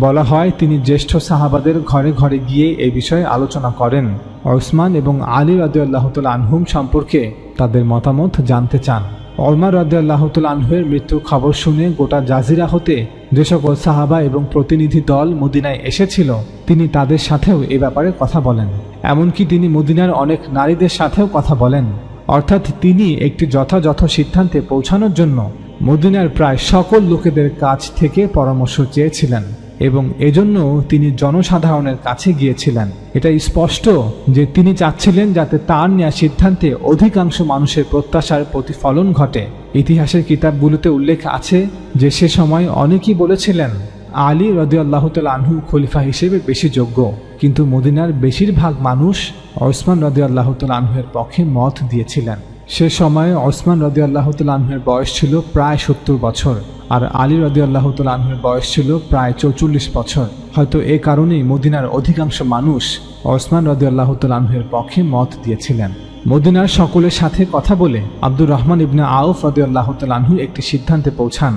Speaker 1: বলা হয় তিনি জ্যেষ্ঠ সাহাবাদের ঘরে ঘরে গিয়ে এই বিষয়ে আলোচনা করেন। ওসমান এবং আলী রাদিয়াল্লাহু তাআলা আনহুম সম্পর্কে তাদের মতামত জানতে চান। ওমর রাদিয়াল্লাহু তাআলা আনহুর মৃত্যুর খবর শুনে গোটা জাজিরা হতে যে সকল সাহাবা এবং প্রতিনিধি দল মদিনায় এসেছিল, তিনি তাদের সাথেও এ ব্যাপারে কথা বলেন। এমনকি তিনি মদিনার অনেক নারীদের সাথেও কথা বলেন। অর্থাৎ তিনি একটি যথাযথ সিদ্ধান্তে পৌঁছানোর জন্য মদিনার প্রায় সকল লোকেদের কাছ থেকে পরামর্শ চেয়েছিলেন এবং এজন্য তিনি জনসাধারণের কাছে গিয়েছিলেন। এটা স্পষ্ট যে তিনি চাচ্ছিলেন যাতে তার নেওয়া সিদ্ধান্তে অধিকাংশ মানুষের প্রত্যাশার প্রতিফলন ঘটে। ইতিহাসের কিতাবগুলোতে উল্লেখ আছে যে সে সময় অনেকেই বলেছিলেন আলী রাদিয়াল্লাহু তাআলা আনহু খলিফা হিসেবে বেশি যোগ্য, কিন্তু মদিনার বেশিরভাগ মানুষ ওসমান রাদিয়াল্লাহু তাআলা আনহুর পক্ষে মত দিয়েছিলেন। সে সময়ে ওসমান রাদিয়াল্লাহু তাআলা আনহুর বয়স ছিল প্রায় 70 বছর আর আলী রাদিয়াল্লাহু তাআলা আনহুর বয়স ছিল প্রায় 44 বছর। হয়তো এ কারণেই মদিনার অধিকাংশ মানুষ ওসমান রাদিয়াল্লাহু তাআলা আনহুর পক্ষে মত দিয়েছিলেন। মদিনার সকলের সাথে কথা বলে আব্দুর রহমান ইবনে আউফ রাদিয়াল্লাহু তাআলা আনহু একটি সিদ্ধান্তে পৌঁছান।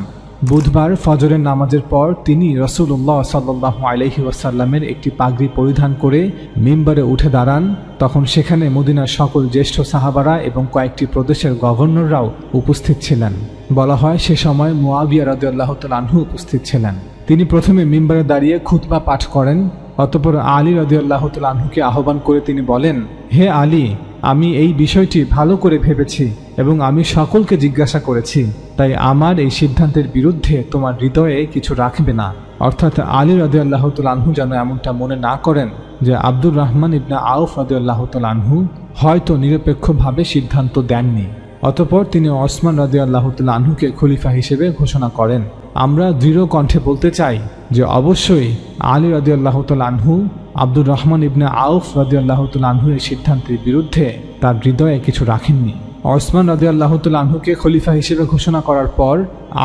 Speaker 1: বুধবার ফজরের নামাজের পর তিনি রাসূলুল্লাহ সাল্লাল্লাহু আলাইহি ওয়াসাল্লামের একটি পাগড়ি পরিধান করে মিম্বরে উঠে দাঁড়ান। তখন সেখানে মদিনার সকল জ্যেষ্ঠ সাহাবারা এবং কয়েকটি প্রদেশের গভর্নররাও উপস্থিত ছিলেন। বলা হয় সে সময় মুয়াবিয়া রাদিয়াল্লাহু তাআলা আনহু উপস্থিত ছিলেন। তিনি প্রথমে মিম্বরে দাঁড়িয়ে খুতবা পাঠ করেন অতঃপর আলী রাদিয়াল্লাহু তাআলা আনহুকে আহ্বান করে তিনি বলেন, হে আলী, আমি এই বিষয়টি ভালো করে ভেবেছি এবং আমি সকলকে জিজ্ঞাসা করেছি, তাই আমার এই সিদ্ধান্তের বিরুদ্ধে তোমার হৃদয়ে কিছু রাখবে না। অর্থাৎ আলী রাদিয়াল্লাহু তাআলা আনহু যেন এমনটা মনে না করেন যে আব্দুর রহমান ইবনে আউফ রাদিয়াল্লাহু তাআলা আনহু হয়তো নিরপেক্ষভাবে সিদ্ধান্ত দেননি। অতঃপর তিনি ওসমান রাদিয়াল্লাহু তাআলা আনহুকে খলিফা হিসেবে ঘোষণা করেন। আমরা দৃঢ় কণ্ঠে বলতে চাই যে অবশ্যই আলী রাদিয়াল্লাহু তাআলা আনহু আব্দুর রহমান ইবনে আউফ রাদিয়াল্লাহু তাআলা আনহু এই সিদ্ধান্তের বিরুদ্ধে তার হৃদয়ে কিছু রাখেননি। ওসমান রাদিয়াল্লাহু তাআলা আনহুকে খলিফা হিসেবে ঘোষণা করার পর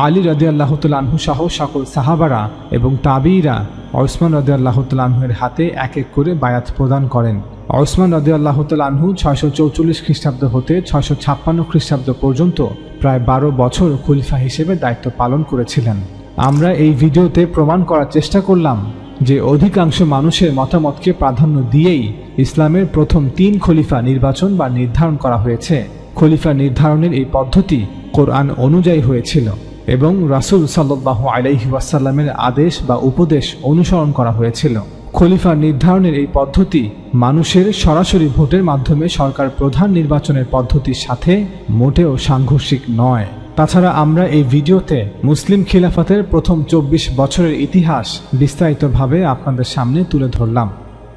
Speaker 1: আলী রাদিয়াল্লাহু তাআলা আনহু সহ সকল সাহাবারা এবং তাবিঈরা ওসমান রাদিয়াল্লাহু তাআলা আনহুর হাতে এক এক করে বায়াত প্রদান করেন। ওসমান রাদিয়াল্লাহু তাআলা আনহু 644 খ্রিস্টাব্দ হতে 656 খ্রিস্টাব্দ পর্যন্ত প্রায় 12 বছর খলিফা হিসেবে দায়িত্ব পালন করেছিলেন। আমরা এই ভিডিওতে প্রমাণ করার চেষ্টা করলাম যে অধিকাংশ মানুষের মতামতকে প্রাধান্য দিয়েই ইসলামের প্রথম 3 খলিফা নির্বাচন বা নির্ধারণ করা হয়েছে। খলিফা নির্ধারণের এই পদ্ধতি কোরআন অনুযায়ী হয়েছিল এবং রাসূল সাল্লাল্লাহু আলাইহি ওয়াসাল্লামের আদেশ বা উপদেশ অনুসরণ করা হয়েছিল। খলিফা নির্ধারণের এই পদ্ধতি মানুষের সরাসরি ভোটের মাধ্যমে সরকার প্রধান নির্বাচনের পদ্ধতির সাথে মোটেও সাংঘর্ষিক নয়। তাছাড়া আমরা এই ভিডিওতে মুসলিম খিলাফতের প্রথম 24 বছরের ইতিহাস বিস্তারিতভাবে আপনাদের সামনে তুলে ধরলাম।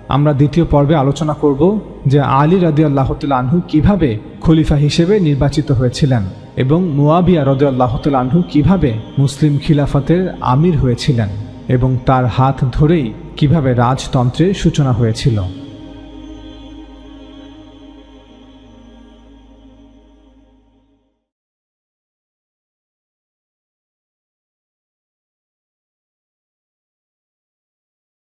Speaker 1: আমরা দ্বিতীয় পর্বে আলোচনা করব যে আলী রাদিয়াল্লাহু তাআলা আনহু কিভাবে খলিফা হিসেবে নির্বাচিত হয়েছিলেন এবং মুয়াবিয়া রাদিয়াল্লাহু তাআলা আনহু কিভাবে মুসলিম খিলাফতের আমির হয়েছিলেন এবং তার হাত ধরেই কিভাবে রাজতন্ত্রের সূচনা হয়েছিল।